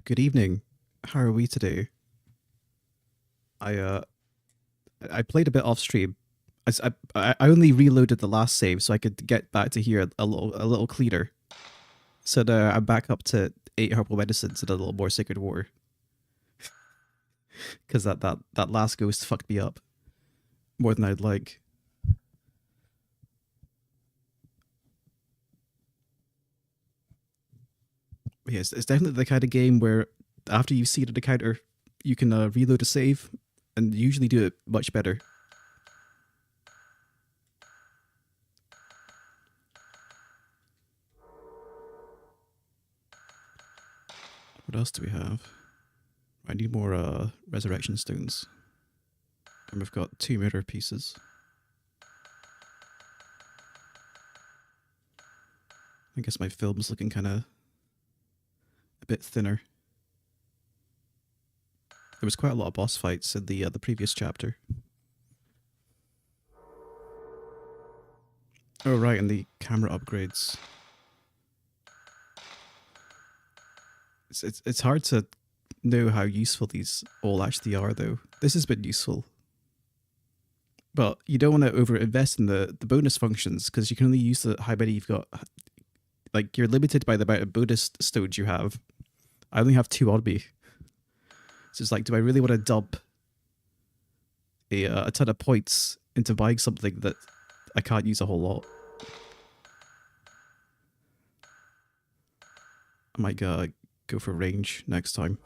Good evening. How are we today? I I played a bit off stream. I only reloaded the last save so I could get back to here a little cleaner. So now I'm back up to 8 herbal medicines and a little more sacred water. Because that last ghost fucked me up more than I'd like. Yes, it's definitely the kind of game where after you've seeded a counter, you can reload a save and usually do it much better. What else do we have? I need more resurrection stones. And we've got 2 mirror pieces. I guess my film's looking kind of a bit thinner. There was quite a lot of boss fights in the previous chapter. Oh right, and the camera upgrades. It's hard to know how useful these all actually are, though. This has been useful. But you don't want to over-invest in the bonus functions, because you can only use how many you've got. Like, you're limited by the amount of bonus stones you have. I only have 2 on me. So it's like, do I really want to dump a ton of points into buying something that I can't use a whole lot? I might go for range next time.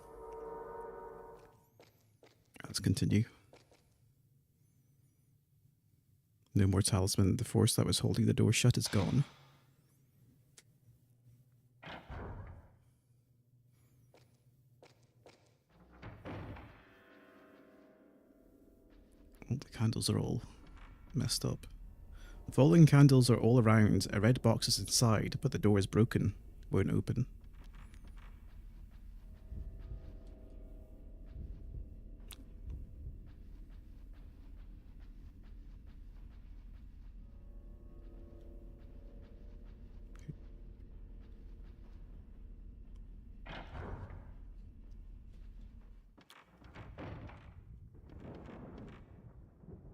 Let's continue. No more talisman. The force that was holding the door shut is gone. Oh, the candles are all messed up. The falling candles are all around. A red box is inside, but the door is broken. Won't open.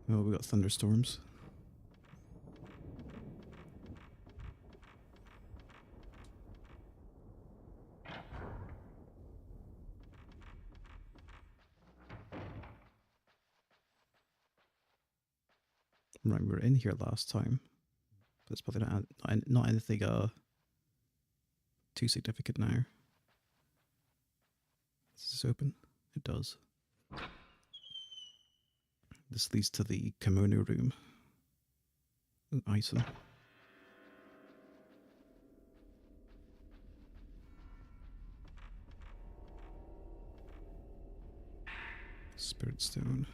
Oh, we got thunderstorms. Right, we were in here last time. But it's probably not anything too significant now. Does this open? It does. This leads to the kimono room. Ooh, item. Spirit stone.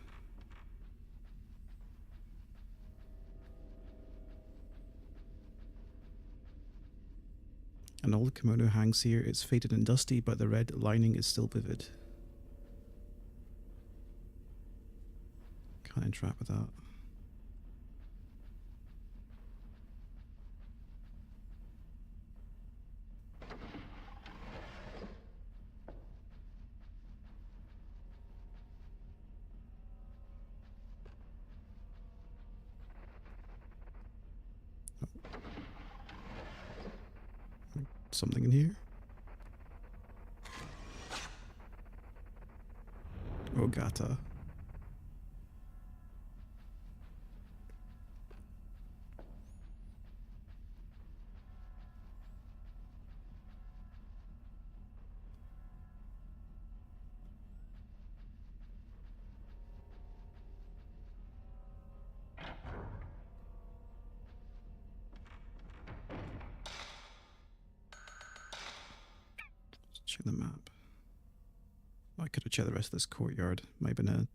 An old kimono hangs here. It's faded and dusty, but the red lining is still vivid. Can't interact with that. Something in here? Oh, gata. Check the map. I could have checked the rest of this courtyard. Might have been a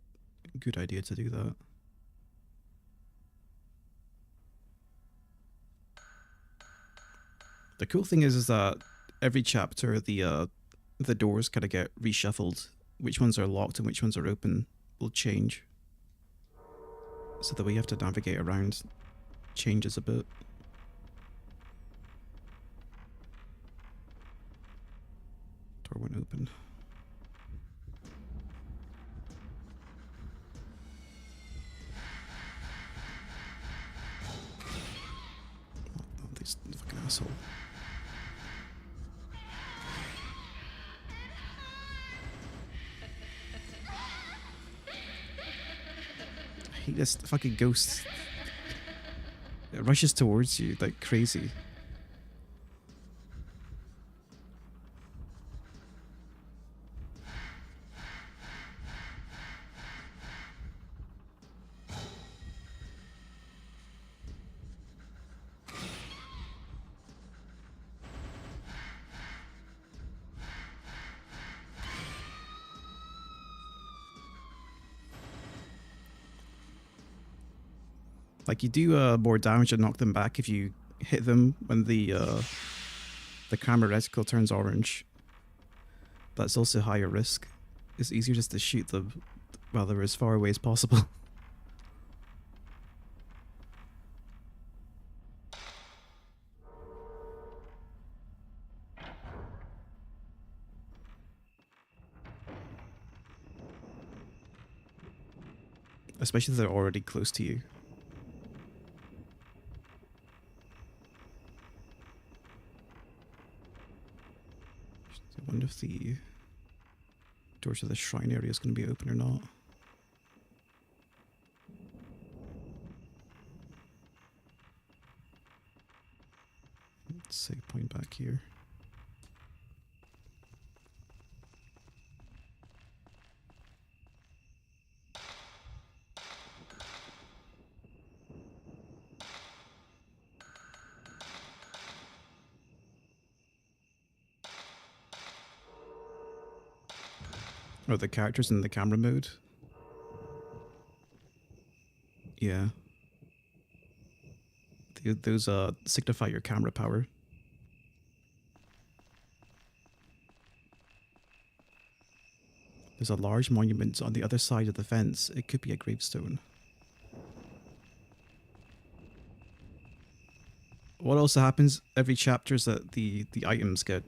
good idea to do that. The cool thing is that every chapter the doors kind of get reshuffled. Which ones are locked and which ones are open will change. So the way you have to navigate around changes a bit. Door won't open. Oh, this fucking asshole. I hate this fucking ghost. It rushes towards you like crazy. Like, you do more damage and knock them back if you hit them when the camera reticle turns orange. That's also higher risk. It's easier just to shoot them while they're as far away as possible. Especially if they're already close to you. I wonder if the doors to the shrine area is going to be open or not. Let's save point back here. Oh, the characters in the camera mode? Yeah. Those signify your camera power. There's a large monument on the other side of the fence. It could be a gravestone. What also happens every chapter is that the items get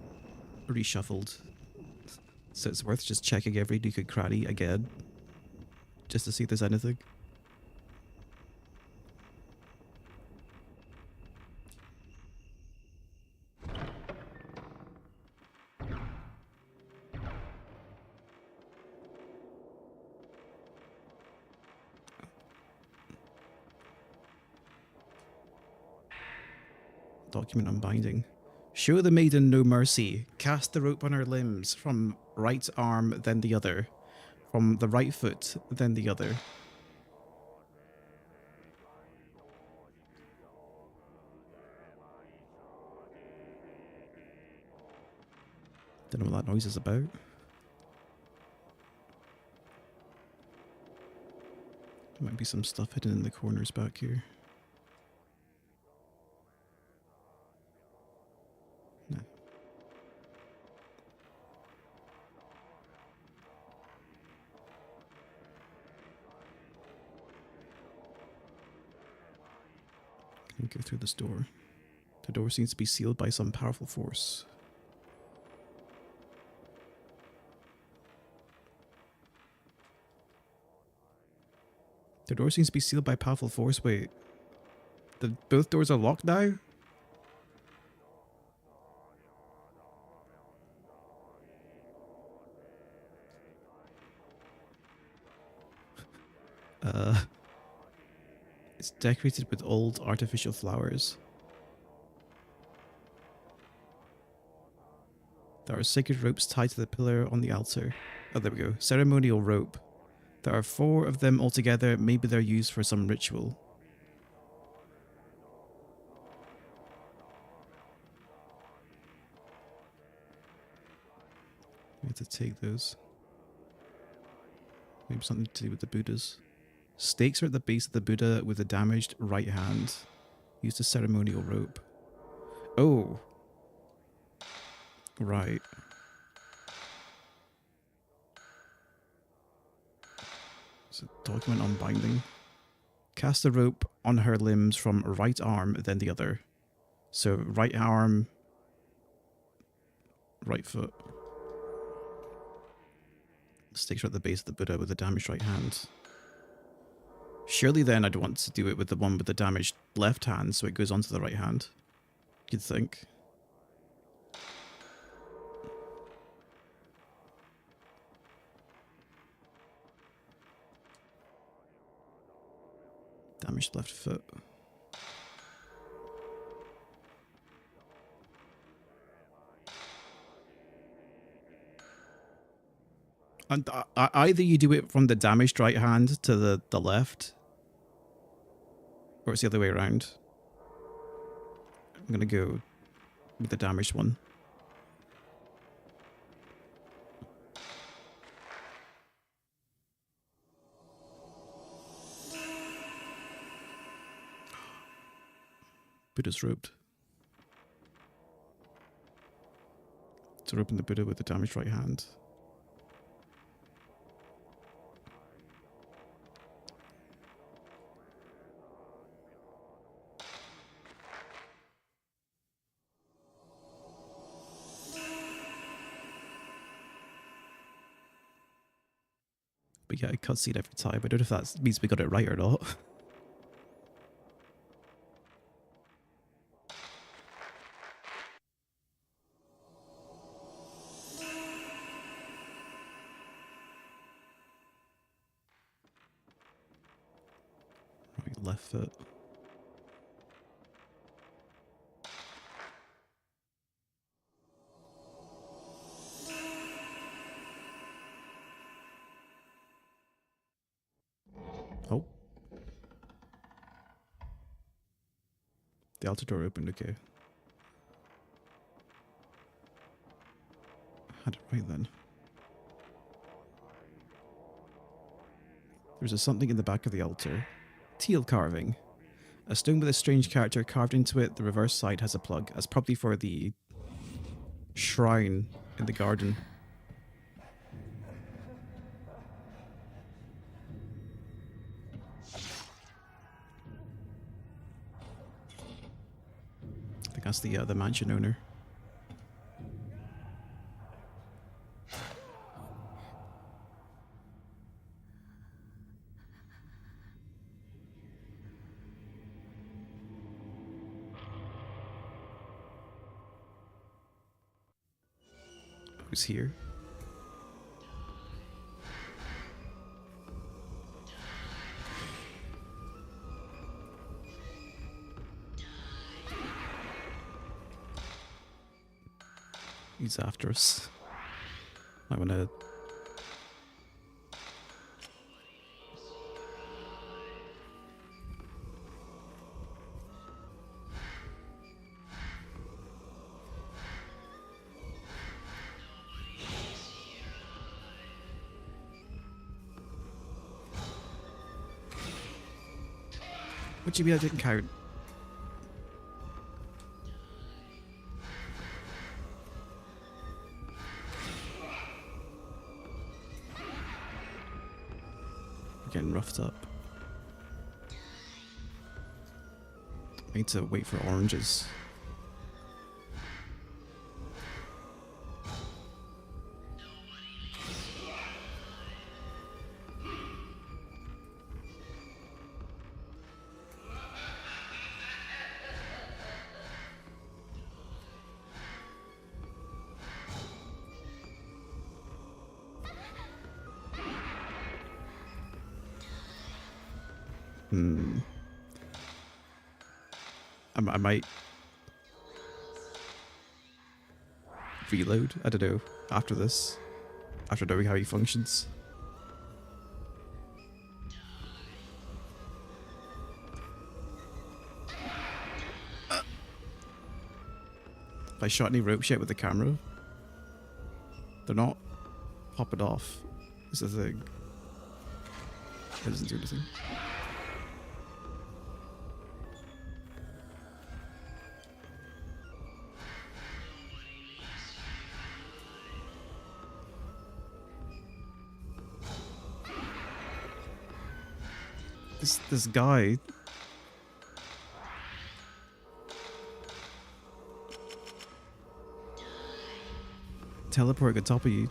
reshuffled. So it's worth just checking every Nuka Cranny again. Just to see if there's anything. Document unbinding. Show the maiden no mercy. Cast the rope on her limbs. From right arm, then the other. From the right foot, then the other. Don't know what that noise is about. There might be some stuff hidden in the corners back here. No. Can we go through this door? The door seems to be sealed by some powerful force. The door seems to be sealed by powerful force. Wait. Both doors are locked now? It's decorated with old artificial flowers. There are sacred ropes tied to the pillar on the altar. Oh, there we go. Ceremonial rope. There are 4 of them altogether. Maybe they're used for some ritual. We have to take those. Maybe something to do with the Buddhas. Stakes are at the base of the Buddha with a damaged right hand. Used a ceremonial rope. Oh. Right. So document unbinding. Cast the rope on her limbs from right arm, then the other. So right arm, right foot. sticks right at the base of the Buddha with the damaged right hand. Surely then I'd want to do it with the one with the damaged left hand so it goes onto the right hand. You'd think. Damaged left foot. And either you do it from the damaged right hand to the left, or it's the other way around. I'm going to go with the damaged one. Buddha's roped. So roping the Buddha with the damaged right hand. We get a cutscene every time. I don't know if that means we got it right or not. Right, left foot. Oh. The altar door opened, okay. Had it right then. There's a something in the back of the altar. Teal carving. A stone with a strange character carved into it. The reverse side has a plug. That's probably for the shrine in the garden. I think that's the mansion owner. Who's here? He's after us. I wanna... What do you mean I didn't count? We're getting roughed up. I need to wait for oranges. I might reload, I don't know, after this. After knowing how he functions. If I shot any ropes yet with the camera, they're not popping off. Is the thing. It doesn't do anything. This guy teleporting on top of you.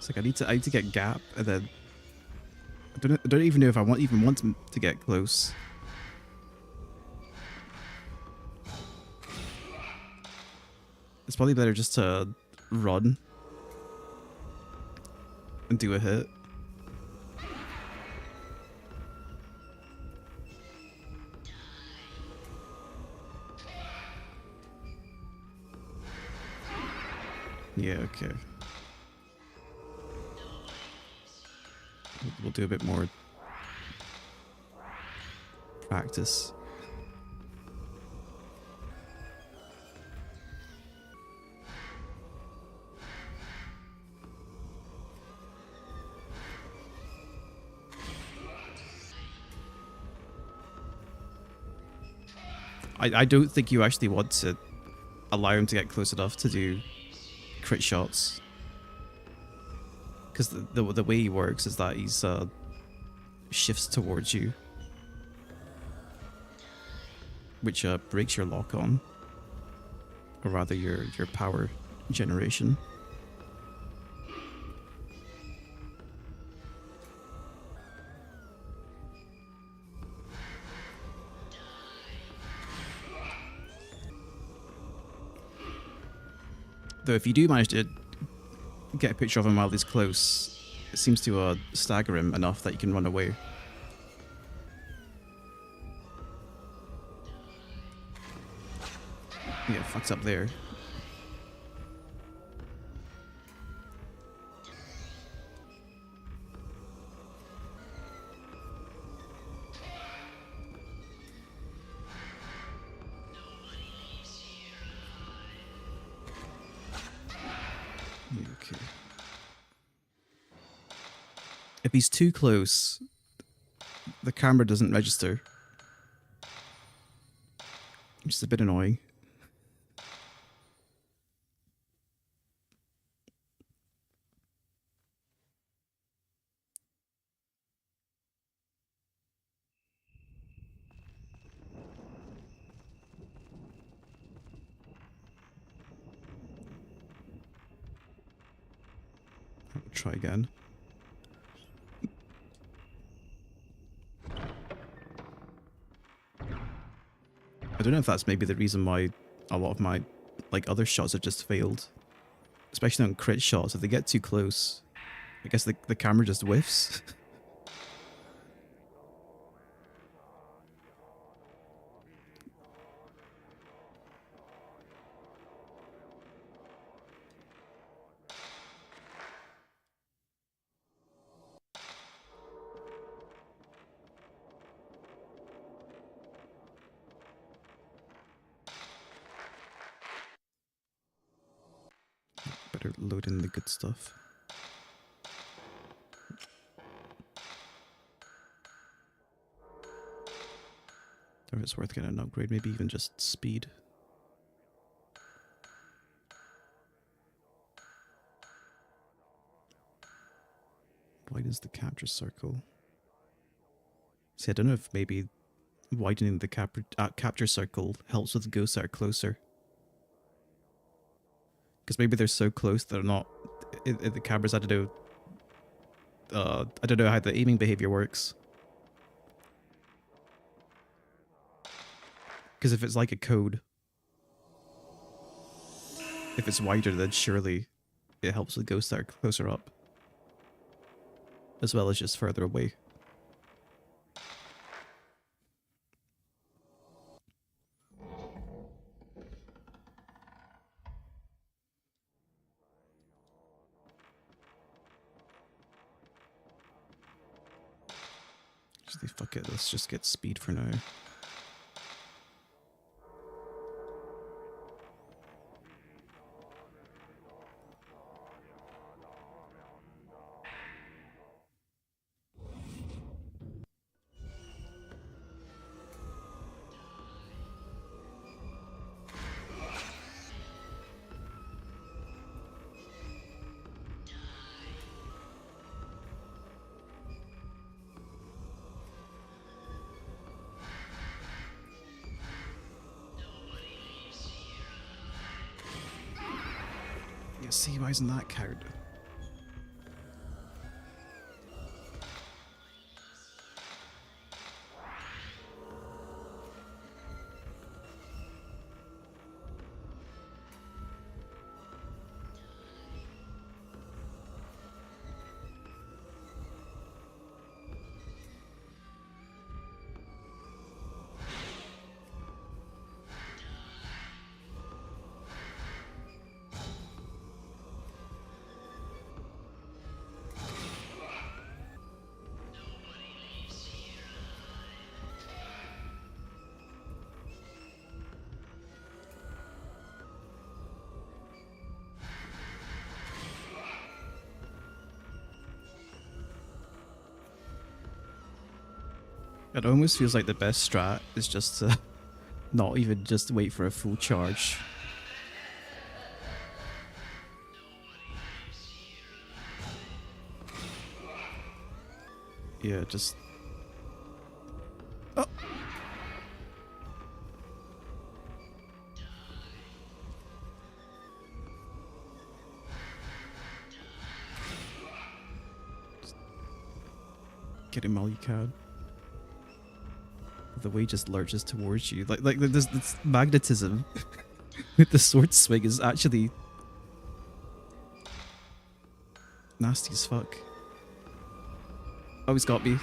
It's like I need to get gap, and then I don't even know if I even want to get close. It's probably better just to run and do a hit. Yeah, okay. We'll do a bit more practice. I don't think you actually want to allow him to get close enough to do crit shots. Because the way he works is that he's shifts towards you, which breaks your lock on, or rather your power generation. Though if you do manage to get a picture of him while he's close, it seems to stagger him enough that you can run away. Yeah, fucked up there. Okay. If he's too close, the camera doesn't register, which is a bit annoying. I'll try again. I don't know if that's maybe the reason why a lot of my other shots have just failed. Especially on crit shots, if they get too close, I guess the camera just whiffs. Better load in the good stuff. Or if it's worth getting an upgrade, maybe even just speed. Widens the capture circle. See, I don't know if maybe widening the capture circle helps with ghosts that are closer. Because maybe they're so close they're not... the cameras, I don't know how the aiming behavior works. Because if it's like a code, if it's wider, then surely it helps with ghosts that are closer up, as well as just further away. Actually, fuck it, let's just get speed for now. See, why isn't that card? It almost feels like the best strat is just to not even just wait for a full charge. Yeah, just... Oh! Just get him all you can. The way just lurches towards you. Like this magnetism with the sword swing is actually nasty as fuck. Oh, he's got me.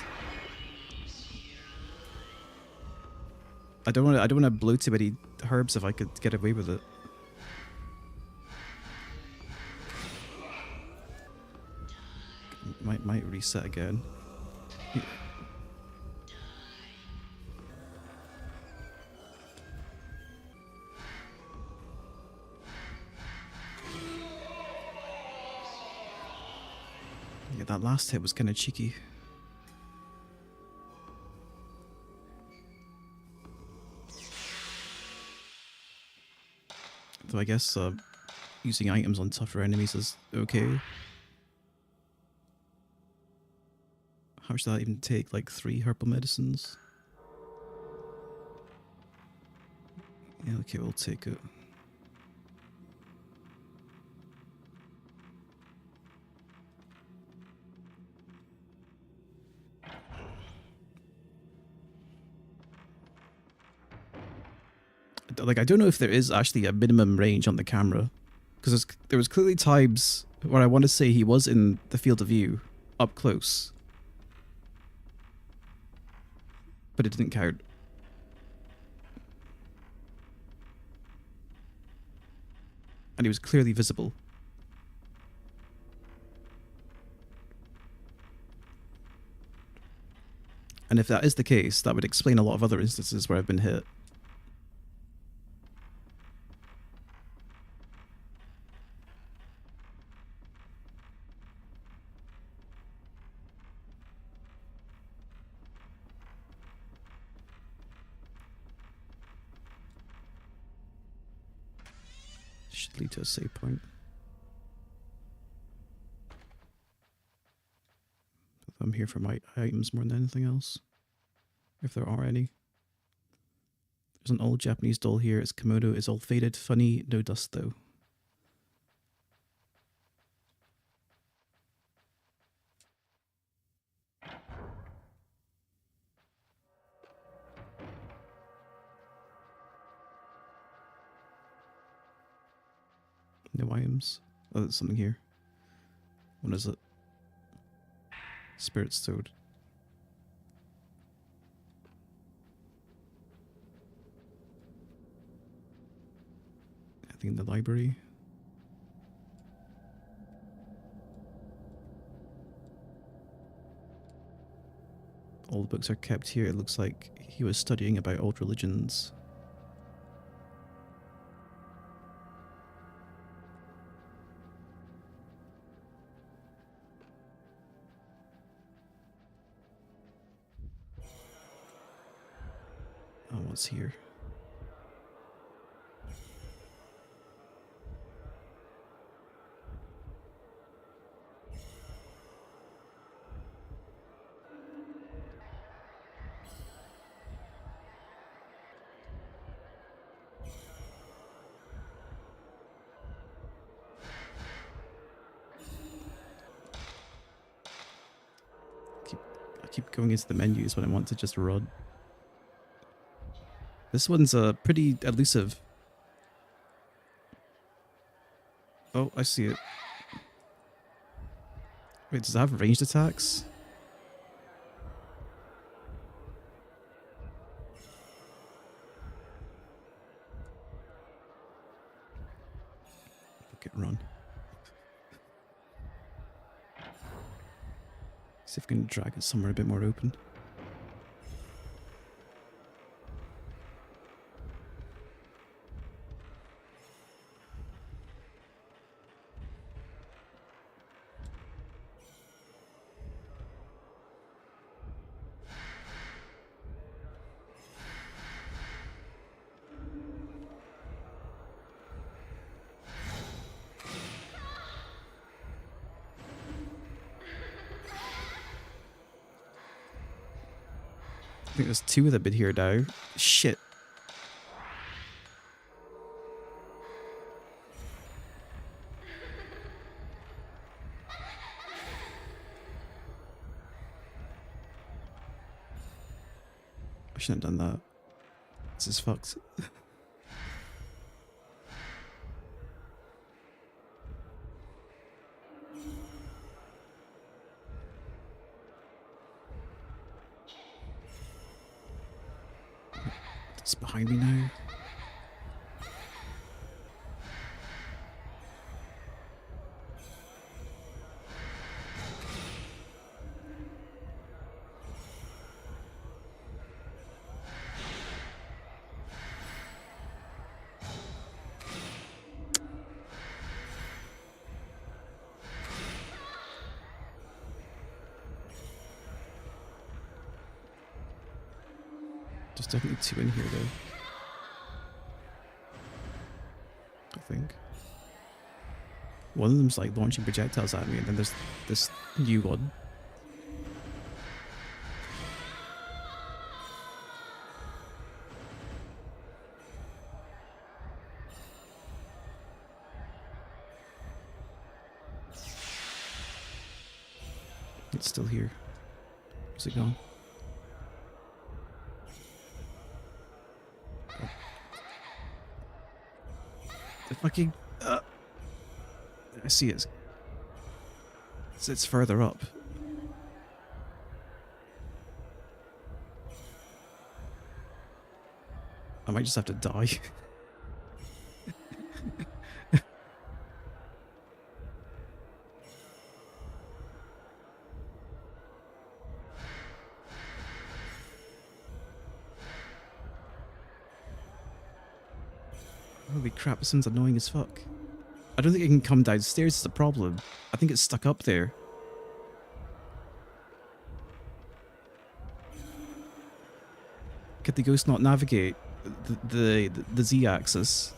I don't want to blow too many herbs if I could get away with it. Might reset again. Yeah, that last hit was kind of cheeky. So I guess using items on tougher enemies is okay. How much does that even take? Like 3 herbal medicines? Yeah, okay, we'll take it. Like, I don't know if there is actually a minimum range on the camera, because there was clearly times where I want to say he was in the field of view, up close, but it didn't count. And he was clearly visible. And if that is the case, that would explain a lot of other instances where I've been hit. Should lead to a save point. I'm here for my items more than anything else, if there are any. There's an old Japanese doll here. Its kimono is all faded, funny, no dust though. No items. Oh, there's something here. What is it? Spirit Stone. I think in the library. All the books are kept here. It looks like he was studying about old religions. Oh, what's here? I keep going into the menus when I want to just run. This one's pretty elusive. Oh, I see it. Wait, does it have ranged attacks? Okay, run. See if we can drag it somewhere a bit more open. I think there's 2 of them in here now. Shit. I shouldn't have done that. This is fucked. It's behind me now. There's definitely 2 in here though. I think. One of them's like launching projectiles at me, and then there's this new one. It's still here. Where's it gone? Oh. The fucking... I see it. It's further up. I might just have to die. Holy crap, this one's annoying as fuck. I don't think it can come downstairs, is the problem. I think it's stuck up there. Could the ghost not navigate the Z-axis?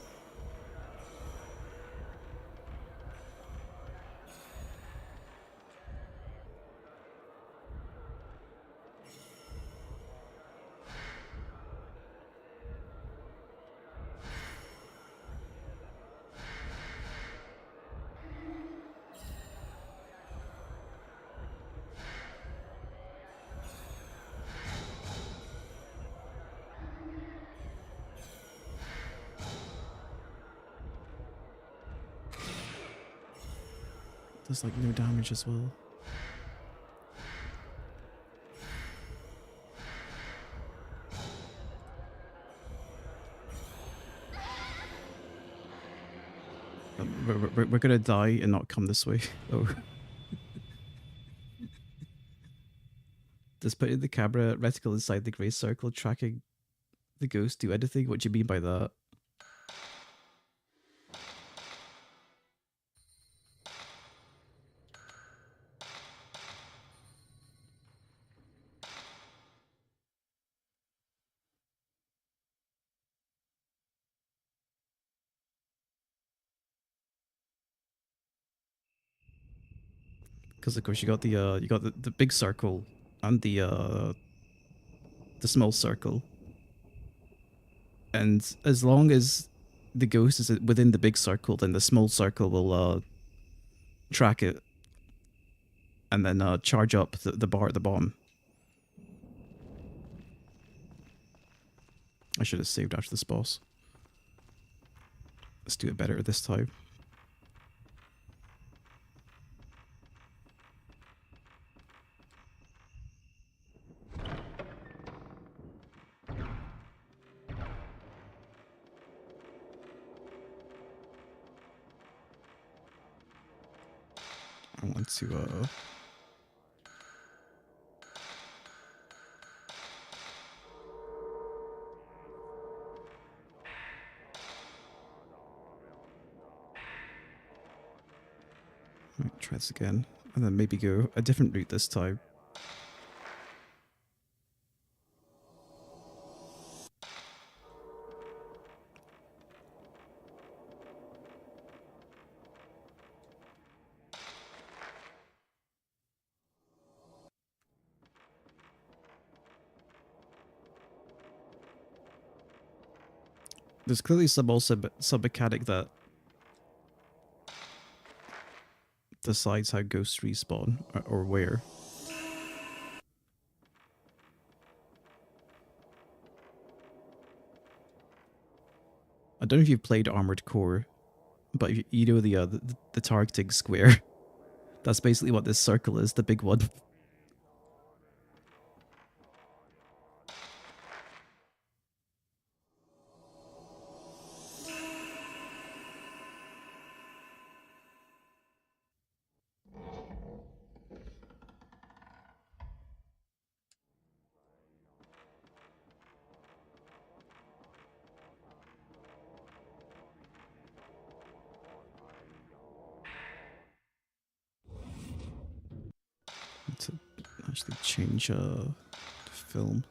Does like no damage as well. We're gonna die and not come this way. Oh. Does putting the camera reticle inside the grey circle tracking the ghost do anything? What do you mean by that? Because of course you got the big circle and the small circle, and as long as the ghost is within the big circle, then the small circle will track it and then charge up the bar at the bottom. I should have saved after this boss. Let's do it better this time. I want to right, try this again, and then maybe go a different route this time. There's clearly some mechanic that decides how ghosts respawn or where. I don't know if you've played Armored Core, but you know the targeting square. That's basically what this circle is, the big one. To actually change the film.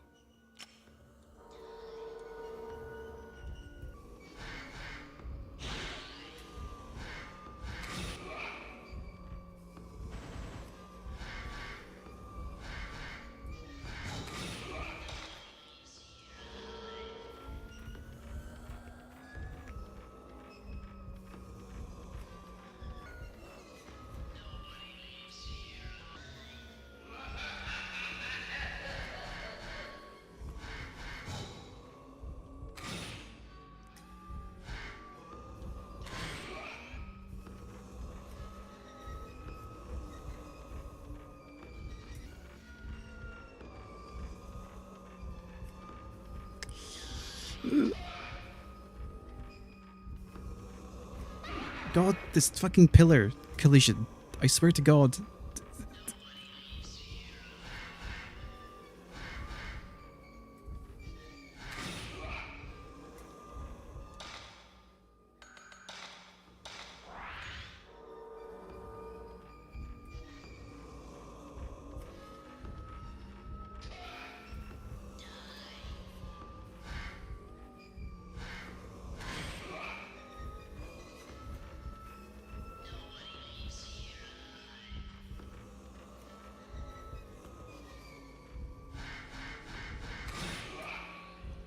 God, this fucking pillar collision. I swear to God.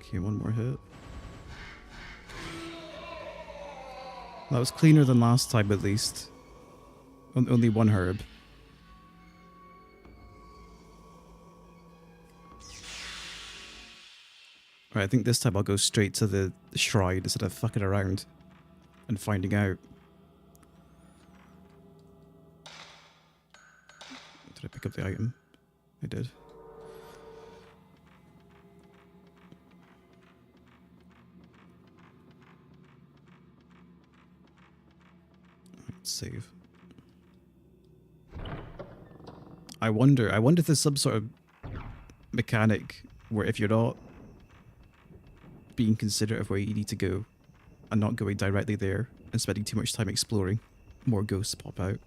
Okay, one more hit. That was cleaner than last time, at least. Only one herb. Right, I think this time I'll go straight to the shrine instead of fucking around and finding out. Did I pick up the item? I did. Let's save. I wonder if there's some sort of mechanic where if you're not being considerate of where you need to go and not going directly there and spending too much time exploring, more ghosts pop out.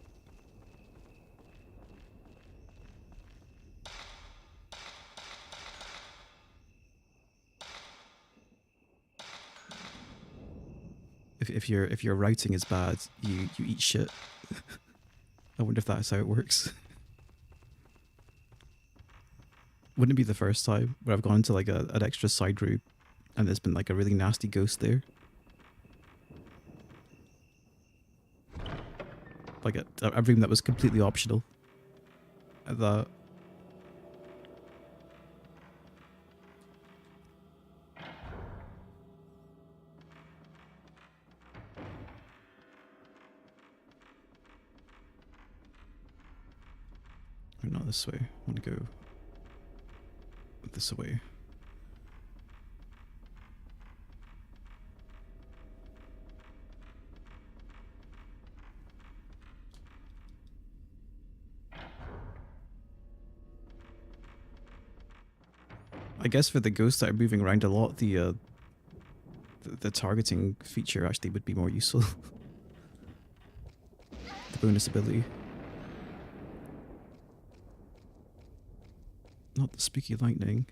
If your routing is bad, you eat shit. I wonder if that's how it works. Wouldn't it be the first time where I've gone into like an extra side route and there's been like a really nasty ghost there? Like a room that was completely optional. That. Or not this way. I want to go this way. I guess for the ghosts that are moving around a lot, the targeting feature actually would be more useful. The bonus ability. Not the spooky lightning.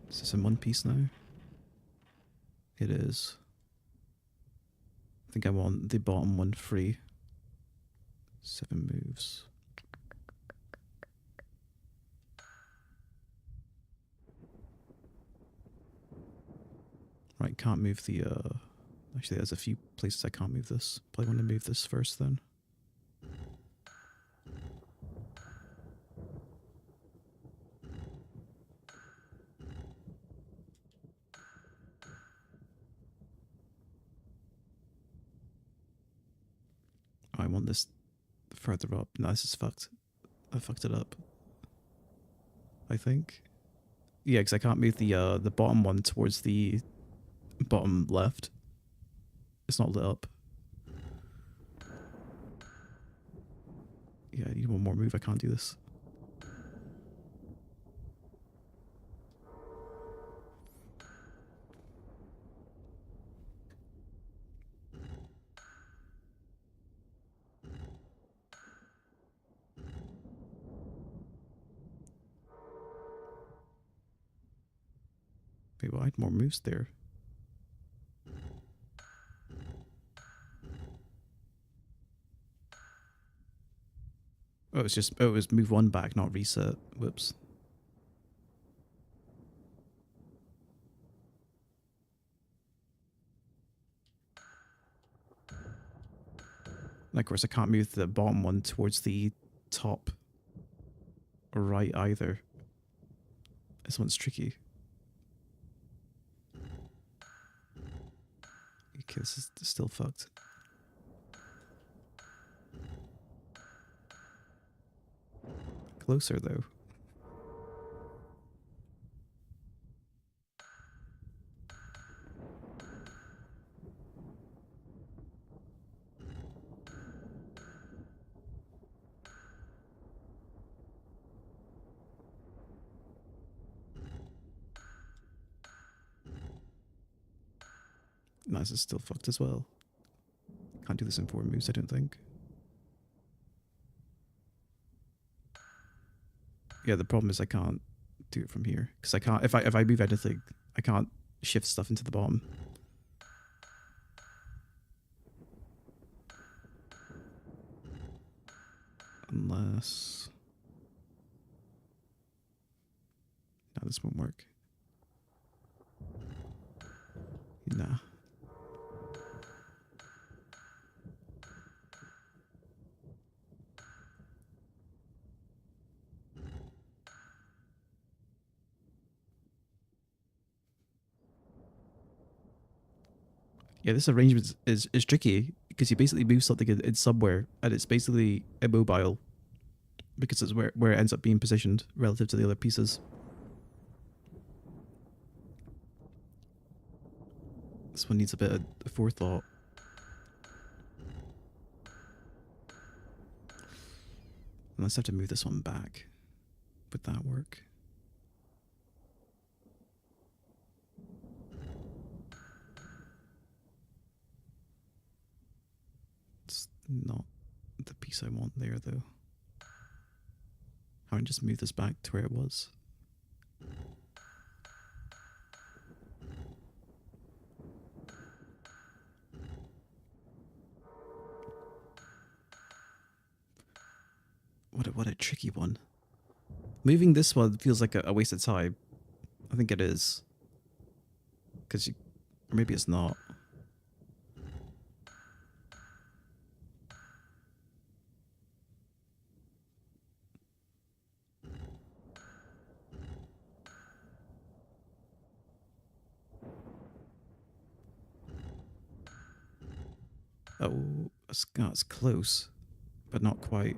Is this in one piece now? It is. I think I want the bottom one free. 7 moves. Right, can't move the, actually there's a few places I can't move this. Probably want to move this first then. I want this further up. No, this is fucked. I fucked it up, I think. Yeah, because I can't move the bottom one towards the bottom left. It's not lit up. Yeah, I need one more move. I can't do this. Maybe I had more moves there. Oh, it's just, oh, it was move one back, not reset. Whoops. And of course, I can't move the bottom one towards the top right either. This one's tricky. Okay, this is still fucked. Closer though. No, this is still fucked as well. Can't do this in 4 moves, I don't think. Yeah, the problem is I can't do it from here because I can't. If I move anything, I can't shift stuff into the bottom. Unless, no, this won't work. Nah. Yeah, this arrangement is tricky because you basically move something in somewhere and it's basically immobile because it's where it ends up being positioned relative to the other pieces. This one needs a bit of forethought. Unless I have to move this one back. Would that work? It's not the piece I want there, though. I can just move this back to where it was. What a tricky one. Moving this one feels like a waste of time. I think it is. Because or maybe it's not. Oh, it's close, but not quite.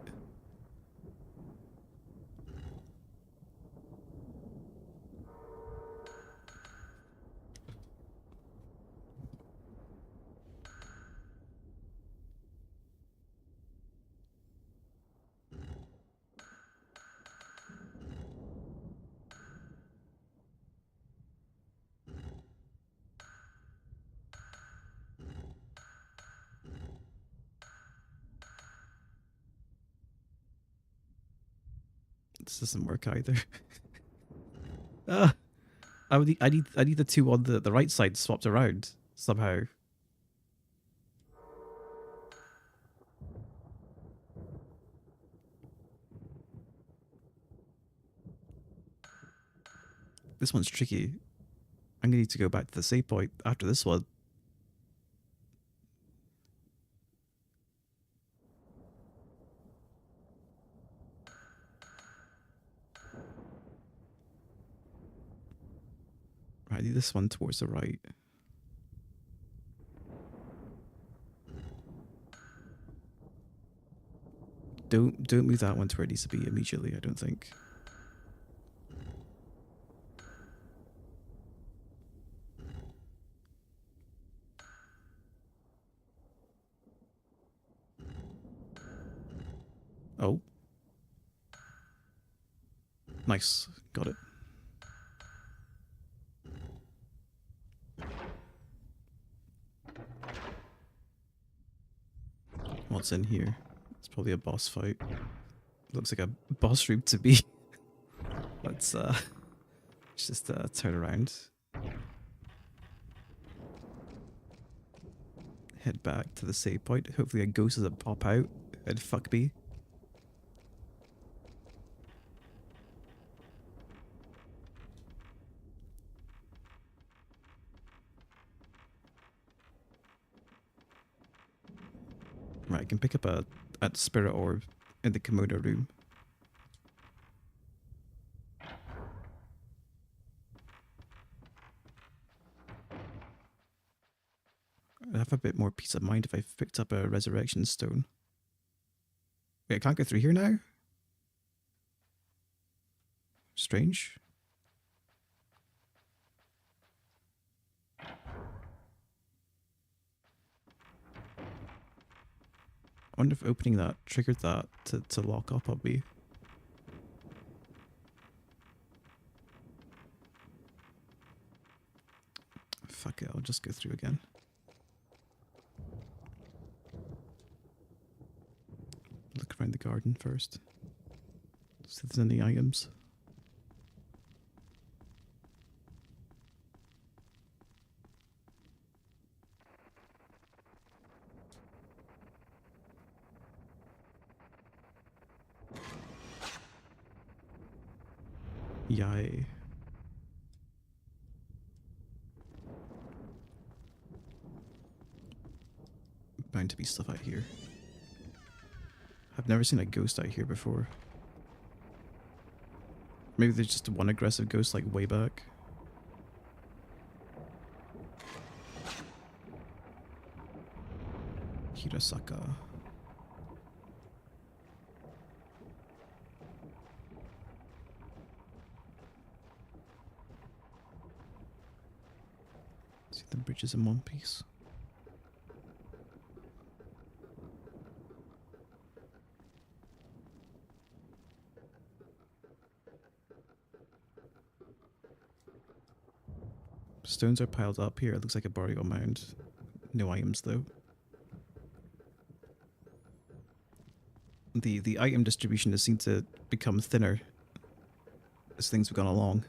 This doesn't work either. I need the two on the right side swapped around somehow. This one's tricky. I'm gonna need to go back to the save point after this one. Right, I need this one towards the right. Don't move that one to where it needs to be immediately, I don't think. Oh. Nice. Got it. What's in here? It's probably a boss fight. Looks like a boss room to me. Let's just turn around. Head back to the save point. Hopefully a ghost doesn't pop out and fuck me. Right, I can pick up a spirit orb in the kimono room. I'd have a bit more peace of mind if I picked up a resurrection stone. Wait, I can't go through here now? Strange. I wonder if opening that triggered that to lock up on me. Fuck it, I'll just go through again. Look around the garden first. See if there's any items. Yay. Bound to be stuff out here. I've never seen a ghost out here before. Maybe there's just one aggressive ghost like way back. Hirasaka. See the bridges in one piece. Stones are piled up here. It looks like a burial mound. No items though. The item distribution has seemed to become thinner as things have gone along.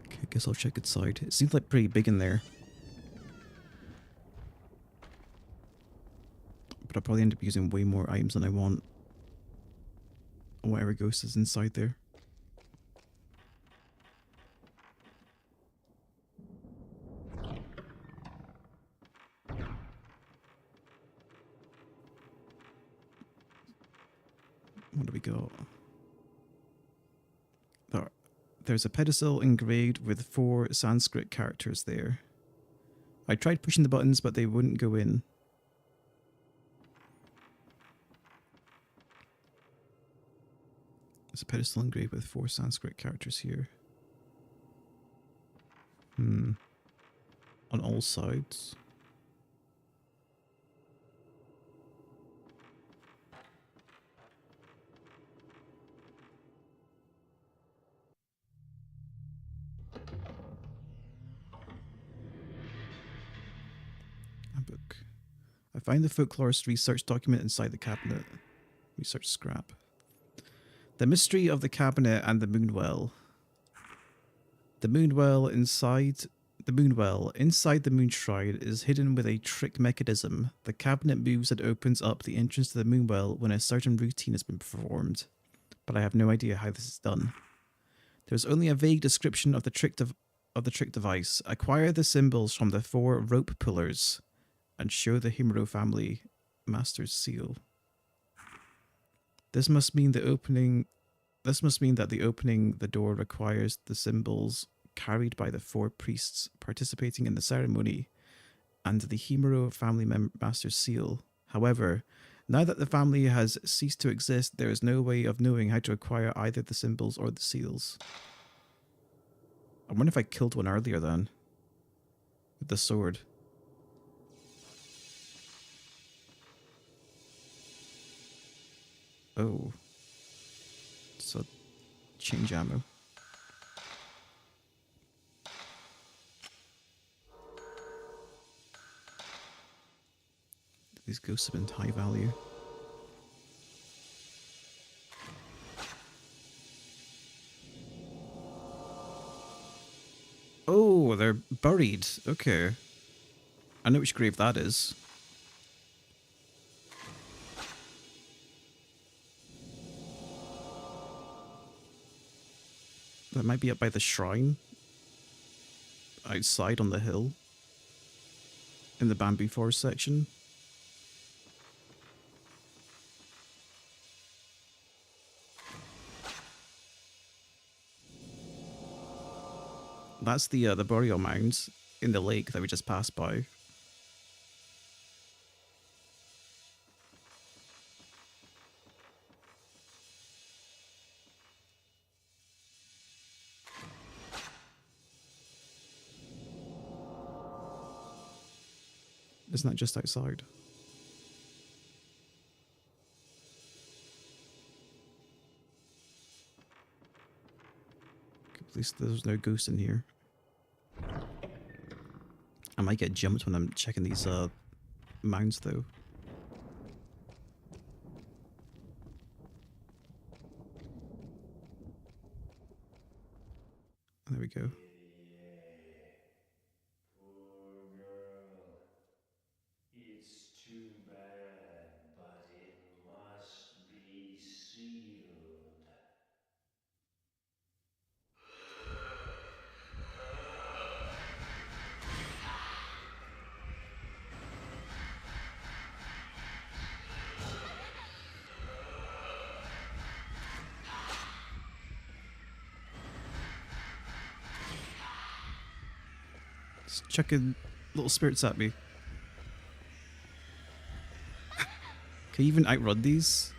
Okay, I guess I'll check inside. It seems like pretty big in there. But I'll probably end up using way more items than I want. Whatever ghost is inside there. What do we got? There's a pedestal engraved with 4 Sanskrit characters there. I tried pushing the buttons, but they wouldn't go in. There's a pedestal engraved with 4 Sanskrit characters here. On all sides. A book. I find the folklorist research document inside the cabinet. Research scrap. The mystery of the cabinet and the moonwell. The moonwell inside The Moonwell. Inside the Moon Shrine is hidden with a trick mechanism. The cabinet moves and opens up the entrance to the Moonwell when a certain routine has been performed, but I have no idea how this is done. There's only a vague description of the trick device. Acquire the symbols from the 4 rope pullers and show the Himuro family master's seal. This must mean that the opening the door requires the symbols carried by the 4 priests participating in the ceremony and the Himuro family master's seal. However, now that the family has ceased to exist, there is no way of knowing how to acquire either the symbols or the seals. I wonder if I killed one earlier then. With the sword. Oh. So, change ammo. These ghosts have been high value. Oh, they're buried. Okay. I know which grave that is. That might be up by the shrine. Outside on the hill. In the bamboo forest section. That's the burial mound in the lake that we just passed by. Isn't that just outside? At least there's no ghost in here. I might get jumped when I'm checking these mounds though. There we go. It's chucking little spirits at me. Can you even outrun these?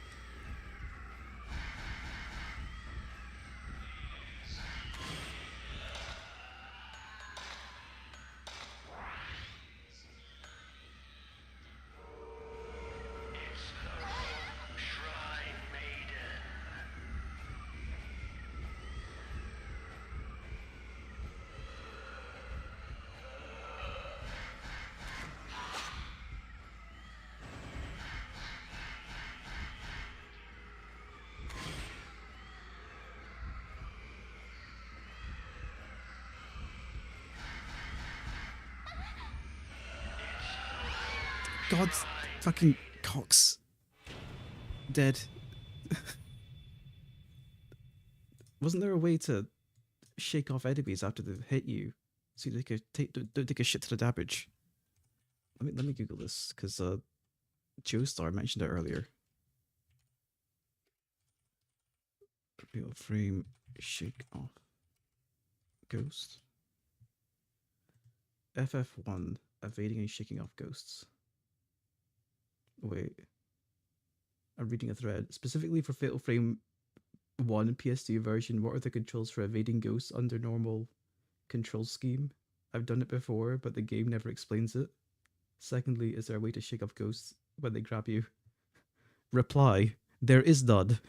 God, fucking cocks. Dead. Wasn't there a way to shake off enemies after they've hit you, so they could don't take a shit to the damage? Let me Google this because Joestar mentioned it earlier. Reveal frame shake off ghost. FF1 evading and shaking off ghosts. Wait, I'm reading a thread specifically for Fatal Frame 1 PS2 version. What are the controls for evading ghosts under normal control scheme? I've done it before, but the game never explains it. Secondly, is there a way to shake off ghosts when they grab you? Reply: there is none.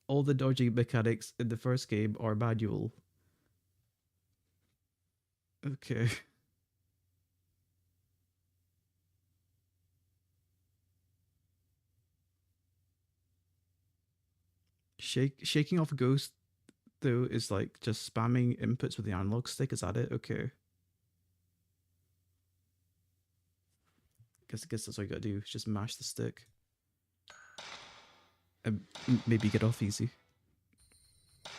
All the dodging mechanics in the first game are manual. Okay. Shaking off a ghost though is like just spamming inputs with the analog stick. Is that it? Okay. Guess that's all you gotta do. Is just mash the stick. And maybe get off easy. I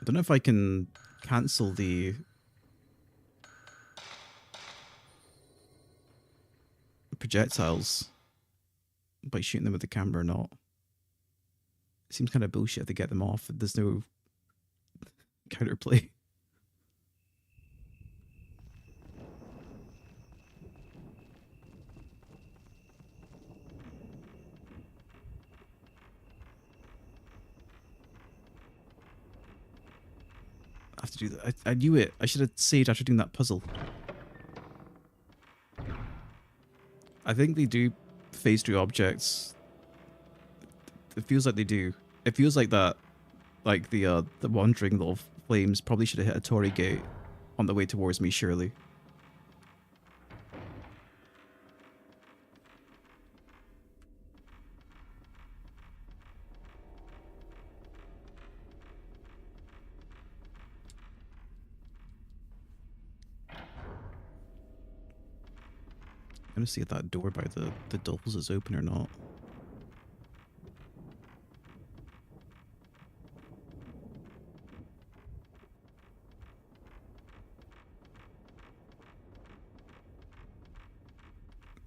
don't know if I can cancel the projectiles by shooting them with the camera or not. It seems kind of bullshit to get them off. There's no counterplay. I have to do that. I knew it. I should have saved after doing that puzzle. I think they do phase through objects. It feels like they do. It feels like that, like the wandering little flames probably should have hit a Torii gate on the way towards me, surely. I'm gonna see if that door by the dolls is open or not.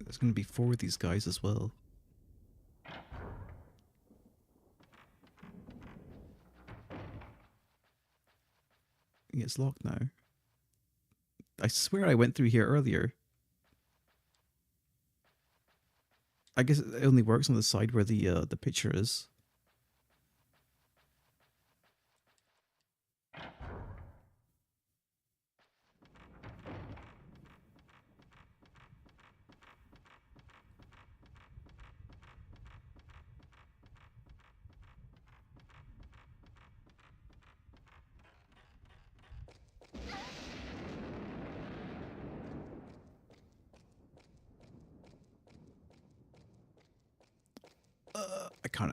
There's gonna be 4 of these guys as well. Yeah, it's locked now. I swear I went through here earlier. I guess it only works on the side where the picture is.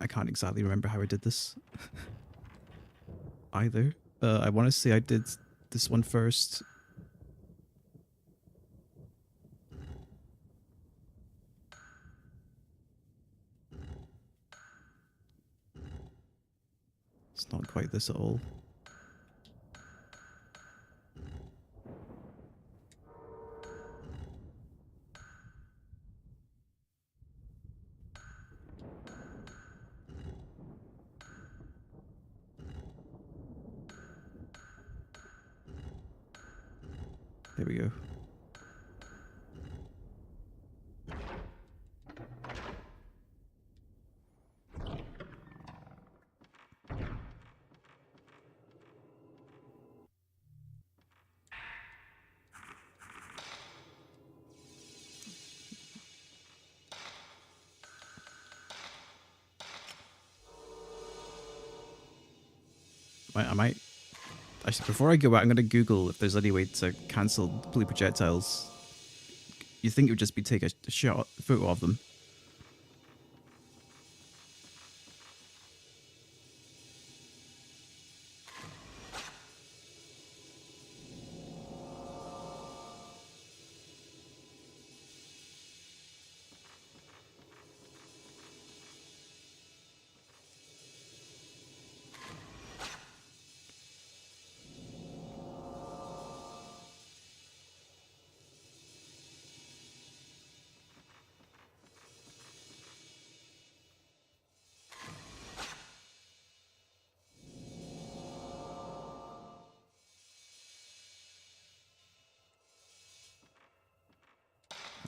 I can't exactly remember how I did this either. I want to say I did this one first. It's not quite this at all. There we go. I might actually, before I go out, I'm gonna Google if there's any way to cancel blue projectiles. You think it would just be take a shot photo of them?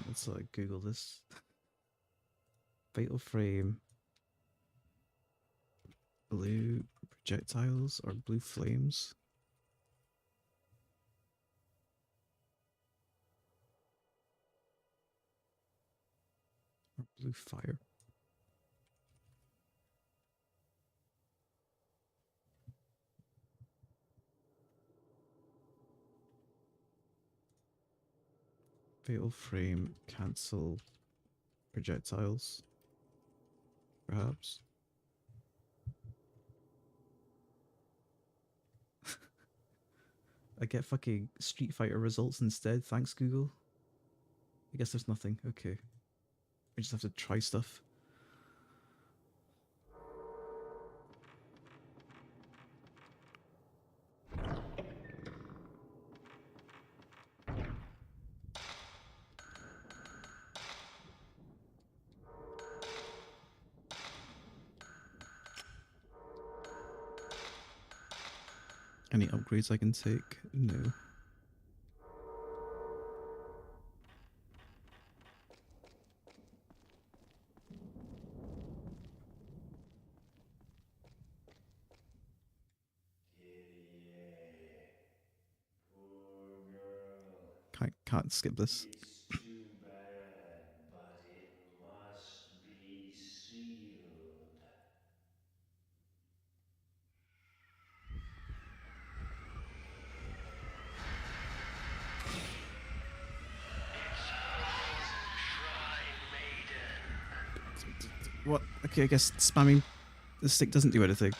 Let's Google this. Fatal frame. Blue projectiles or blue flames? Or blue fire? Fatal frame, cancel projectiles. Perhaps. I get fucking Street Fighter results instead, thanks Google. I guess there's nothing. Okay. We just have to try stuff. Any upgrades I can take? No. Can't skip this. It's too bad, but it must be sealed. Shrine Maiden. What? Okay, I guess spamming the stick doesn't do anything.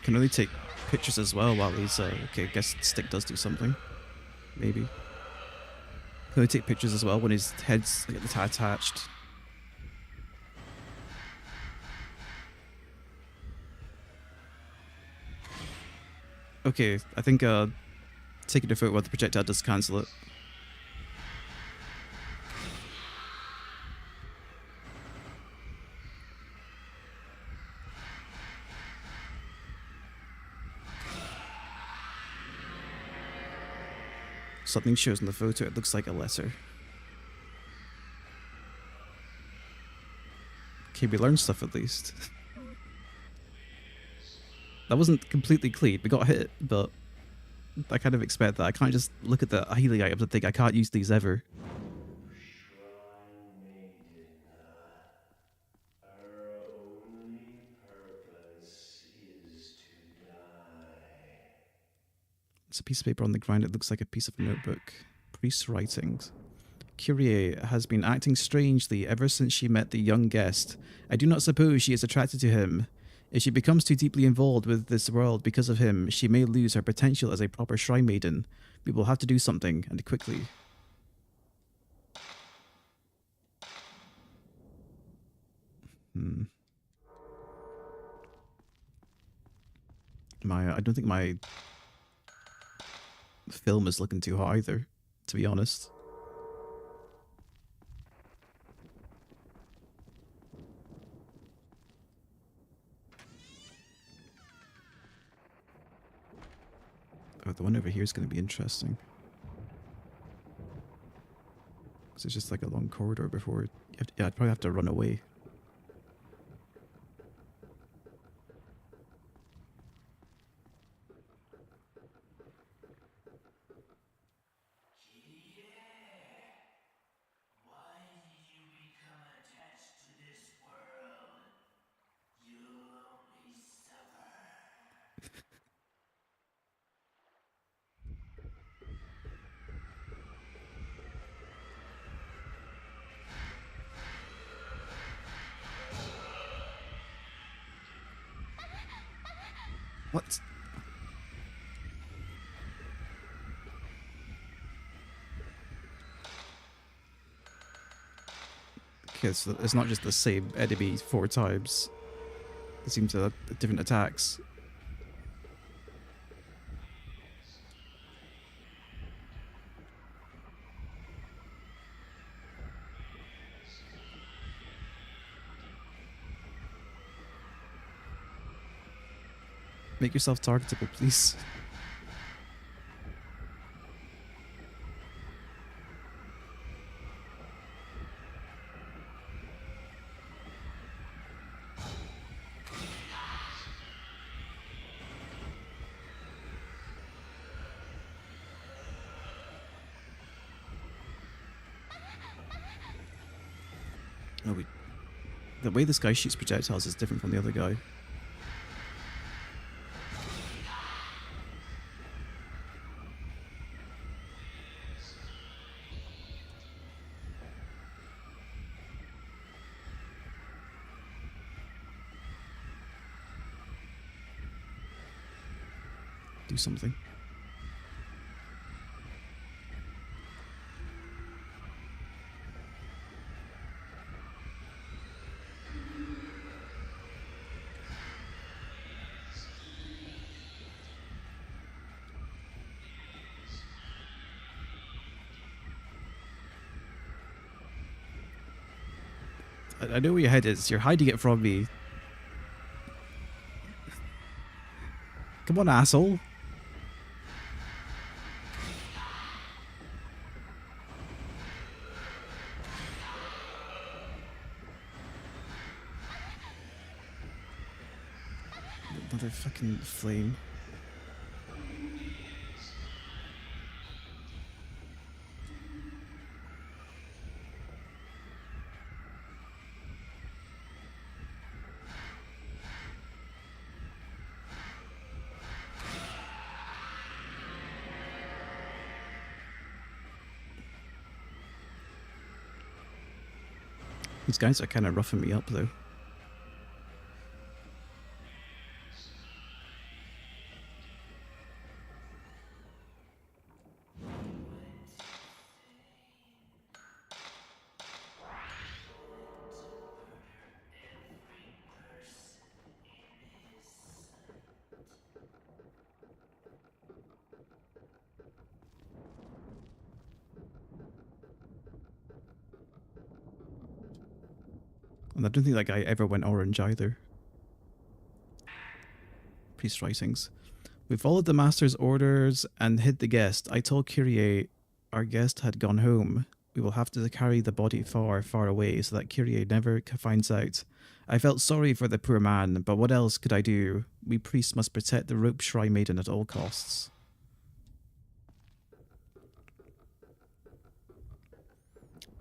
Can only take pictures as well while he's okay, I guess stick does do something. Maybe. Can only take pictures as well when his head's like, attached. Okay, I think taking a photo while the projectile does cancel it. Something shows in the photo, it looks like a letter. Okay, we learned stuff at least. That wasn't completely clean, we got hit, but I kind of expect that. I can't just look at the healing items and think I can't use these ever. Shrine Maiden. Our only purpose is to die. It's a piece of paper on the ground, it looks like a piece of a notebook. Priest's writings. Kyrie has been acting strangely ever since she met the young guest. I do not suppose she is attracted to him. If she becomes too deeply involved with this world because of him, she may lose her potential as a proper shrine maiden. We will have to do something, and quickly. I don't think my film is looking too hot either, to be honest. Oh, the one over here is going to be interesting. Because it's just like a long corridor before... yeah, I'd probably have to run away. Why did you become attached to this world? You'll only suffer. What? Okay, so it's not just the same enemy 4 times. It seems to have different attacks. Make yourself targetable, please. Oh, the way this guy shoots projectiles is different from the other guy. do something. I know where your head is. You're hiding it from me. Come on, asshole. Another fucking flame. These guys are kind of roughing me up, though. And I don't think that guy ever went orange either. Priest writings. We followed the master's orders and hid the guest. I told Kyrie our guest had gone home. We will have to carry the body far, far away so that Kyrie never finds out. I felt sorry for the poor man, but what else could I do? We priests must protect the rope shrine maiden at all costs.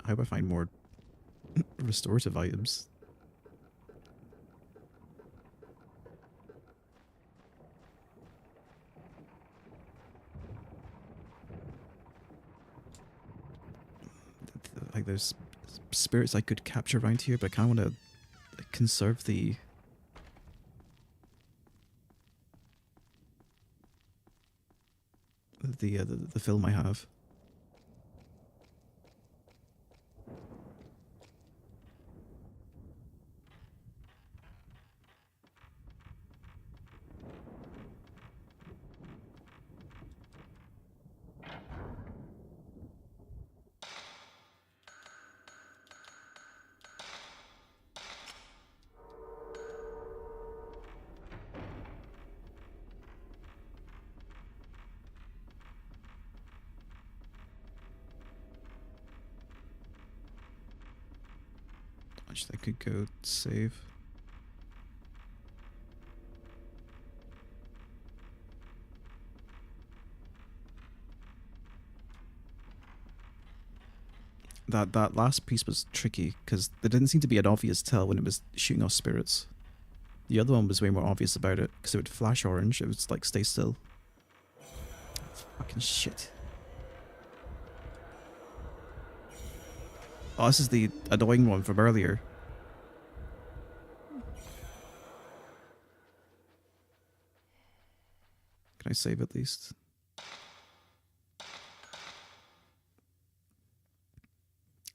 I hope I find more restorative items. Like there's spirits I could capture around here, but I kind of want to conserve the film I have. Actually, I could go save. That last piece was tricky because there didn't seem to be an obvious tell when it was shooting off spirits. The other one was way more obvious about it because it would flash orange. It was like stay still. Fucking shit. Oh, this is the annoying one from earlier. Can I save at least?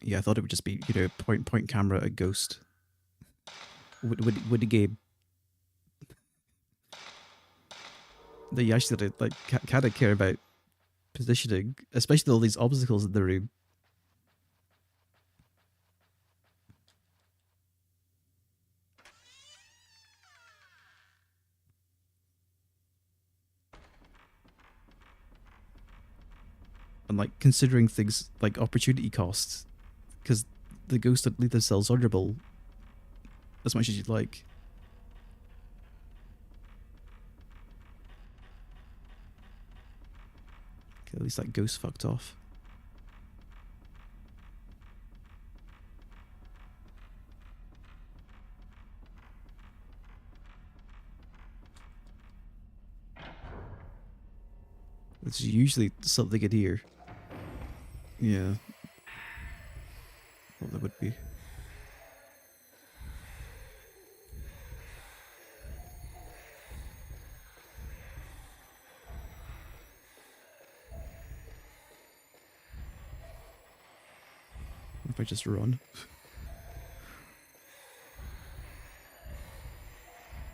Yeah, I thought it would just be, you know, point camera a ghost. Would the game. That you actually like kind of care about positioning, especially all these obstacles in the room. And like considering things like opportunity costs, because the ghosts don't leave themselves vulnerable as much as you'd like. Okay, at least that ghost fucked off. There's usually something in here. Yeah. Well, there would be. If I just run.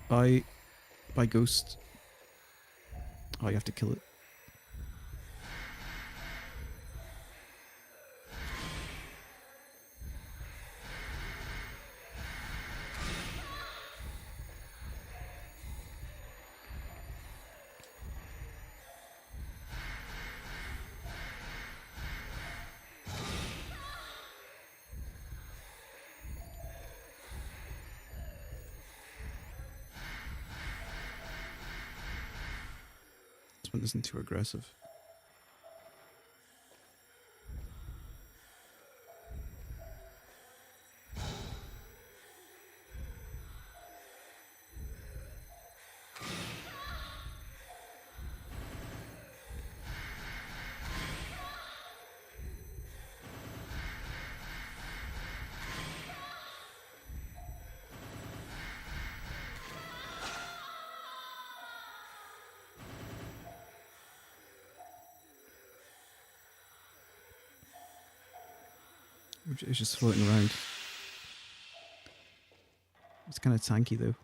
By ghost. Oh, you have to kill it. This one isn't too aggressive. It's just floating around. It's kind of tanky though.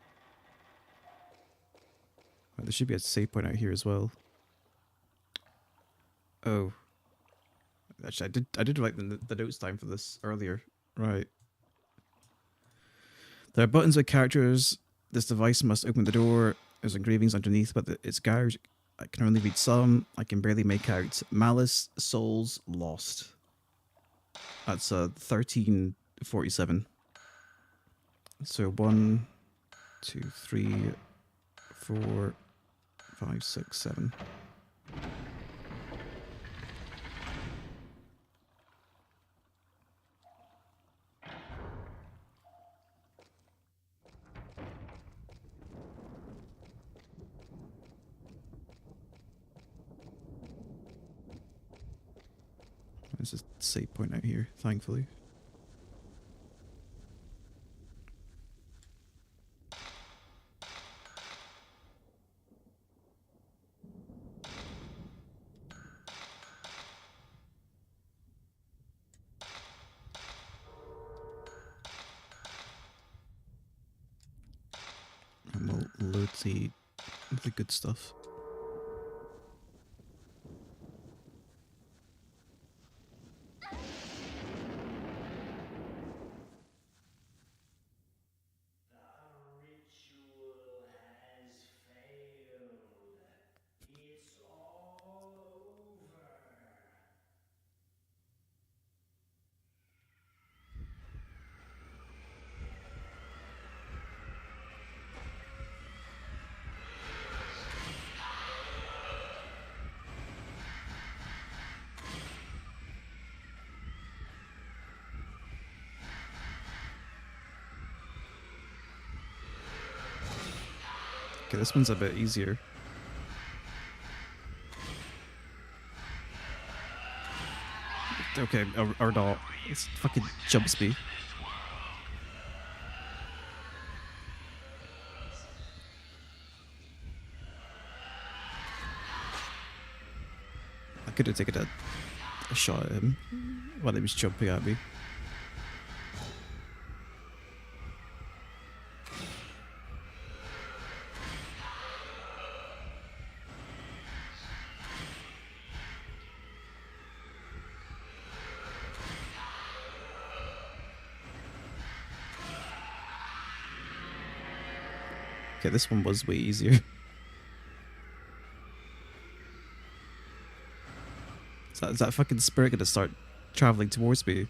Right, there should be a save point out here as well. Oh, actually, I did write the notes down for this earlier. Right. There are buttons with characters. This device must open the door. There's engravings underneath, but it's garbage. I can only read some. I can barely make out. Malice, Souls, Lost. That's 1347. So 1, 2, 3, 4, 5, 6, 7. There's a save point out here, thankfully. And we'll load the good stuff. Okay, this one's a bit easier. Okay, or not. It fucking jumps me. I could have taken a shot at him while he was jumping at me. Okay, this one was way easier. Is that fucking spirit gonna start traveling towards me?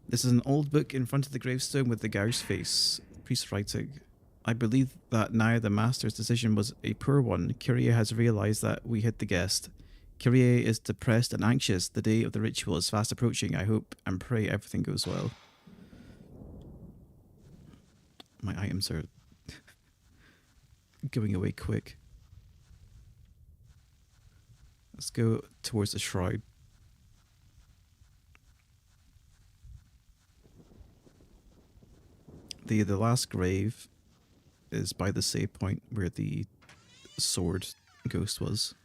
This is an old book in front of the gravestone with the gouged face. Priest writing. I believe that now the master's decision was a poor one. Kyrie has realized that we hit the guest. Kyrie is depressed and anxious. The day of the ritual is fast approaching. I hope and pray everything goes well. My items are going away quick. Let's go towards the shrine. The last grave is by the save point where the sword ghost was.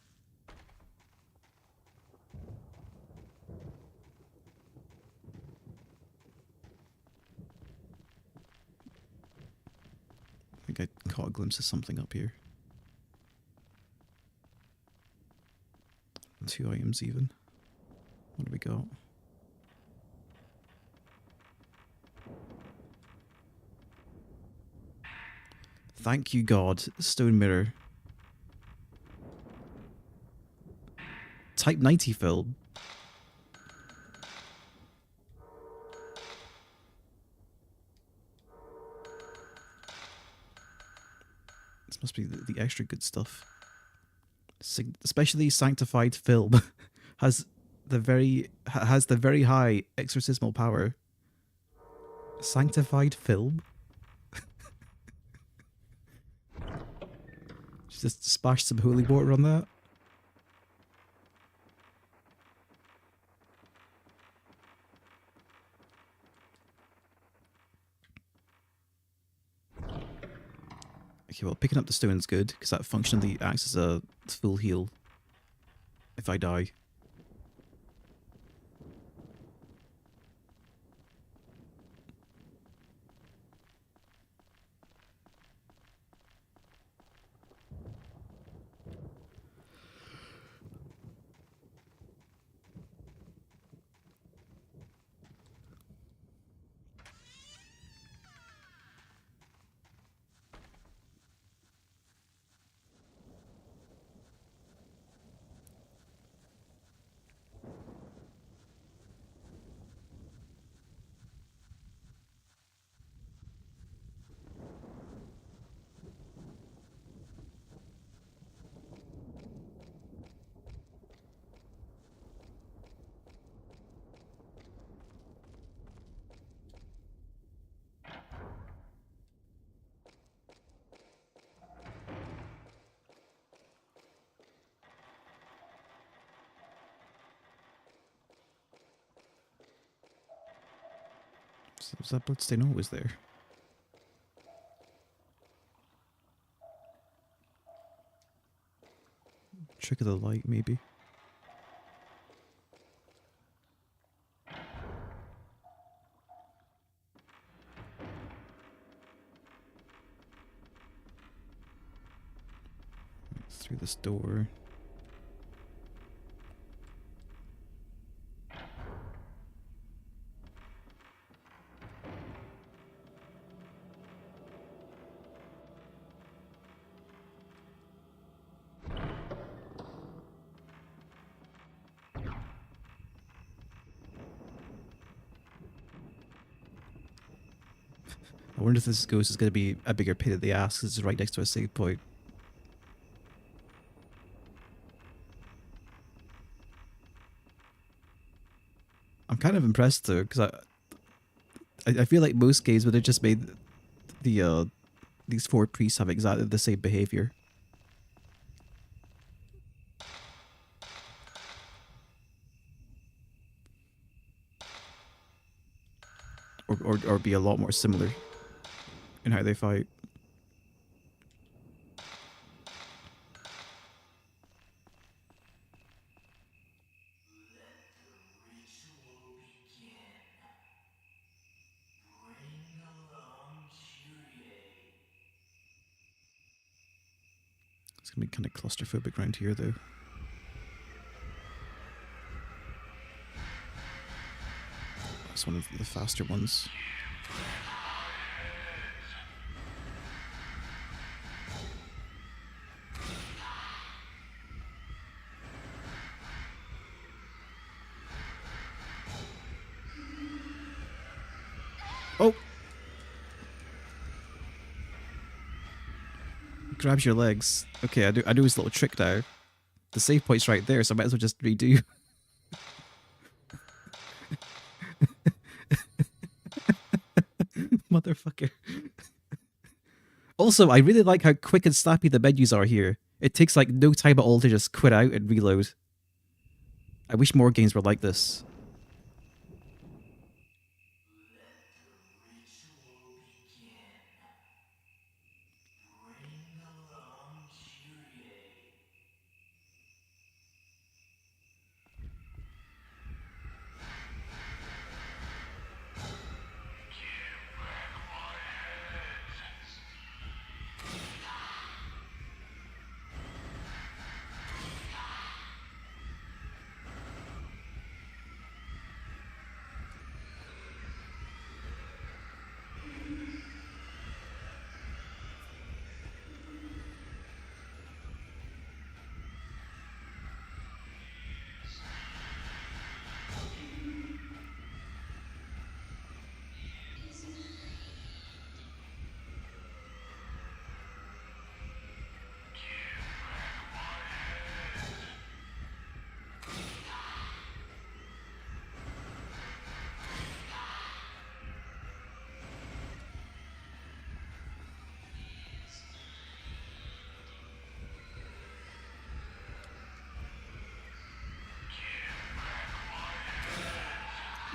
I think I caught a glimpse of something up here. 2 items even. What do we got? Thank you, God. Stone mirror. Type 90 film. This must be the extra good stuff. Especially sanctified film has the very high exorcismal power. Sanctified film. Just splash some holy water on that. Okay, well, picking up the stone's good, because that functionally acts as a full heal if I die. Was that bloodstain always there? Trick of the light, maybe. Through this door. I wonder if this ghost is going to be a bigger pain in the ass because it's right next to a save point. I'm kind of impressed though, because I feel like most games would have just made the these 4 priests have exactly the same behavior. Or be a lot more similar in how they fight. It's gonna be kind of claustrophobic around here though. That's one of the faster ones. Oh! Grabs your legs. Okay, I do his little trick now. The save point's right there, so I might as well just redo. Motherfucker. Also, I really like how quick and snappy the menus are here. It takes like no time at all to just quit out and reload. I wish more games were like this. Ritual begin. Bring along Kyrie.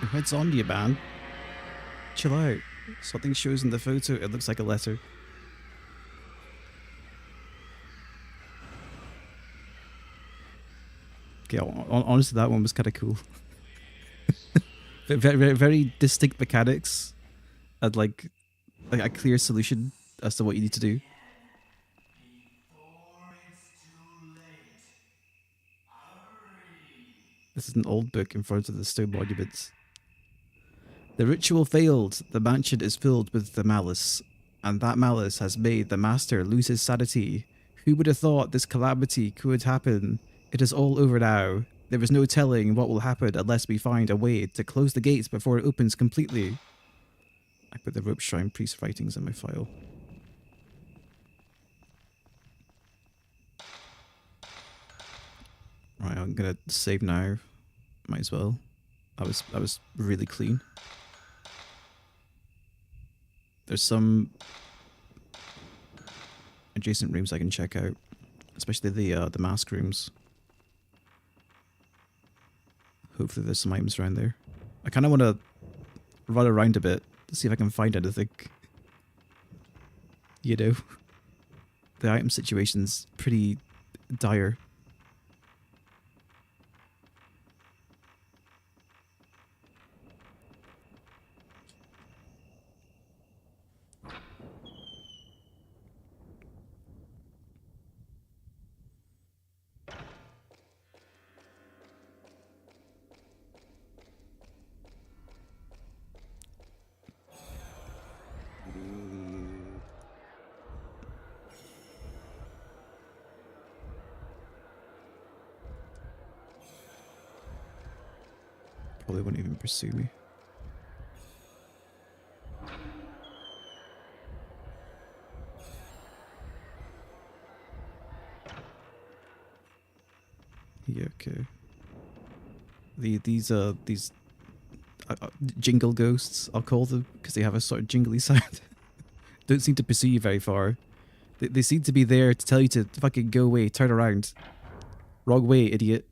Your head's on you, man. Chill out. Something shows in the photo. It looks like a letter. Okay, honestly, that one was kind of cool. Very distinct mechanics and like a clear solution as to what you need to do. Before it's too late. Hurry. This is an old book in front of the stone monuments. The ritual failed. The mansion is filled with the malice, and that malice has made the master lose his sanity. Who would have thought this calamity could happen? It is all over now. There is no telling what will happen unless we find a way to close the gates before it opens completely. I put the Rope Shrine Priest writings in my file. Right, I'm gonna save now. Might as well. I was really clean. There's some adjacent rooms I can check out, especially the mask rooms. Hopefully there's some items around there. I kind of want to run around a bit to see if I can find anything. You know, the item situation's pretty dire. Probably wouldn't even pursue me. Yeah, okay. These jingle ghosts, I'll call them, because they have a sort of jingly sound. Don't seem to pursue you very far. They seem to be there to tell you to fucking go away, turn around. Wrong way, idiot.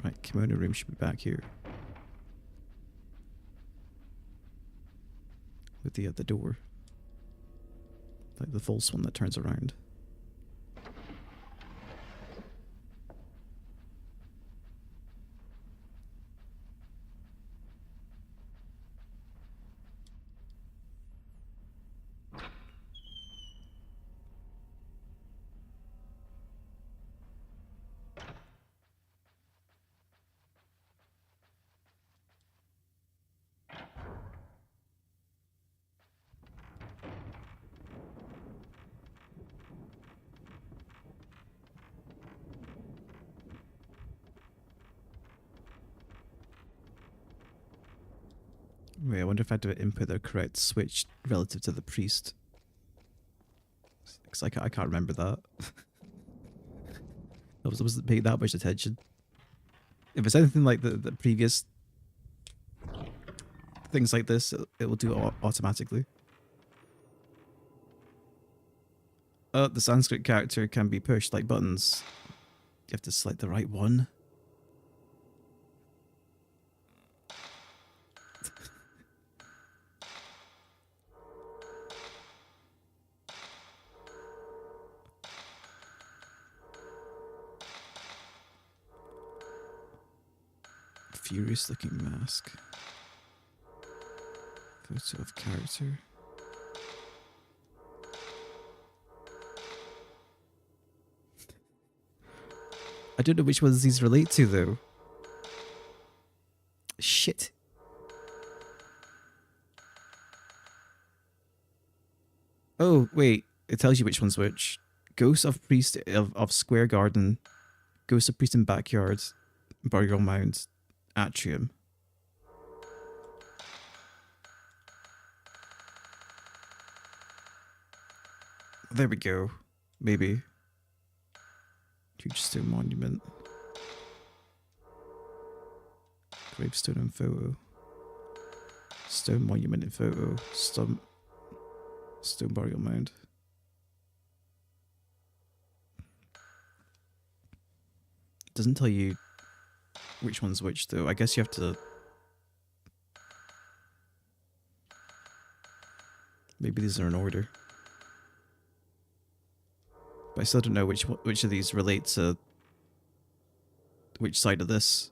Right, kimono room should be back here. With the door. Like the false one that turns around. Wait, I wonder if I had to input the correct switch relative to the priest. Because I can't remember that. I wasn't paying that much attention. If it's anything like the previous things like this, it will do it automatically. The Sanskrit character can be pushed like buttons. You have to select the right one. Furious looking mask. Photo of character. I don't know which ones these relate to though. Shit. Oh, wait. It tells you which one's which. Ghost of Priest of Square Garden. Ghost of Priest in Backyard. Burial Mound. Atrium. There we go. Maybe. Huge stone monument. Gravestone and photo. Stone monument and photo. Stone burial mound. Doesn't tell you which one's which though. I guess you have to. Maybe these are in order. But I still don't know which of these relate to which side of this.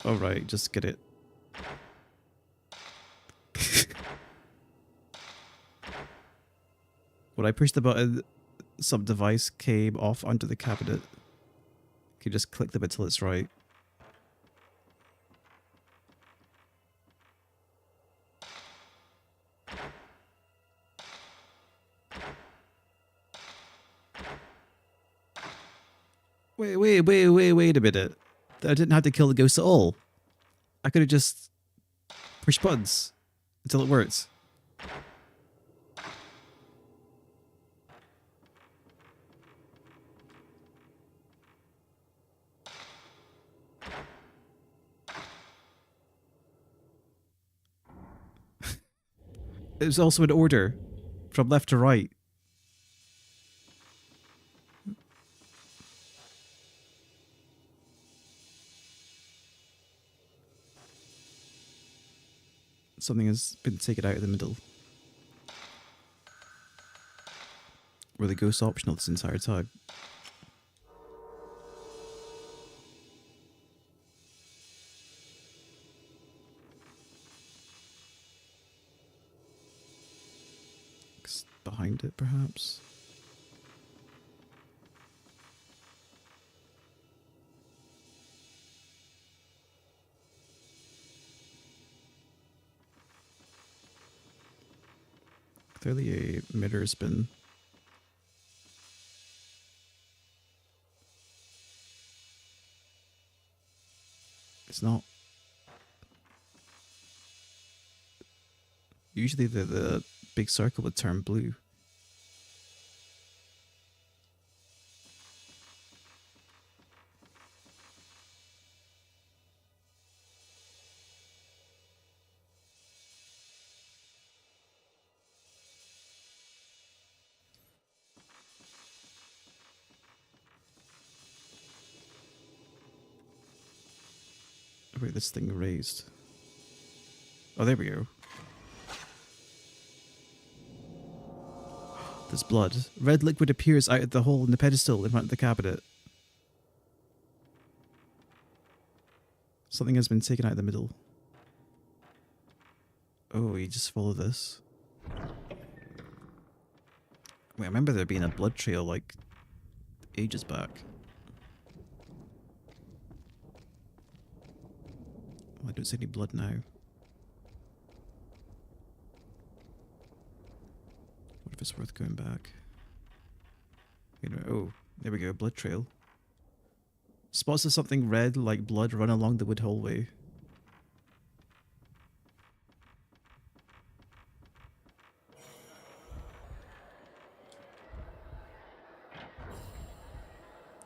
Alright, just get it. When I pushed the button, some device came off under the cabinet. You can just click them until it's right. Wait a minute. I didn't have to kill the ghost at all. I could have just pushed buttons until it worked. It was also in order, from left to right. Something has been taken out of the middle. Were the ghosts optional this entire time? Behind it, perhaps? Clearly a mirror spin. It's not. Usually the big circle would turn blue. Wait, this thing raised. Oh, there we go. There's blood. Red liquid appears out of the hole in the pedestal in front of the cabinet. Something has been taken out of the middle. Oh, you just follow this. Wait, I remember there being a blood trail like ages back. Don't see any blood now. What if it's worth going back? You know, oh, there we go, blood trail. Spots of something red like blood run along the wood hallway.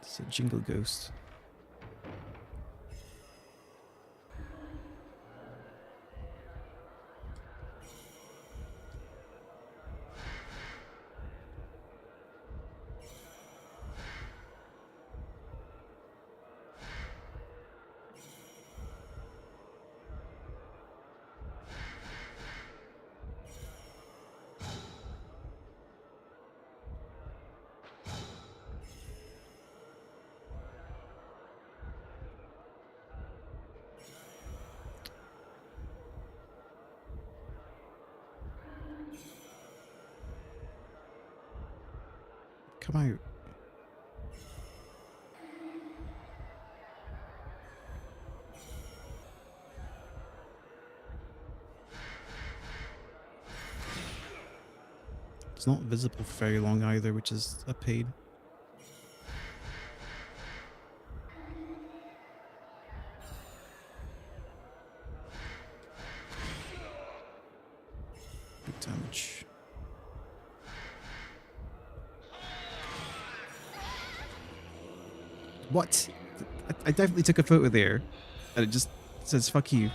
It's a jingle ghost. Come out. It's not visible for very long either, which is a pain. Big damage. What? I definitely took a photo there, and it just says "fuck you."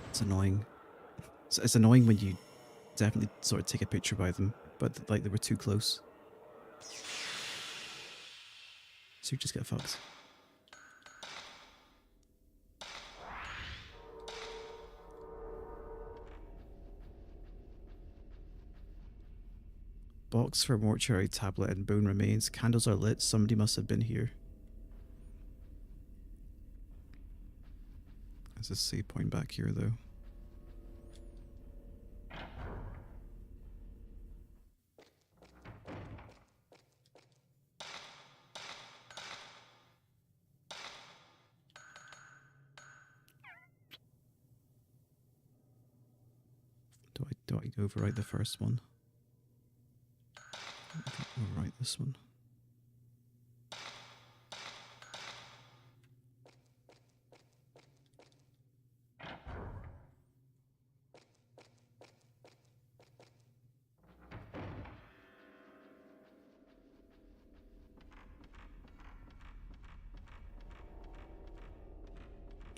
It's annoying. It's annoying when you definitely sort of take a picture by them, but like they were too close. So you just get fucked. Box for mortuary tablet and bone remains. Candles are lit. Somebody must have been here. There's a save point back here though. Do I overwrite the first one? I think overwrite this one.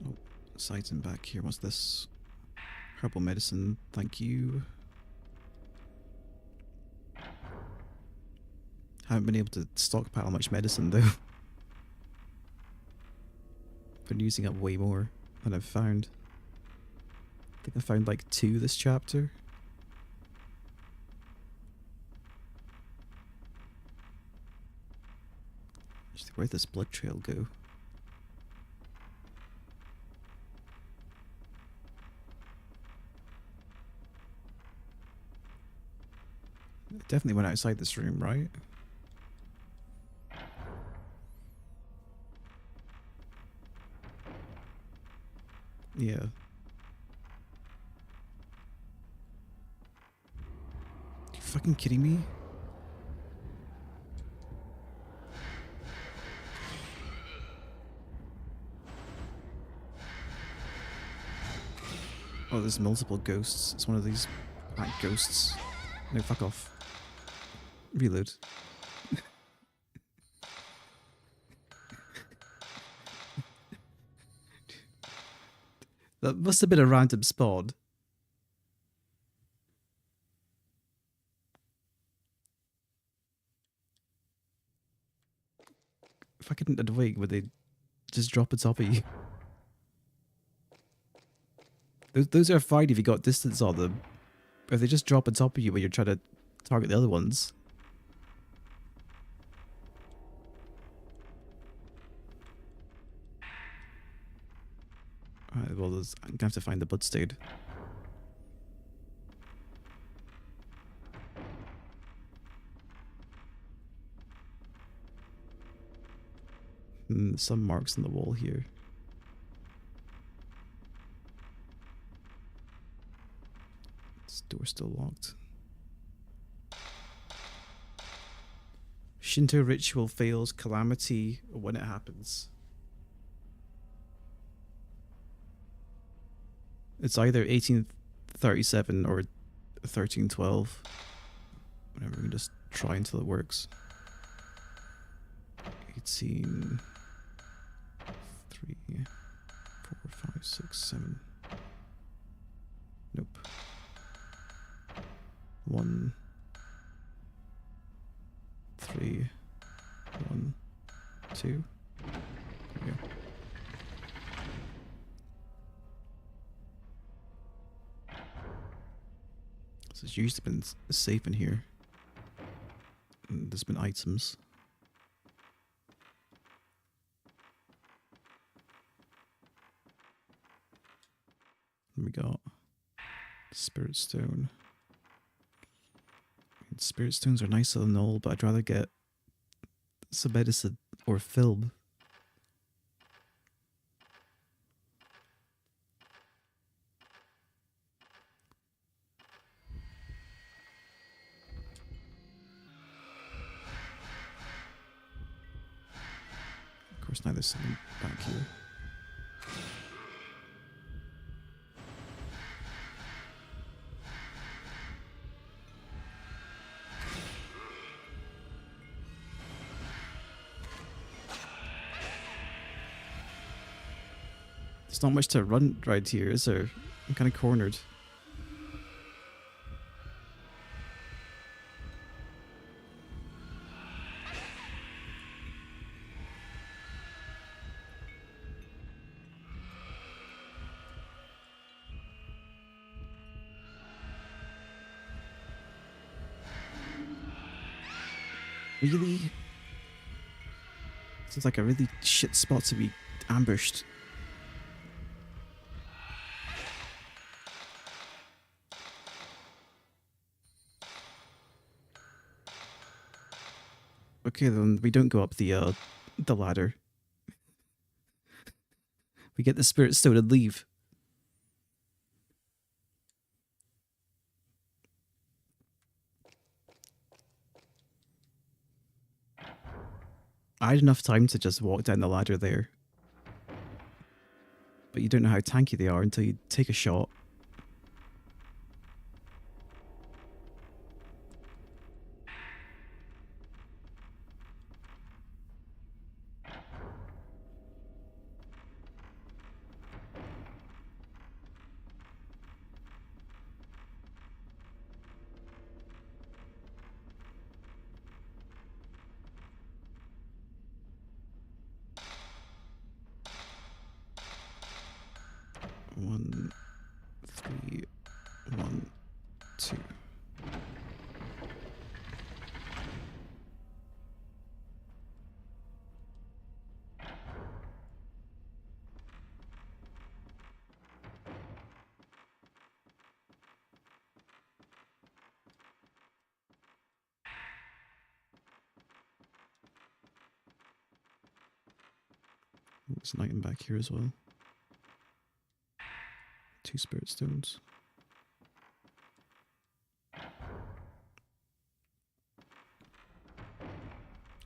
Oh, sides and back here. What's this? Herbal medicine, thank you. Haven't been able to stockpile much medicine though. Been using up way more than I've found. I think I found like 2 this chapter. Actually, where'd this blood trail go? It definitely went outside this room, right? Yeah. Are you fucking kidding me? Oh, there's multiple ghosts. It's one of these black ghosts. No, fuck off. Reload. That must have been a random spawn. fucking annoying when they just drop on top of you. Those are fine if you got distance on them. But if they just drop on top of you when you're trying to target the other ones. Alright, well, I'm gonna have to find the bloodstain. Some marks on the wall here. This door's still locked. Shinto ritual fails calamity when it happens. It's either 1837 or 1312. Whatever, we can just try until it works. 18... 3, 4, 5, 6, 7. Nope. 1, 3, 1, 2. There we go. So it's usually been safe in here. And there's been items. We got Spirit Stone. Spirit Stones are nicer than all, but I'd rather get some medicine or film. Of course, now there's something back here. There's not much to run right here, is there? I'm kind of cornered. Really? Seems like a really shit spot to be ambushed. Okay, then we don't go up the ladder. We get the Spirit Stone and leave. I had enough time to just walk down the ladder there. But you don't know how tanky they are until you take a shot. One, 3, 1, 2. There's an item back here as well. 2 Spirit Stones.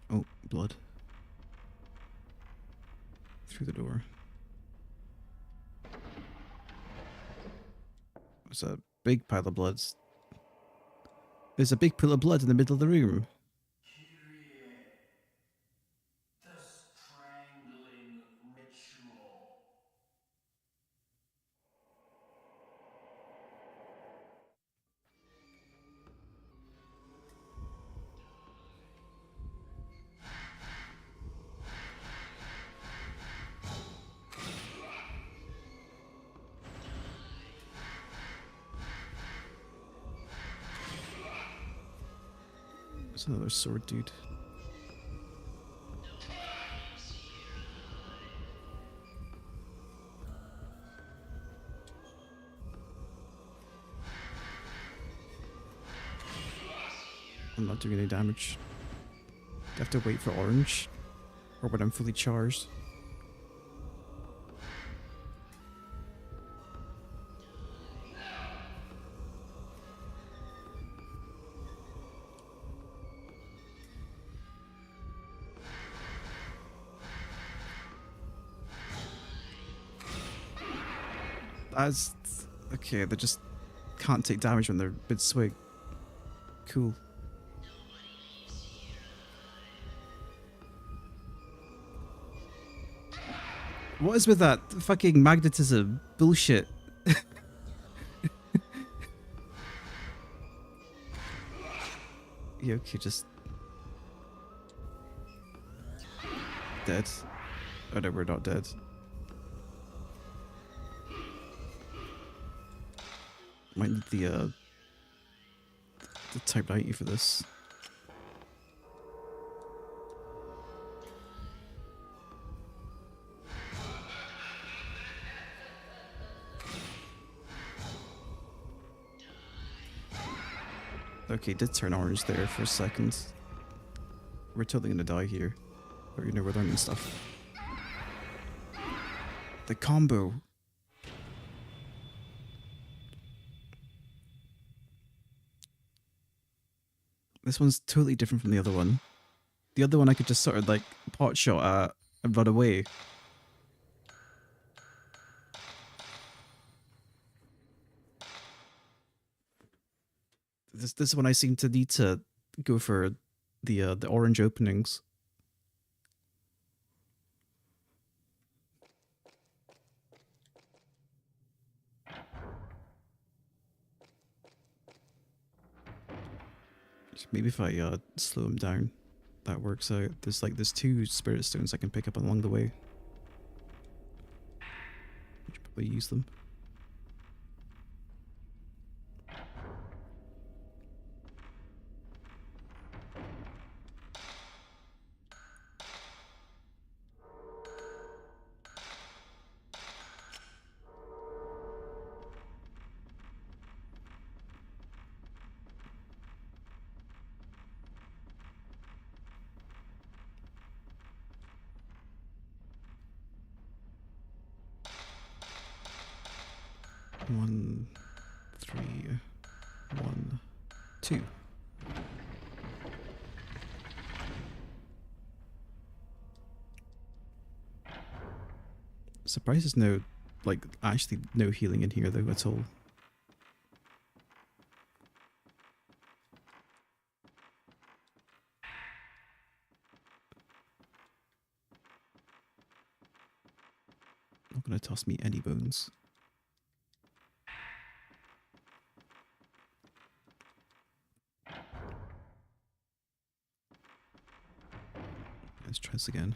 Oh, blood. Through the door. There's a big pile of blood. There's a big pool of blood in the middle of the room. The strangling ritual. There's another sword dude. I'm not doing any damage. I have to wait for orange. Or when I'm fully charged. That's... okay, they just can't take damage when they're mid-swing. Cool. What is with that fucking magnetism bullshit? Yeah, okay, just... dead. Oh no, we're not dead. Might need the Type 90 for this. Okay, did turn orange there for a second. We're totally gonna die here. But you know, we're learning stuff. The combo. This one's totally different from the other one. The other one I could just sort of like pot shot at and run away. This one I seem to need to go for the orange openings. Maybe if I slow him down, that works out. There's 2 spirit stones I can pick up along the way. I should probably use them. One, 3, 1, 2. Surprised there's no, like, actually no healing in here though at all. Not gonna toss me any bones. Let's try this again.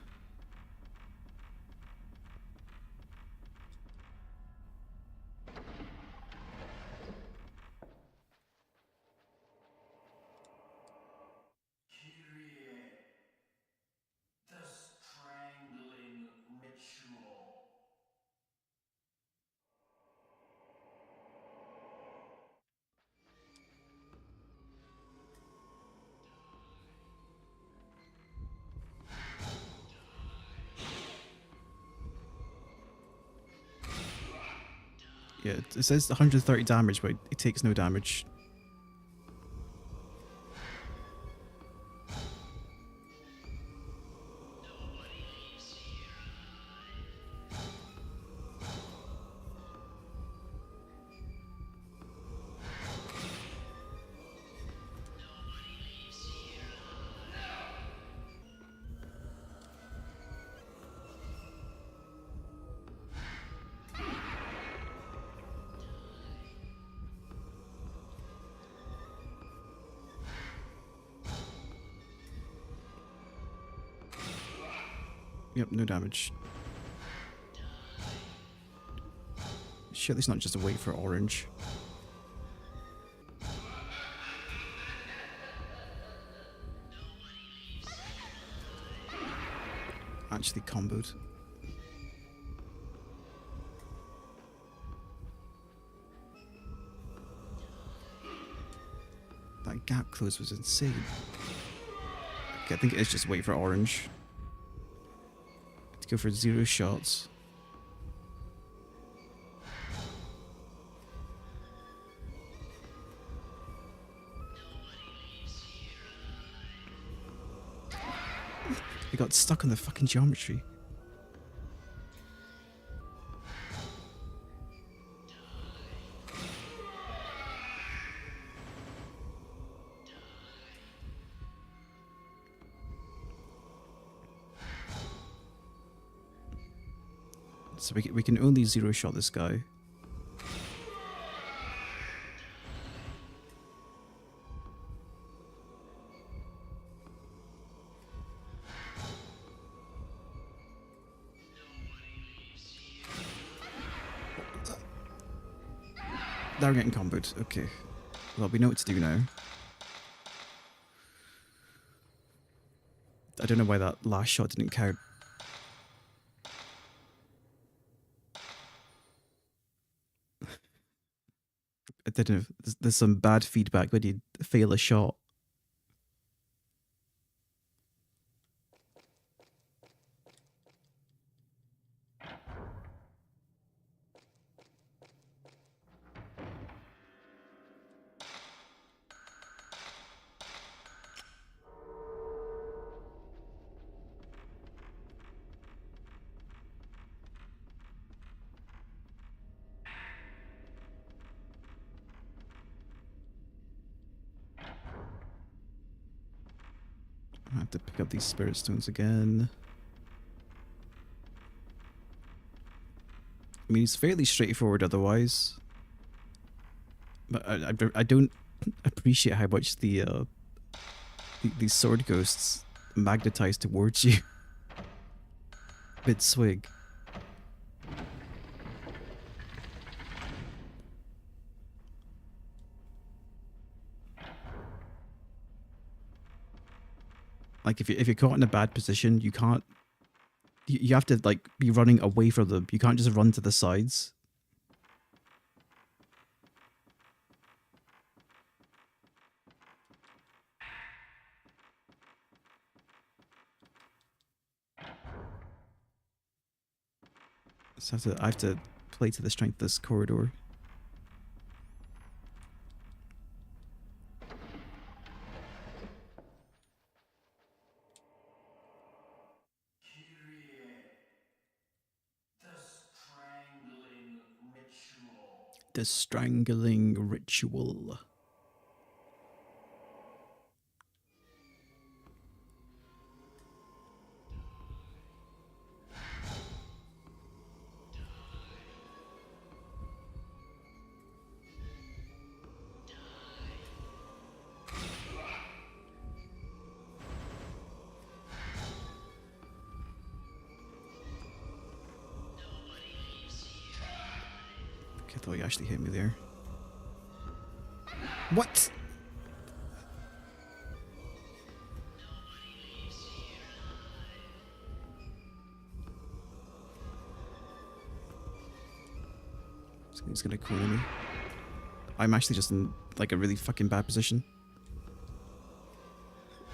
The strangling ritual. Yeah, it says 130 damage, but it takes no damage. Yep, no damage. Surely it's not just a wait for orange. actually comboed. That gap close was insane. Okay, I think it's just wait for orange. To go for 0 shots. We got stuck on the fucking geometry. So we can only 0 shot this guy. They're getting comboed. Okay. Well, we know what to do now. I don't know why that last shot didn't count. I don't know. There's some bad feedback when you fail a shot. I have to pick up these spirit stones again. I mean, it's fairly straightforward otherwise. But I don't appreciate how much these sword ghosts magnetize towards you. Mid swig. Like if you're caught in a bad position, you can't. You have to like be running away from them. You can't just run to the sides. So I have to play to the strength of this corridor. The strangling ritual. I thought you actually hit me there. What? He's gonna corner me. I'm actually just in like a really fucking bad position.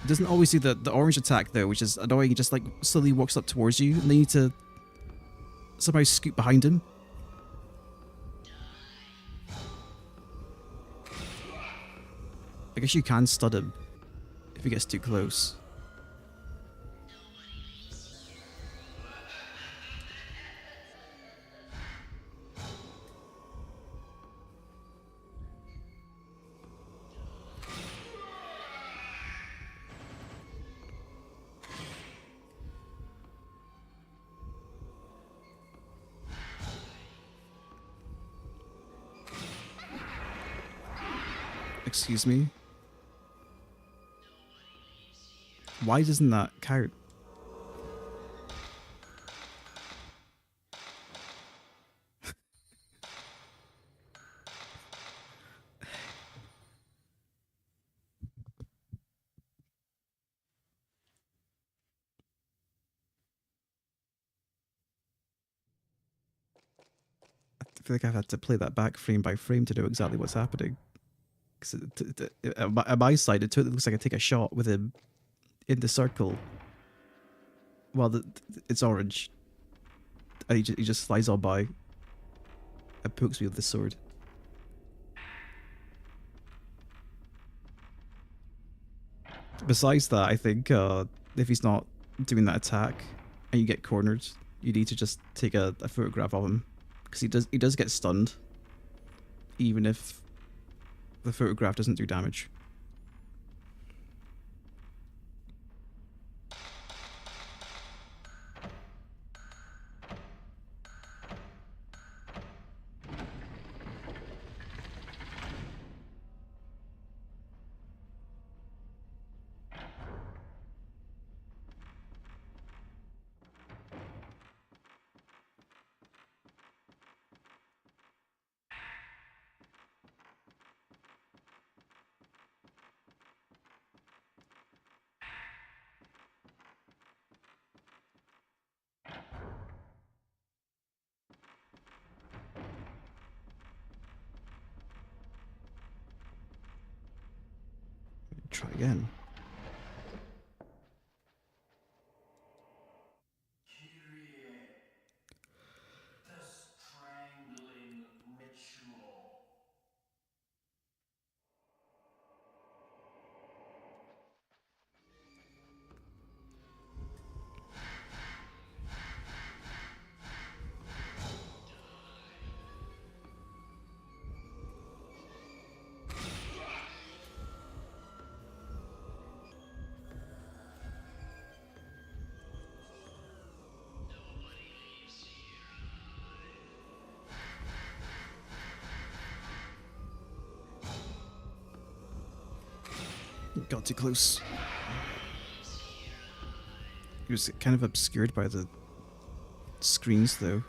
It doesn't always do the orange attack though, which is annoying. He just like slowly walks up towards you, and then you need to somehow scoot behind him. I guess you can stud him if he gets too close. Excuse me? Why doesn't that count? feel like I've had to play that back frame by frame to know exactly what's happening. Because at my side, it totally looks like I take a shot with him in the circle while it's orange. And he just flies on by and pokes me with the sword. Besides that, I think if he's not doing that attack and you get cornered, you need to just take a photograph of him. Because he does get stunned, even if the photograph doesn't do damage. Try again. Kyrie, the strangling ritual. Got too close. He was kind of obscured by the screens, though.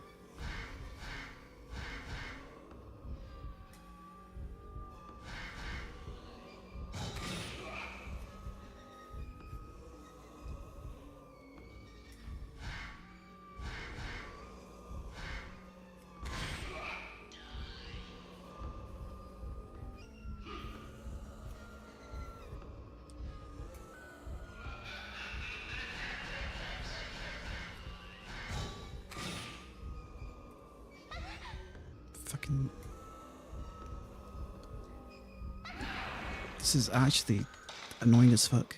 Fucking... This is actually annoying as fuck.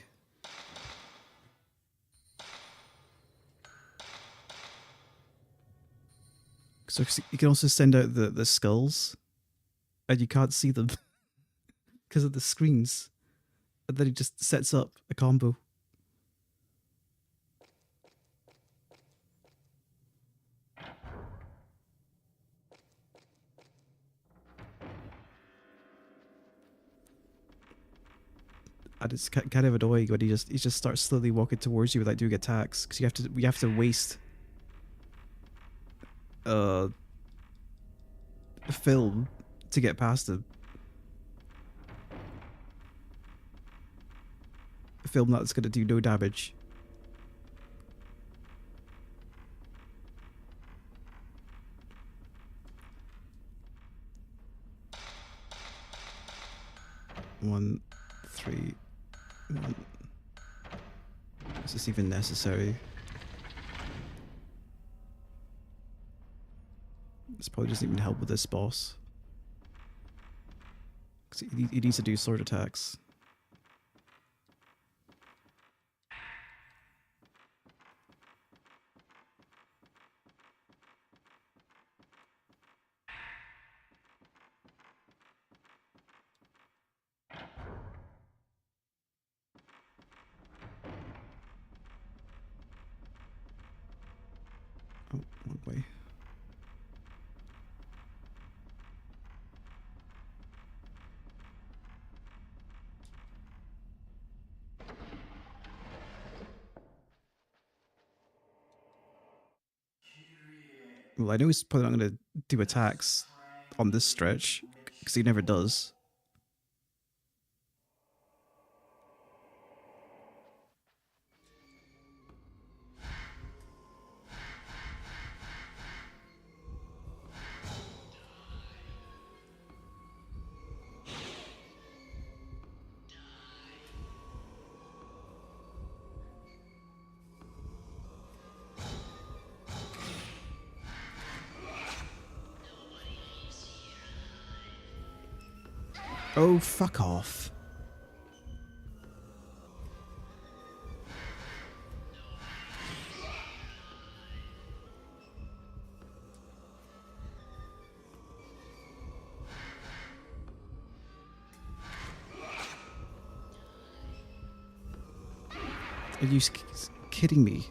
So you can also send out the skulls, and you can't see them because of the screens. And then he just sets up a combo. And it's kind of annoying when he just starts slowly walking towards you without doing attacks, because we have to waste a film to get past him. A film that's going to do no damage. One, three, one. Is this even necessary? This probably doesn't even help with this boss. Because he needs to do sword attacks. Oh, wrong way. Well, I know he's probably not going to do attacks on this stretch, because he never does. Oh, fuck off. Are you kidding me?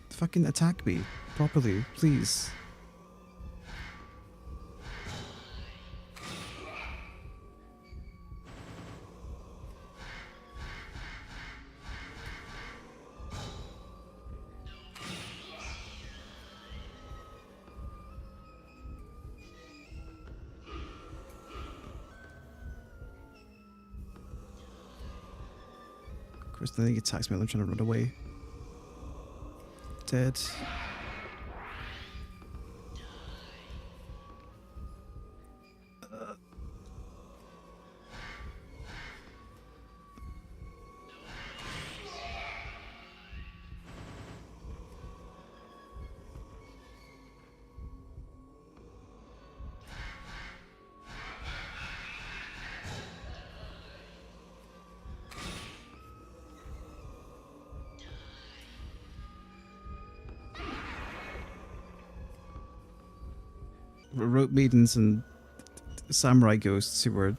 Fucking attack me properly, please. Of course, then he attacks me while I'm trying to run away. Dead. Rope maidens and samurai ghosts who were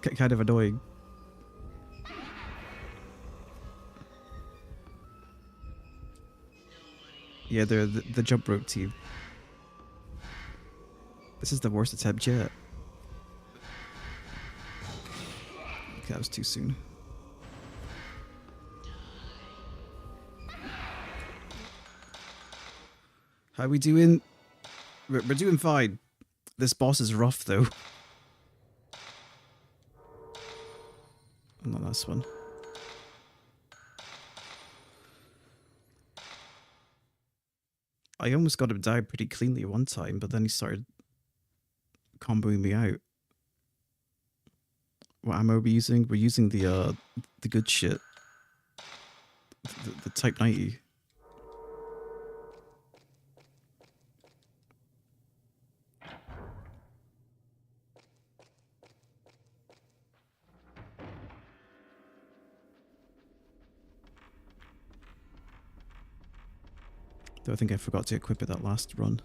kind of annoying. Yeah, they're the jump rope team. This is the worst attempt yet. Okay, that was too soon. How we doing? We're doing fine. This boss is rough though. Not this one. I almost got him down pretty cleanly one time, but then he started comboing me out. What ammo are we using? We're using the good shit. The Type 90. Though I think I forgot to equip it that last run.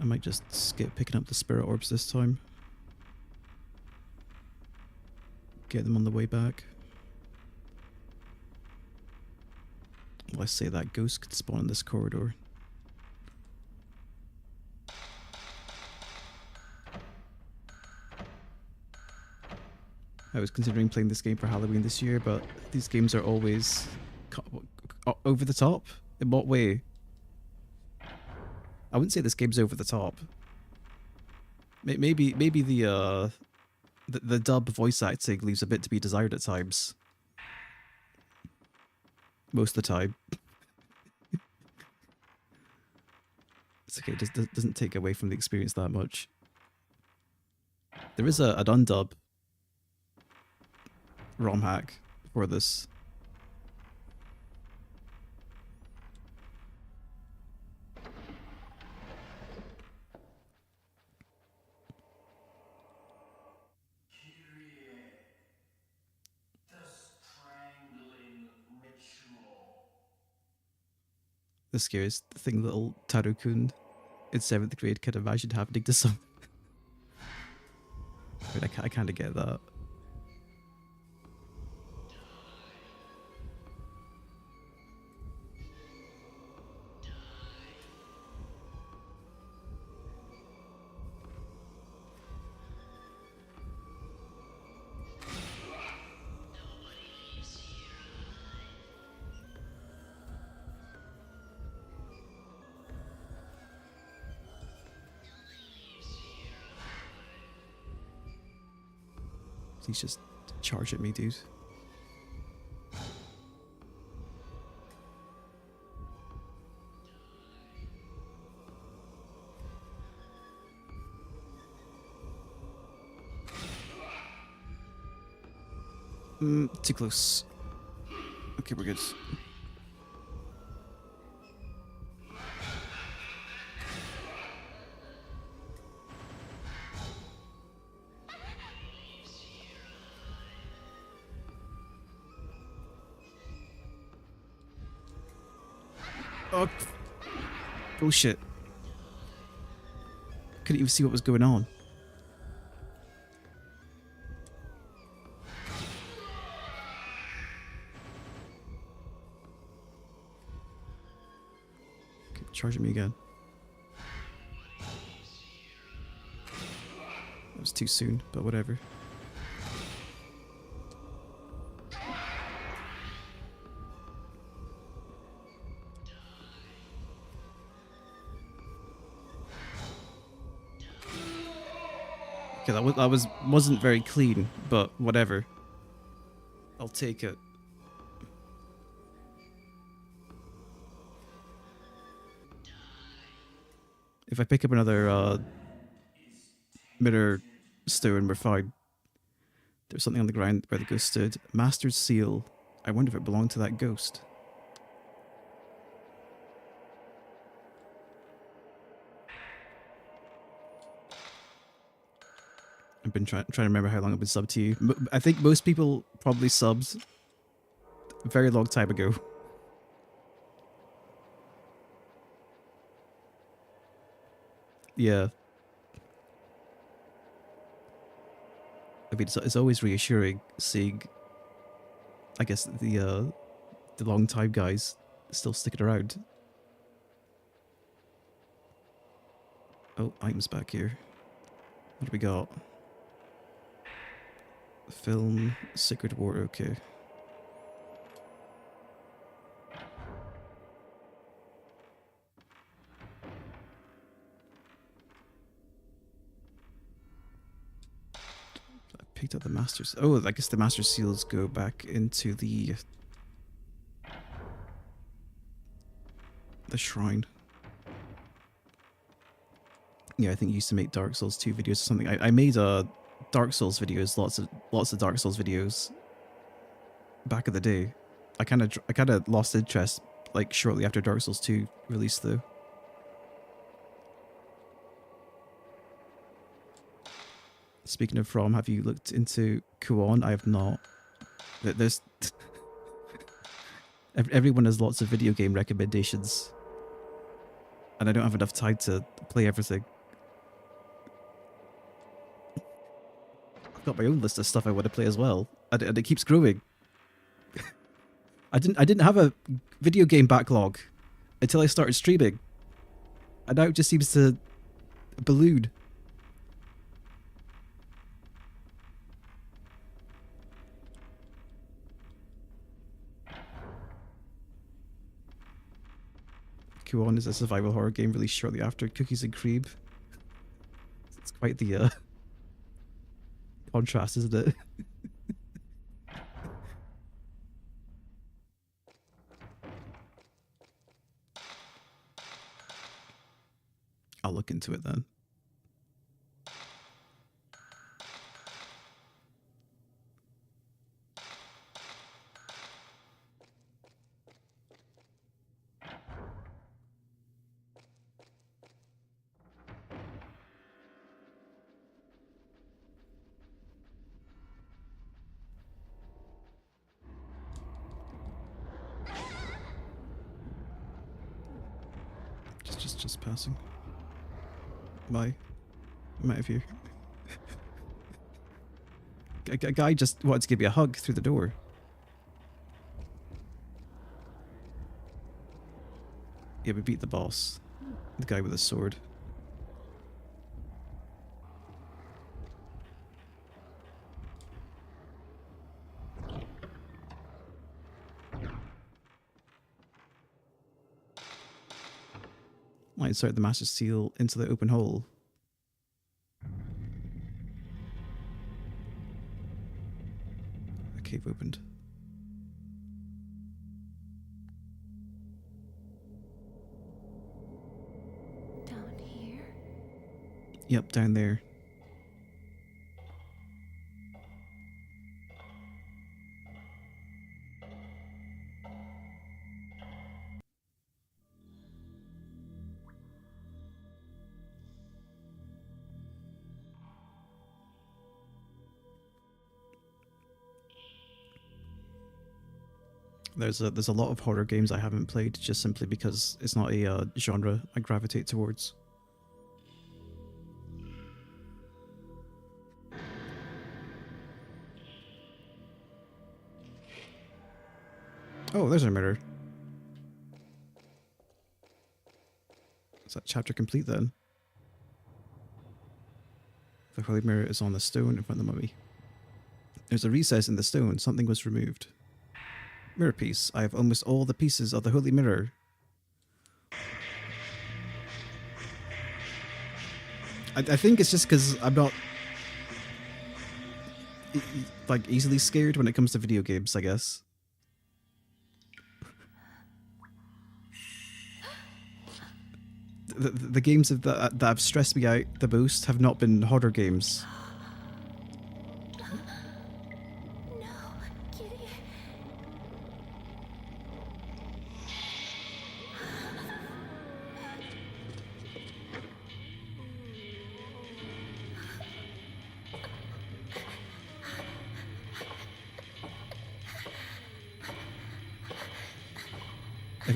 I might just skip picking up the spirit orbs this time. Get them on the way back. Well, I say that ghost could spawn in this corridor. I was considering playing this game for Halloween this year, but these games are always over the top. In what way? I wouldn't say this game's over the top. Maybe the dub voice acting leaves a bit to be desired at times. Most of the time. It's okay, it doesn't take away from the experience that much. There is an undub ROM hack for this. The scariest thing little Taro-kun in 7th grade could imagine happening to some. But I kind of get that. Please just charge at me, dude. Too close. Okay, we're good. Oh, bullshit. Couldn't even see what was going on. Okay, charging me again. That was too soon, but whatever. Okay, that wasn't very clean, but whatever. I'll take it. If I pick up another mirror stone, we're fine. There's something on the ground where the ghost stood. Master's seal. I wonder if it belonged to that ghost. I've been trying to remember how long I've been subbed to you. I think most people probably subbed a very long time ago. Yeah. I mean, it's always reassuring seeing, I guess, the long time guys still sticking around. Oh, items back here. What do we got? Film, Sacred War, okay. I picked up the Master's... Oh, I guess the Master Seals go back into the shrine. Yeah, I think you used to make Dark Souls 2 videos or something. I made Dark Souls videos, lots of Dark Souls videos back in the day. I kind of lost interest like shortly after Dark Souls 2 released though. Speaking of From, have you looked into Kuon? I have not. There's everyone has lots of video game recommendations, and I don't have enough time to play everything. I've got my own list of stuff I want to play as well, and it keeps growing. I didn't have a video game backlog until I started streaming, and now it just seems to balloon. Kuon is a survival horror game released shortly after Cookies and Cream. It's quite the contrast, isn't it? I'll look into it then. Just passing. Bye. I'm out of here. A guy just wanted to give me a hug through the door. Yeah, we beat the boss. The guy with the sword. Might insert the Master Seal into the open hole. The cave opened. Down here? Yep, down there. There's a lot of horror games I haven't played just simply because it's not a genre I gravitate towards. Oh, there's a mirror. Is that chapter complete then? The holy mirror is on the stone in front of the mummy. There's a recess in the stone. Something was removed. Mirror piece. I have almost all the pieces of the holy mirror. I think it's just because I'm not like easily scared when it comes to video games, I guess. The games that have stressed me out the most have not been horror games. No, Kitty.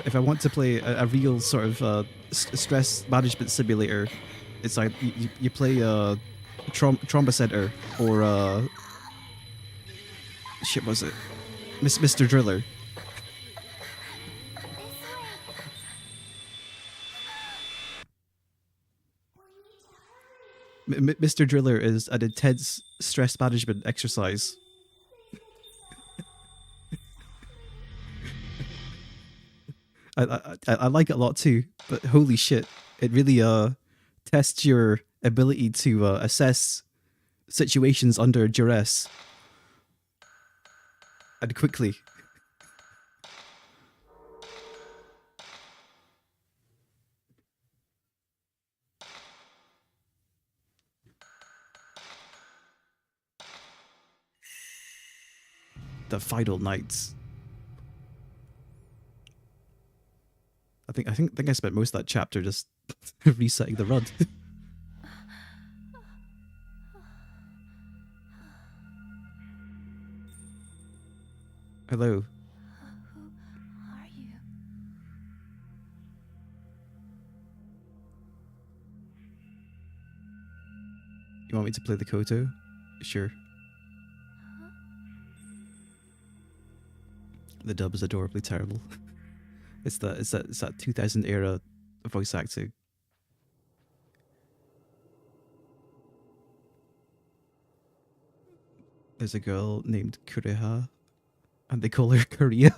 If I want to play a real sort of stress management simulator, it's like you play Trauma Center or shit, was it Mr. Driller? Mr. Driller is an intense stress management exercise. I like it a lot too, but holy shit, it really tests your ability to assess situations under duress and quickly. The final nights. I think I spent most of that chapter just resetting the run. Hello. Who are you? You want me to play the Koto? Sure. The dub is adorably terrible. It's that 2000 era voice acting. There's a girl named Kureha, and they call her Korea.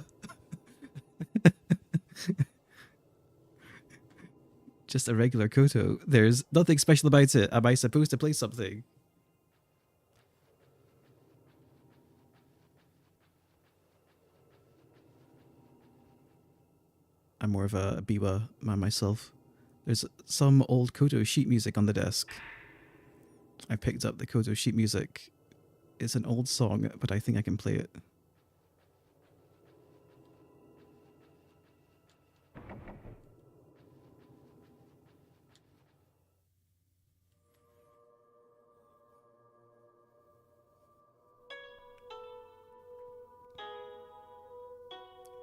Just a regular Koto. There's nothing special about it. Am I supposed to play something? I'm more of a Biwa man myself. There's some old Koto sheet music on the desk. I picked up the Koto sheet music. It's an old song, but I think I can play it.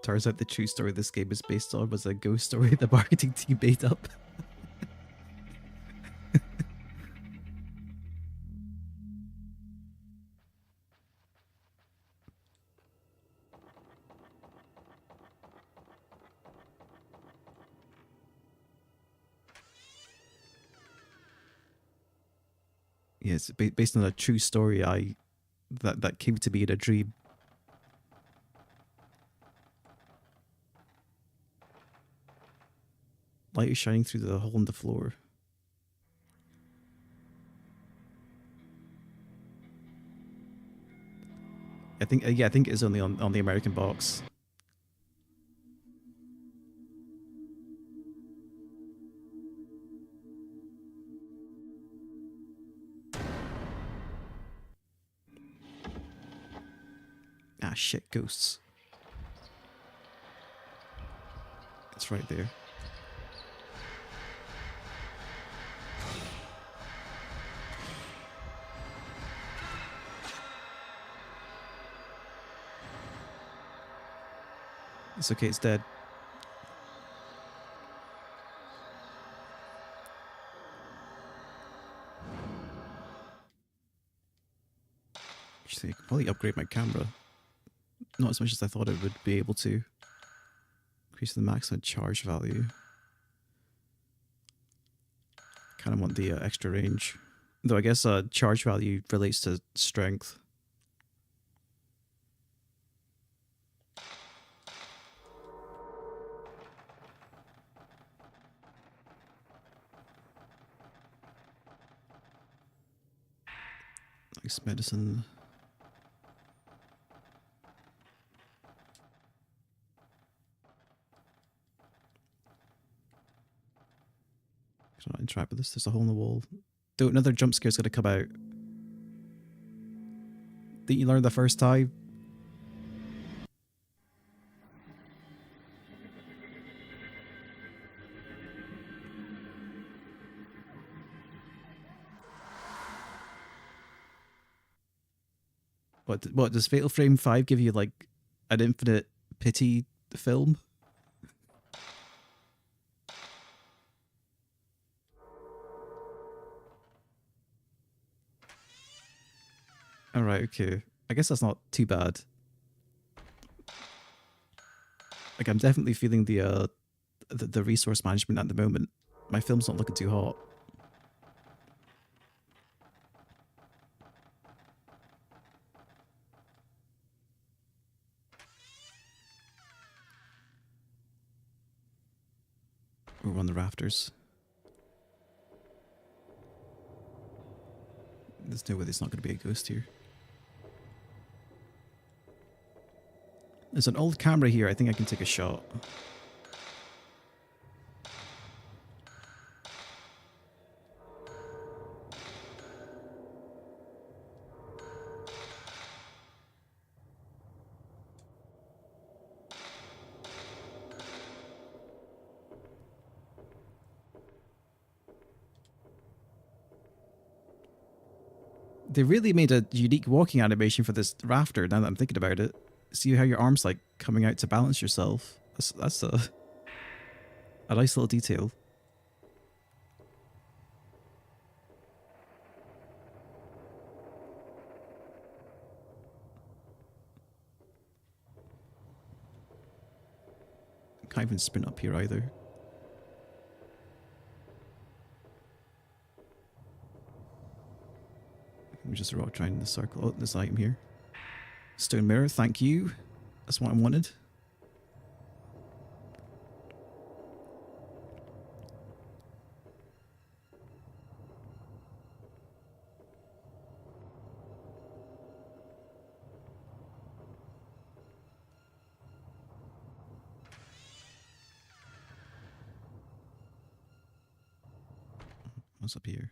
Turns out the true story this game is based on was a ghost story the marketing team made up. Yes, based on a true story that came to me in a dream. Light is shining through the hole in the floor. I think it's only on the American box. Ah shit, ghosts. It's right there. It's okay, it's dead. Actually, I could probably upgrade my camera. Not as much as I thought it would be able to. Increase the maximum charge value. Kind of want the extra range. Though I guess charge value relates to strength. Nice medicine. Can I interact with this? There's a hole in the wall. Dude, another jump scare's gonna come out. Didn't you learn the first time? What does Fatal Frame 5 give you like an infinite pity film? Alright, okay. I guess that's not too bad. Like I'm definitely feeling the resource management at the moment. My film's not looking too hot. We're on the rafters. There's no way there's not going to be a ghost here. There's an old camera here. I think I can take a shot. They really made a unique walking animation for this rafter, now that I'm thinking about it. See how your arm's like coming out to balance yourself? That's a nice little detail. Can't even sprint up here either. We just rock trying the circle. Oh, there's an item here. Stone mirror, thank you. That's what I wanted. What's up here?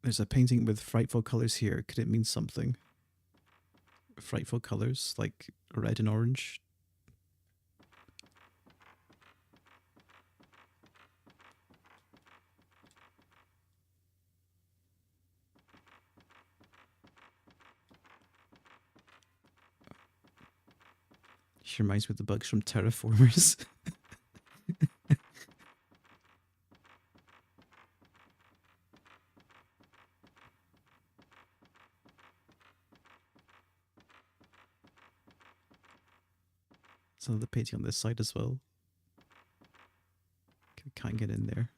There's a painting with frightful colors here. Could it mean something? Frightful colors, like red and orange? She reminds me of the bugs from Terraformers. Some of the painting on this side as well. Can't get in there.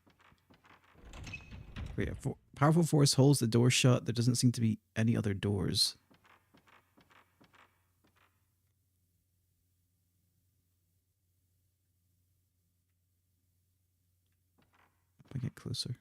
Wait, powerful force holds the door shut. There doesn't seem to be any other doors. If I get closer.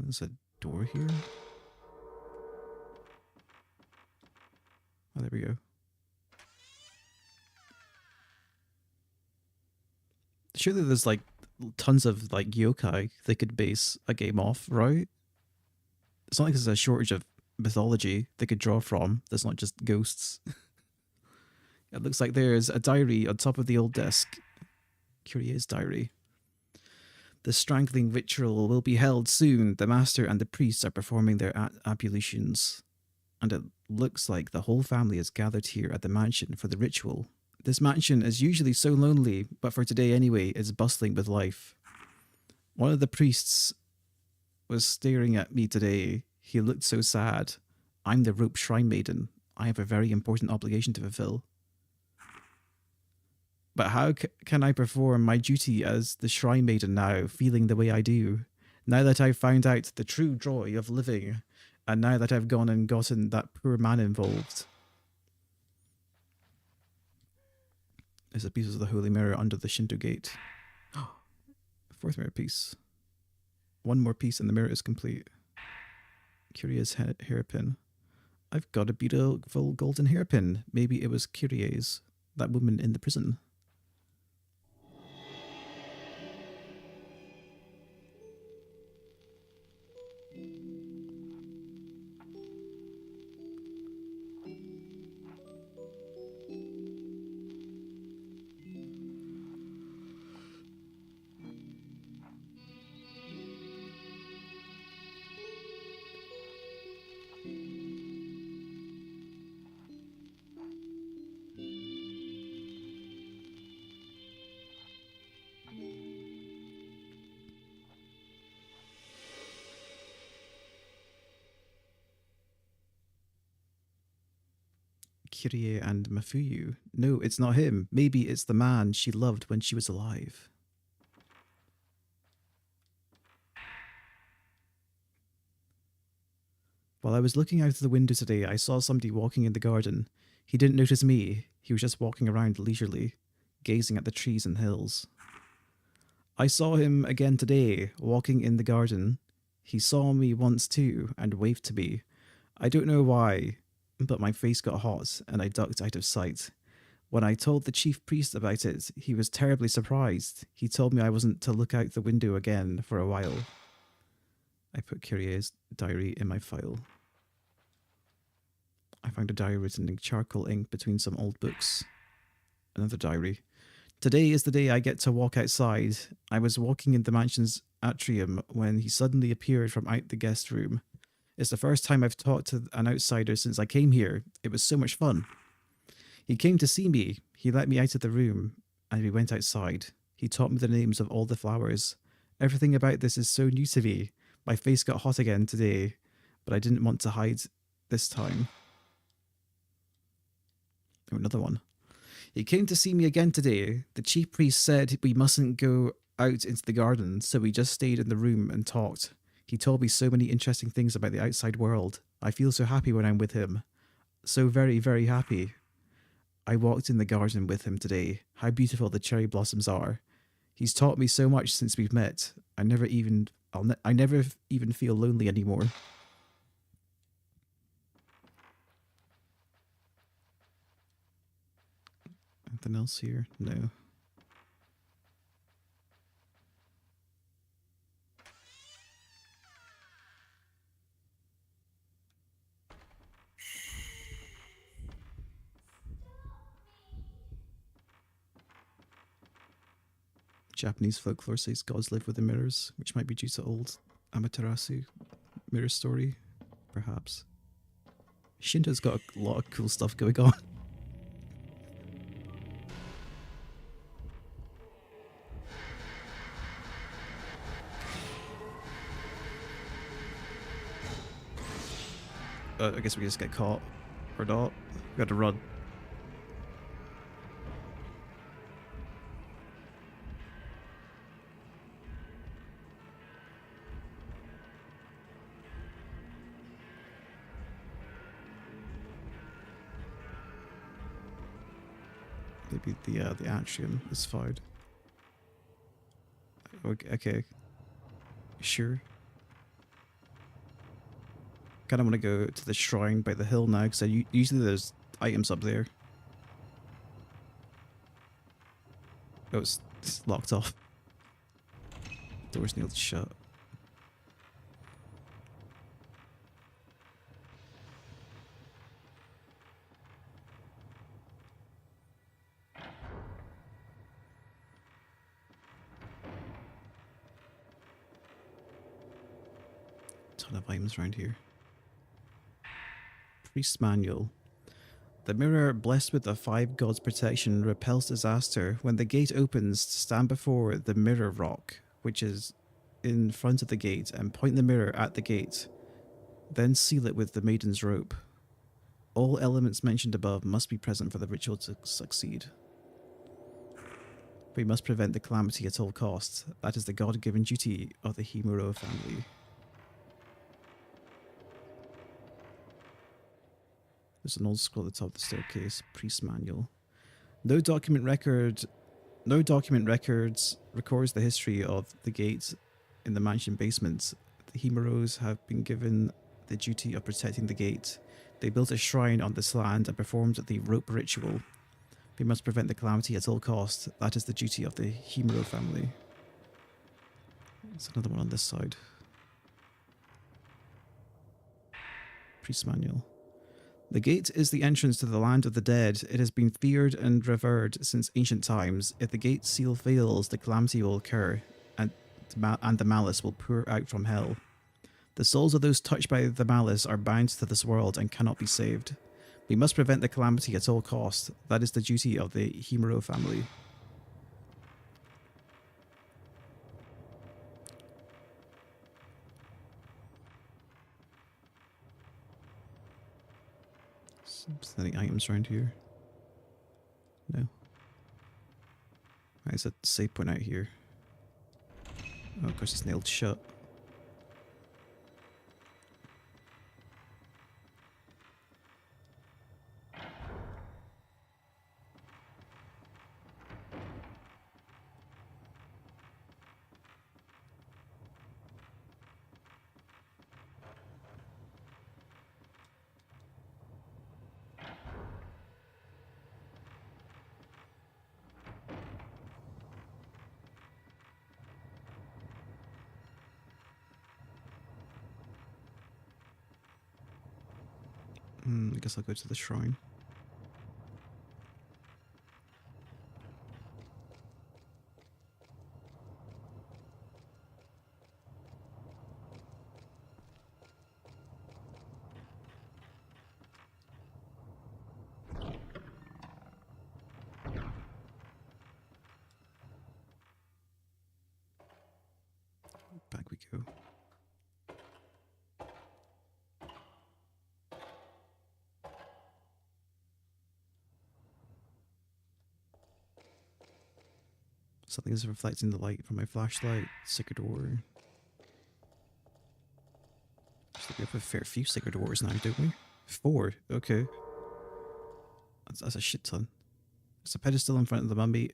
There's a door here. Oh, there we go. Surely there's like tons of like yokai they could base a game off, right? It's not like there's a shortage of mythology they could draw from. There's not just ghosts. It looks like there's a diary on top of the old desk. Curious diary. The strangling ritual will be held soon. The master and the priests are performing their ablutions. And it looks like the whole family is gathered here at the mansion for the ritual. This mansion is usually so lonely, but for today anyway, it's bustling with life. One of the priests was staring at me today. He looked so sad. I'm the rope shrine maiden. I have a very important obligation to fulfill. But how can I perform my duty as the shrine maiden now, feeling the way I do? Now that I've found out the true joy of living, and now that I've gone and gotten that poor man involved. There's a piece of the holy mirror under the Shinto gate. Fourth mirror piece. One more piece and the mirror is complete. Curious hairpin. I've got a beautiful golden hairpin. Maybe it was Kyrie's, that woman in the prison. Kirie and Mafuyu. No, it's not him. Maybe it's the man she loved when she was alive. While I was looking out of the window today, I saw somebody walking in the garden. He didn't notice me. He was just walking around leisurely, gazing at the trees and hills. I saw him again today, walking in the garden. He saw me once too, and waved to me. I don't know why, but my face got hot, and I ducked out of sight. When I told the chief priest about it, he was terribly surprised. He told me I wasn't to look out the window again for a while. I put Kyrie's diary in my file. I found a diary written in charcoal ink between some old books. Another diary. Today is the day I get to walk outside. I was walking in the mansion's atrium when he suddenly appeared from out the guest room. It's the first time I've talked to an outsider since I came here. It was so much fun. He came to see me. He let me out of the room, and we went outside. He taught me the names of all the flowers. Everything about this is so new to me. My face got hot again today, but I didn't want to hide this time. Oh, another one. He came to see me again today. The chief priest said we mustn't go out into the garden, so we just stayed in the room and talked. He told me so many interesting things about the outside world. I feel so happy when I'm with him. So very, very happy. I walked in the garden with him today. How beautiful the cherry blossoms are. He's taught me so much since we've met. I never even feel lonely anymore. Anything else here? No. Japanese folklore says gods live within mirrors, which might be due to old Amaterasu mirror story, perhaps. Shinto's got a lot of cool stuff going on. I guess we just get caught. Or not. We gotta run. Maybe the atrium is fine. Okay. Sure. Kind of want to go to the shrine by the hill now, because usually there's items up there. Oh, it's locked off. Door's nailed shut. Ton of items around here. Priest's Manual. The mirror, blessed with the 5 gods' protection, repels disaster. When the gate opens, stand before the mirror rock, which is in front of the gate, and point the mirror at the gate. Then seal it with the Maiden's rope. All elements mentioned above must be present for the ritual to succeed. We must prevent the calamity at all costs. That is the god-given duty of the Emarrel family. There's an old scroll at the top of the staircase. Priest Manual. No document records records the history of the gate in the mansion basement. The Emarrels have been given the duty of protecting the gate. They built a shrine on this land and performed the rope ritual. We must prevent the calamity at all costs. That is the duty of the Emarrel family. There's another one on this side. Priest Manual. The gate is the entrance to the land of the dead. It has been feared and revered since ancient times. If the gate seal fails, the calamity will occur, and the malice will pour out from hell. The souls of those touched by the malice are bound to this world and cannot be saved. We must prevent the calamity at all costs. That is the duty of the Emarrel family. Any items around here? No. There's a save point out here. Oh, of course it's nailed shut. I guess I'll go to the shrine. Back we go. Something is reflecting the light from my flashlight. Secret door. So we have a fair few secret doors now, don't we? 4. Okay. That's a shit ton. There's a pedestal in front of the mummy.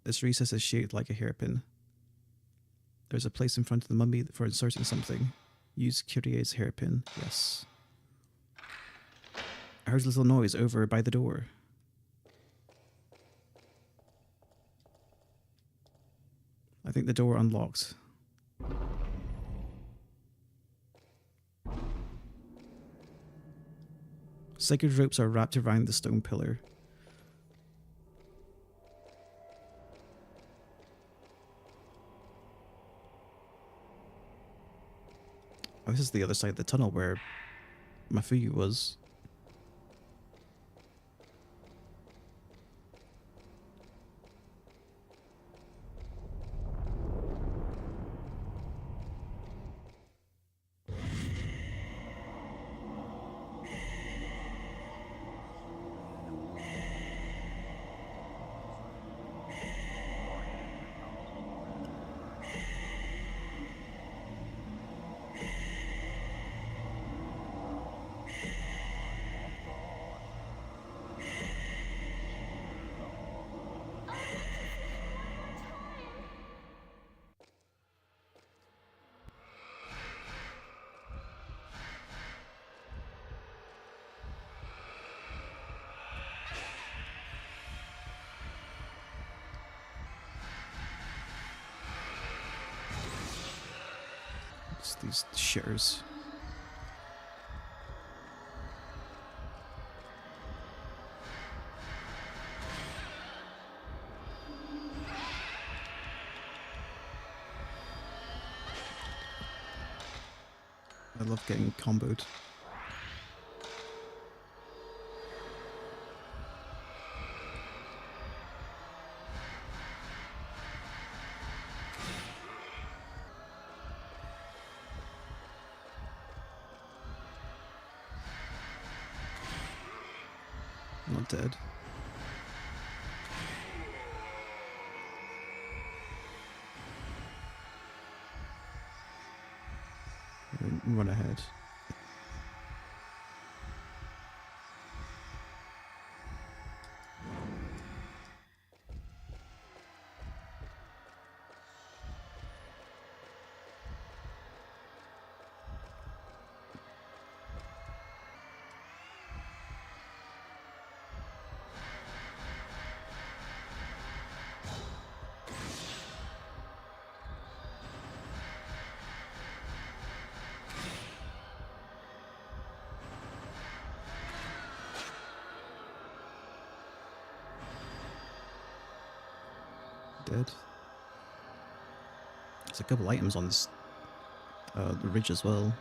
This recess is shaped like a hairpin. There's a place in front of the mummy for inserting something. Use Kyrie's hairpin. Yes. I heard a little noise over by the door. I think the door unlocked. Sacred ropes are wrapped around the stone pillar. Oh, this is the other side of the tunnel where Mafuyu was. It's these shitters. I love getting comboed. Not dead. Run ahead. Dead. There's a couple items on this the ridge as well.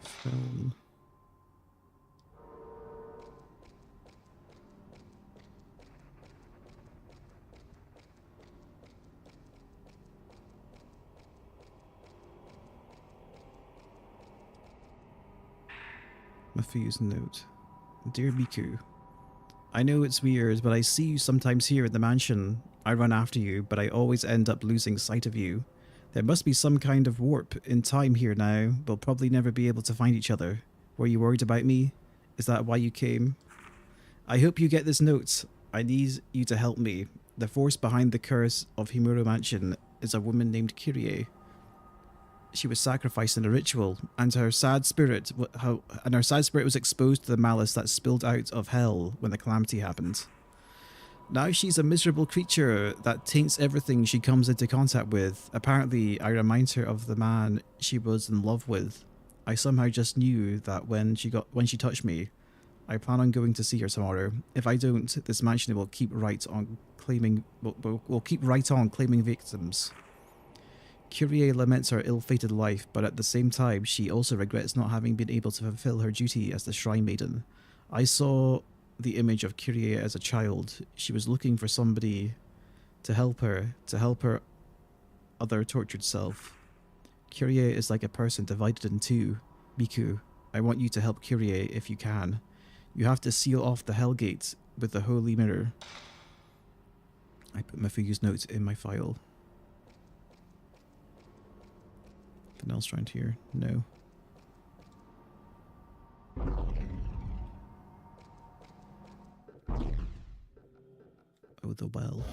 Film. Mafiu's note. Dear Miku, I know it's weird, but I see you sometimes here at the mansion. I run after you, but I always end up losing sight of you. There must be some kind of warp in time here now. We'll probably never be able to find each other. Were you worried about me? Is that why you came? I hope you get this note. I need you to help me. The force behind the curse of Himuro Mansion is a woman named Kyrie. She was sacrificed in a ritual, and her sad spirit was exposed to the malice that spilled out of hell when the calamity happened. Now she's a miserable creature that taints everything she comes into contact with. Apparently, I remind her of the man she was in love with. I somehow just knew that when she touched me. I plan on going to see her tomorrow. If I don't, this mansion will keep right on claiming victims. Kyrie laments her ill-fated life, but at the same time, she also regrets not having been able to fulfill her duty as the Shrine Maiden. I saw the image of Kyrie as a child. She was looking for somebody to help her other tortured self. Kyrie is like a person divided in two. Miku, I want you to help Kyrie if you can. You have to seal off the Hellgate with the Holy Mirror. I put Mafugu's note in my file. Anything else around here? No. Oh, the well.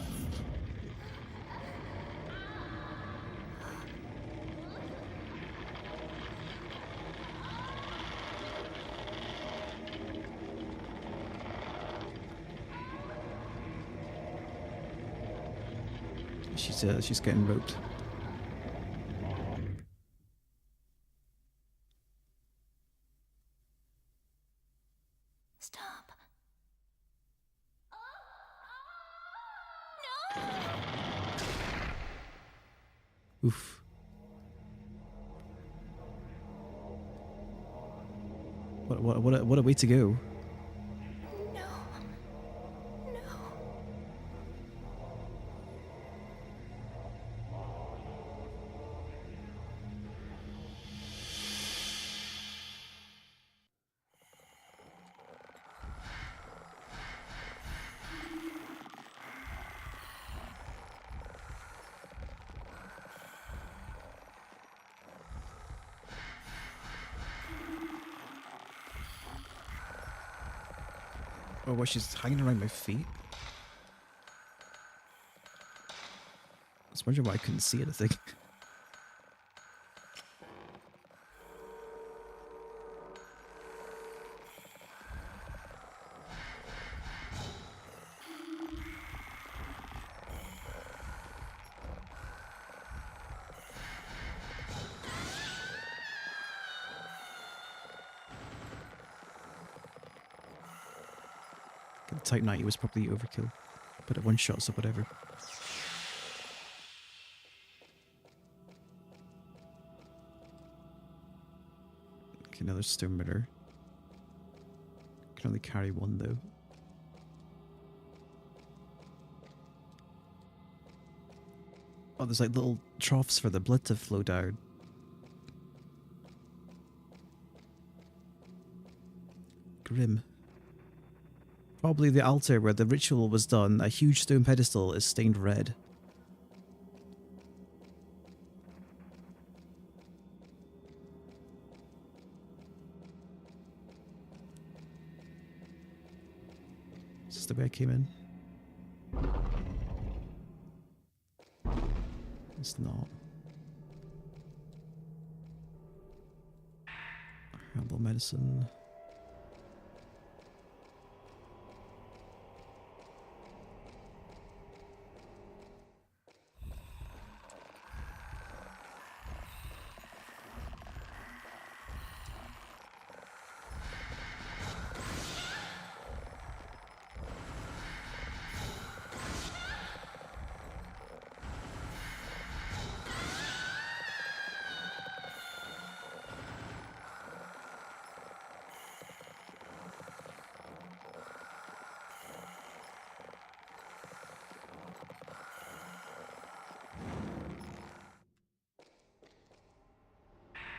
She's getting roped. Stop. No! Oof. What a way to go. No. No. Oh, what, she's hanging around my feet? I was wondering why I couldn't see anything. Type 90 was probably overkill. But it one shot, so whatever. Okay, another stone mirror. Can only carry one though. Oh, there's like little troughs for the blood to flow down. Grim. Probably the altar where the ritual was done, a huge stone pedestal is stained red. Is this the way I came in? It's not. Herbal medicine.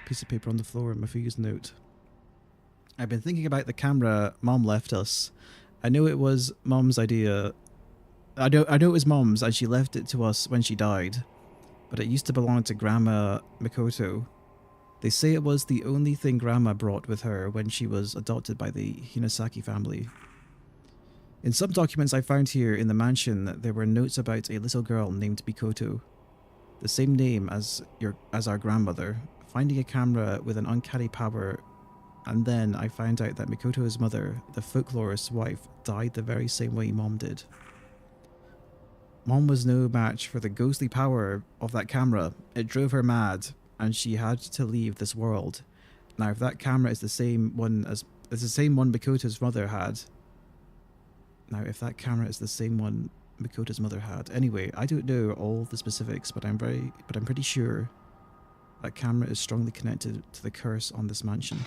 Piece of paper on the floor and my fuse note. I've been thinking about the camera Mom left us. I know it was Mom's idea. I know it was Mom's and she left it to us when she died. But it used to belong to Grandma Mikoto. They say it was the only thing Grandma brought with her when she was adopted by the Hinasaki family. In some documents I found here in the mansion, there were notes about a little girl named Mikoto. The same name as our grandmother. Finding a camera with an uncanny power, and then I found out that Mikoto's mother, the folklorist's wife, died the very same way Mom did. Mom was no match for the ghostly power of that camera. It drove her mad, and she had to leave this world. Now, if that camera is the same one Mikoto's mother had. Anyway, I don't know all the specifics, but I'm pretty sure that camera is strongly connected to the curse on this mansion.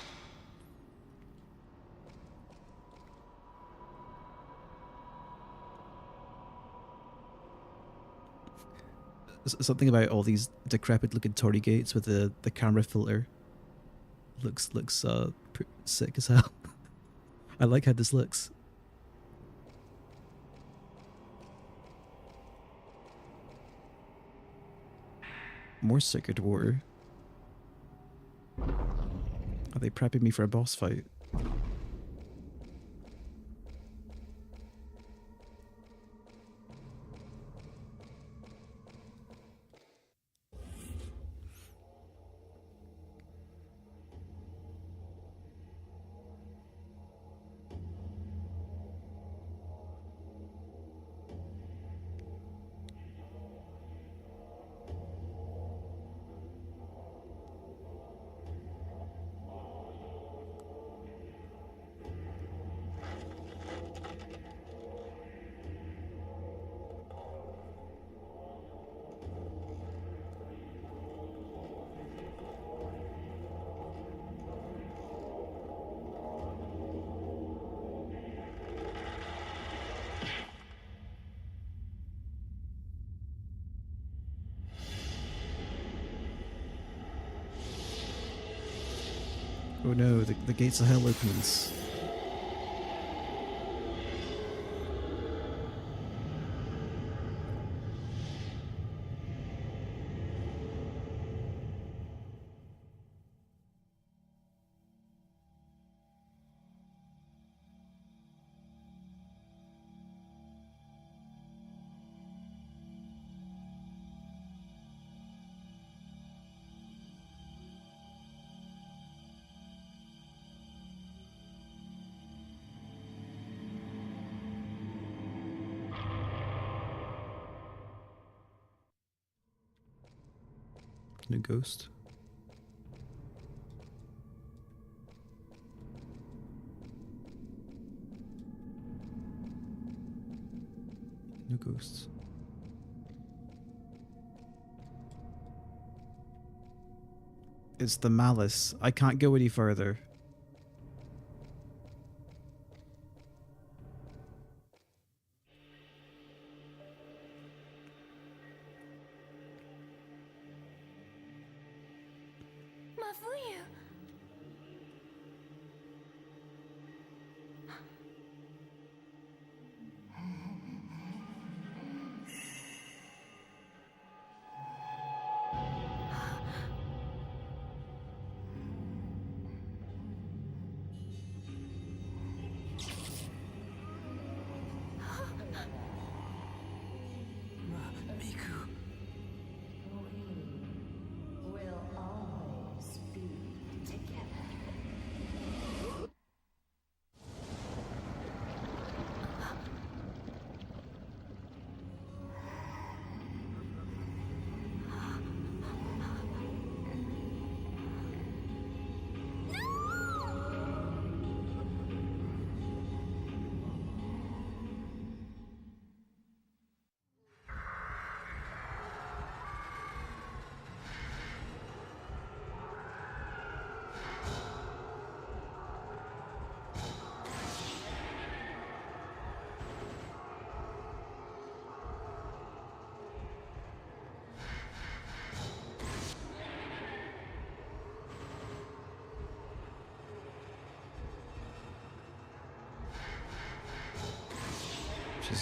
Something about all these decrepit looking torii gates with the camera filter looks sick as hell. I like how this looks. More circuit water. Are they prepping me for a boss fight? Oh no, the gates of hell opens. No ghost. ghosts. It's the malice. I can't go any further. Mafuyu. Miku. Will always be together.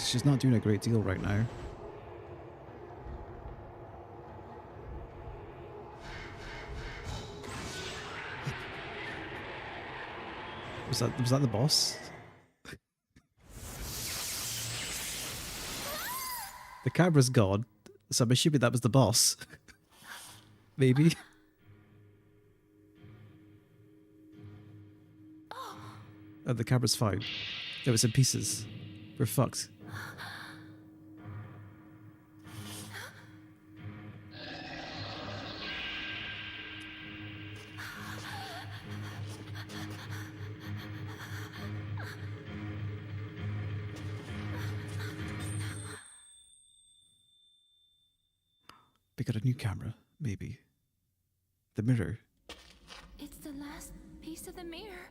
She's not doing a great deal right now. Was that the boss? The camera's gone, so I'm assuming that was the boss. Maybe. Oh, the camera's fine. It was in pieces. We're fucked. We got a new camera, maybe. The mirror. It's the last piece of the mirror.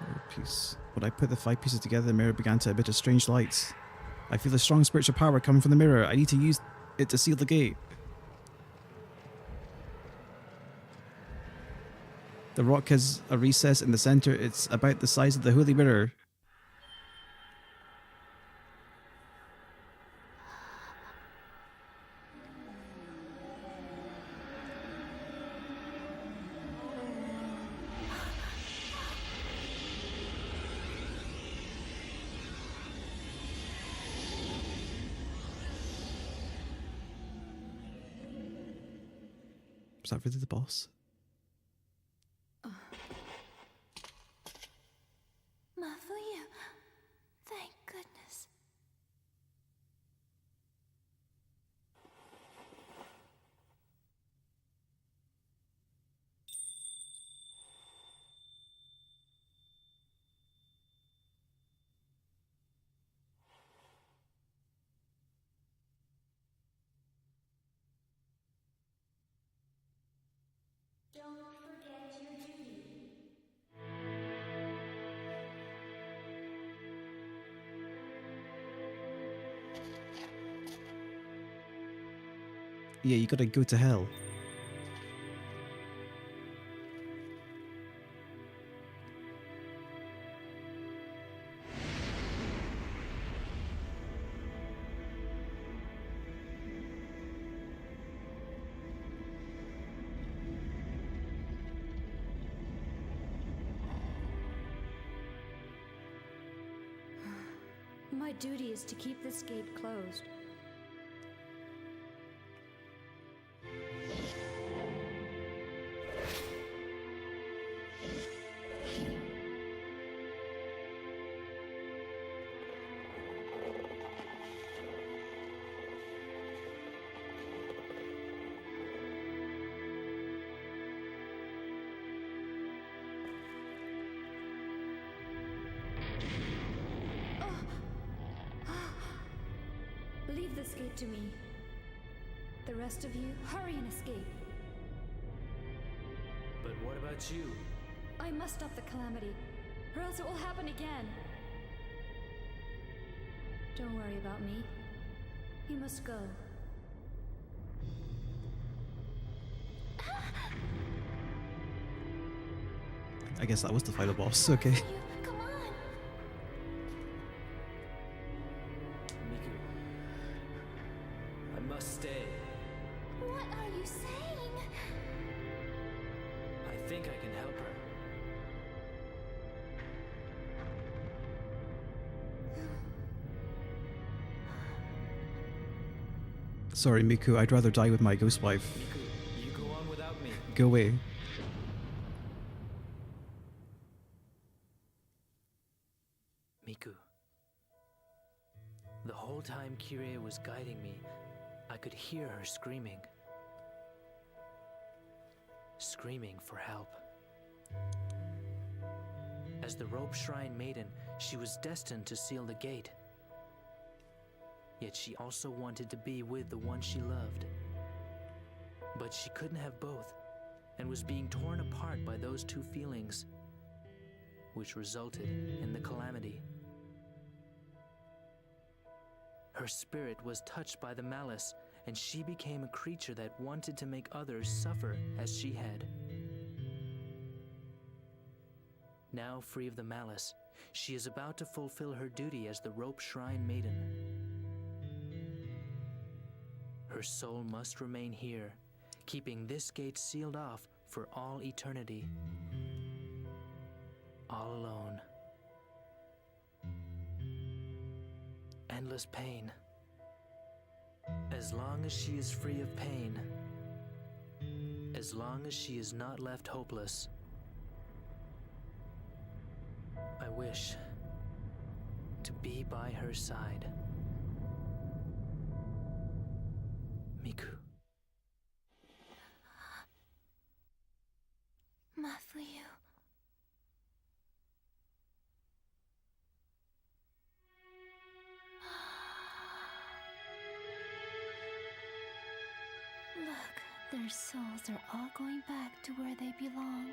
Mirror piece. When I put the 5 pieces together, the mirror began to emit a strange light. I feel a strong spiritual power coming from the mirror. I need to use it to seal the gate. The rock has a recess in the center. It's about the size of the holy mirror. Was that really the boss? Mafuyu. Thank goodness. Don't forget your duty. Yeah, you gotta go to hell. My duty is to keep this gate closed. Leave this gate to me. The rest of you, hurry and escape. But what about you? I must stop the calamity, or else it will happen again. Don't worry about me. You must go. I guess that was the final boss. Okay. You, come on. Miku. I must stay. What are you saying? I think I can help her. Sorry, Miku. I'd rather die with my ghost wife. Miku, you go on without me. Go away. Miku. The whole time Kirie was guiding me, I could hear her screaming. Screaming for help. As the Rope Shrine Maiden, she was destined to seal the gate. Yet she also wanted to be with the one she loved. But she couldn't have both, and was being torn apart by those two feelings, which resulted in the calamity. Her spirit was touched by the malice, and she became a creature that wanted to make others suffer as she had. Now free of the malice, she is about to fulfill her duty as the Rope Shrine Maiden. Her soul must remain here, keeping this gate sealed off for all eternity. All alone. Endless pain. As long as she is free of pain, as long as she is not left hopeless, I wish to be by her side. Miku. Mafuyu. Look, their souls are all going back to where they belong.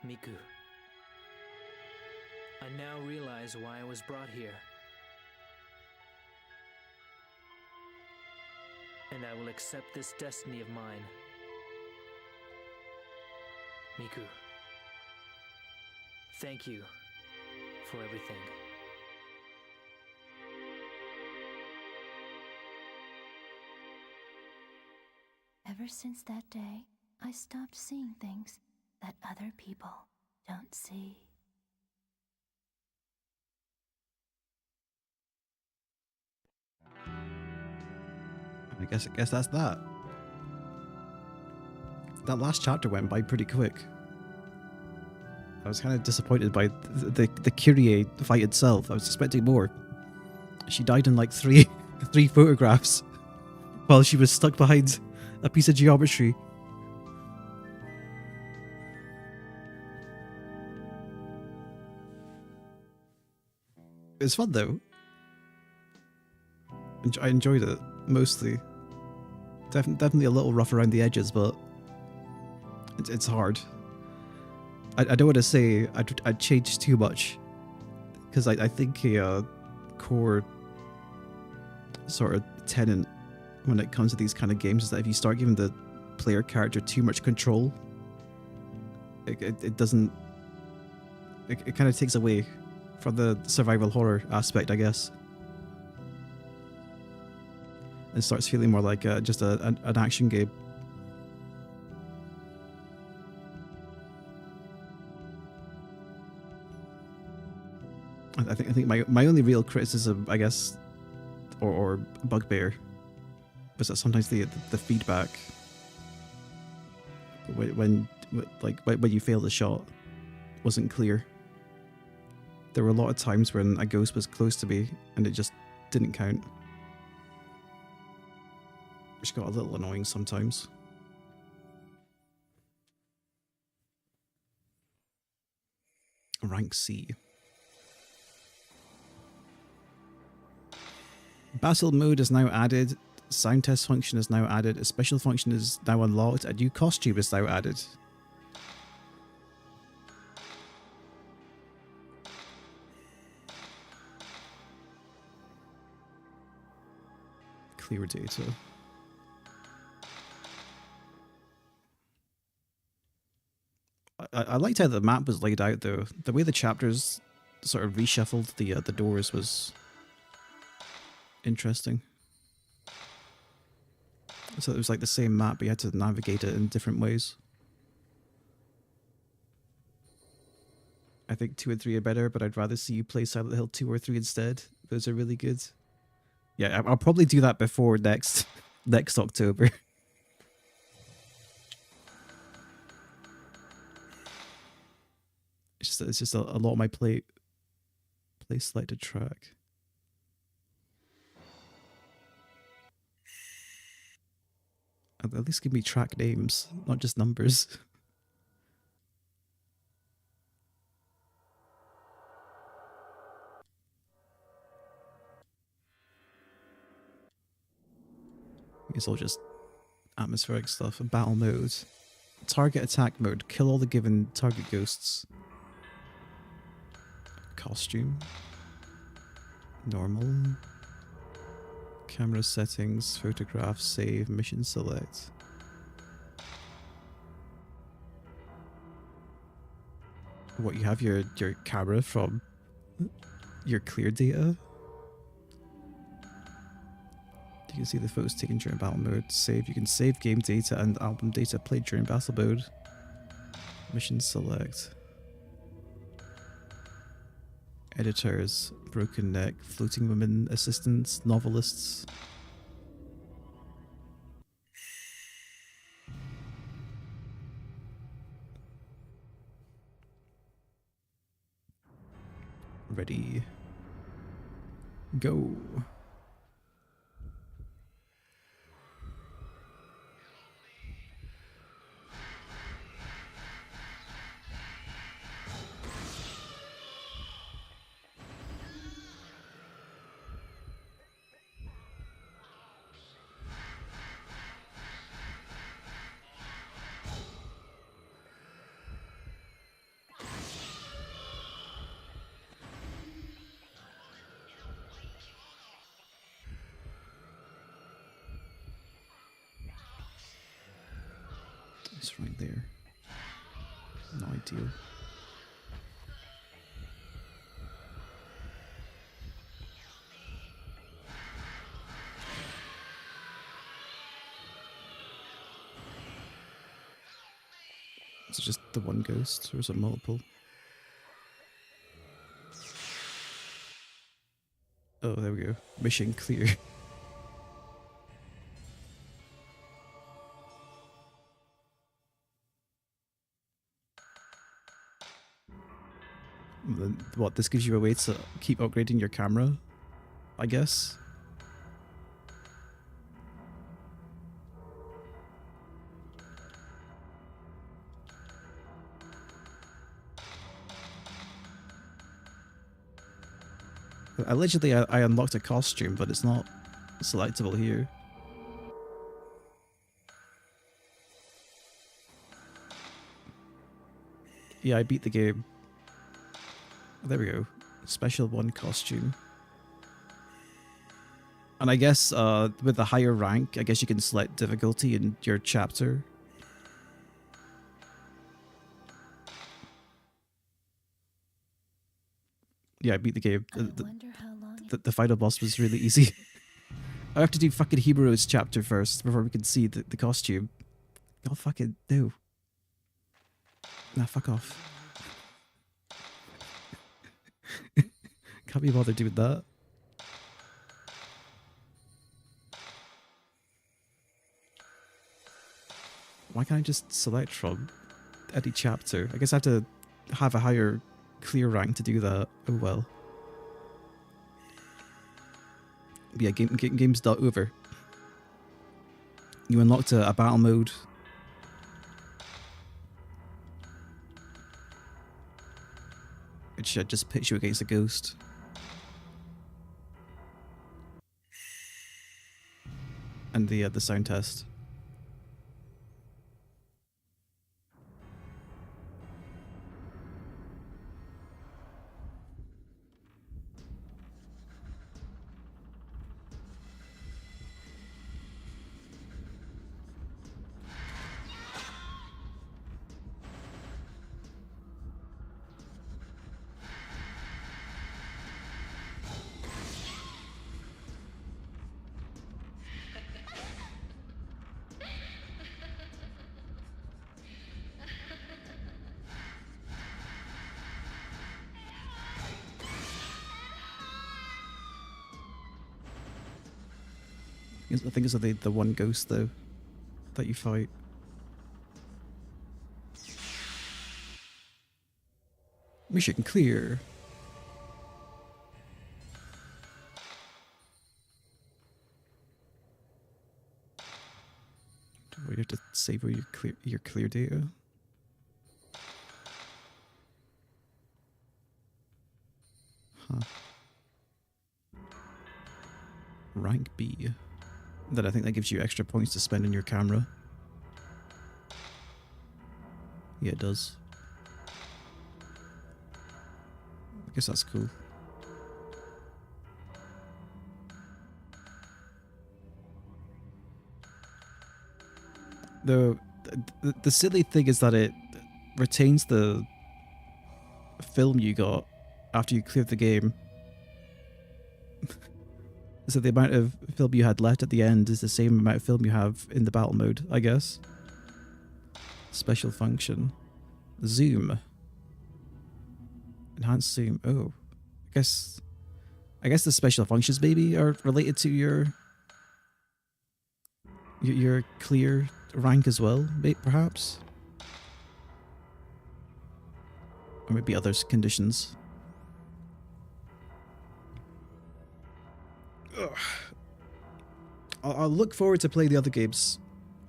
Miku. I now realize why I was brought here. And I will accept this destiny of mine. Miku. Thank you for everything. Ever since that day, I stopped seeing things that other people don't see. I guess that's that. That last chapter went by pretty quick. I was kind of disappointed by the Kyrie fight itself. I was expecting more. She died in like three photographs while she was stuck behind a piece of geometry. It was fun though. I enjoyed it mostly. Definitely a little rough around the edges, but it's hard. I don't want to say I'd changed too much, because I think a core sort of tenet when it comes to these kind of games is that if you start giving the player character too much control, it doesn't. It kind of takes away from the survival horror aspect, I guess. It starts feeling more like just an action game. I think my only real criticism, I guess, or bugbear, was that sometimes the feedback when you failed a shot wasn't clear. There were a lot of times when a ghost was close to me and it just didn't count. Which got a little annoying sometimes. Rank C. Battle mode is now added. Sound test function is now added. A special function is now unlocked. A new costume is now added. Clear data. I liked how the map was laid out though. The way the chapters sort of reshuffled the doors was interesting. So it was like the same map, but you had to navigate it in different ways. I think 2 and 3 are better, but I'd rather see you play Silent Hill 2 or 3 instead. Those are really good. Yeah, I'll probably do that before next October. It's just a lot of my play selected track. At least give me track names, not just numbers. It's all just atmospheric stuff. Battle mode. Target attack mode. Kill all the given target ghosts. Costume. Normal. Camera settings. Photograph. Save. Mission select. What, you have your camera from your clear data? You can see the photos taken during battle mode. Save. You can save game data and album data played during battle mode. Mission select. Editors. Broken neck. Floating women. Assistants. Novelists. Ready. Go. It's right there. Not ideal. Is it just the one ghost, or is it multiple? Oh, there we go. Mission clear. Then what, this gives you a way to keep upgrading your camera, I guess? Allegedly, I unlocked a costume, but it's not selectable here. Yeah, I beat the game. There we go. Special 1 costume. And I guess with the higher rank, I guess you can select difficulty in your chapter. Yeah, I beat the game. I wonder how long The final boss was really easy. I have to do fucking Heroes chapter first before we can see the costume. Oh, fucking no. Nah, fuck off. Can't be bothered doing that. Why can't I just select from any chapter? I guess I have to have a higher clear rank to do that. Oh well. But yeah, game's not over. You unlocked a battle mode. which just pits you against a ghost. And the sound test. I think it's the one ghost though that you fight. Mission clear. Do you have to save where your clear data? Huh. Rank B. Then I think that gives you extra points to spend on your camera. Yeah, it does. I guess that's cool. The silly thing is that it retains the film you got after you cleared the game. So the amount of film you had left at the end is the same amount of film you have in the battle mode, I guess. Special function. Zoom. Enhanced zoom. Oh. I guess the special functions maybe are related to your clear rank as well, perhaps? Or maybe other conditions. Ugh. I'll look forward to play the other games.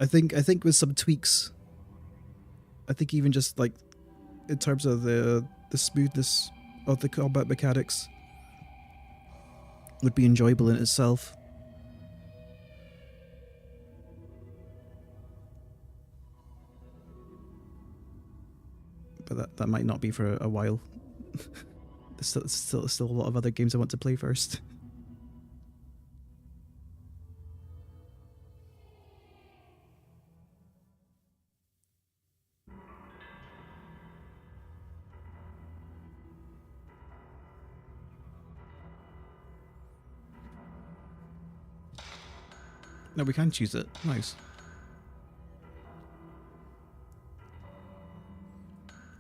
I think with some tweaks. I think even just like in terms of the smoothness of the combat mechanics would be enjoyable in itself. But that might not be for a while. There's still a lot of other games I want to play first. No, we can choose it. Nice.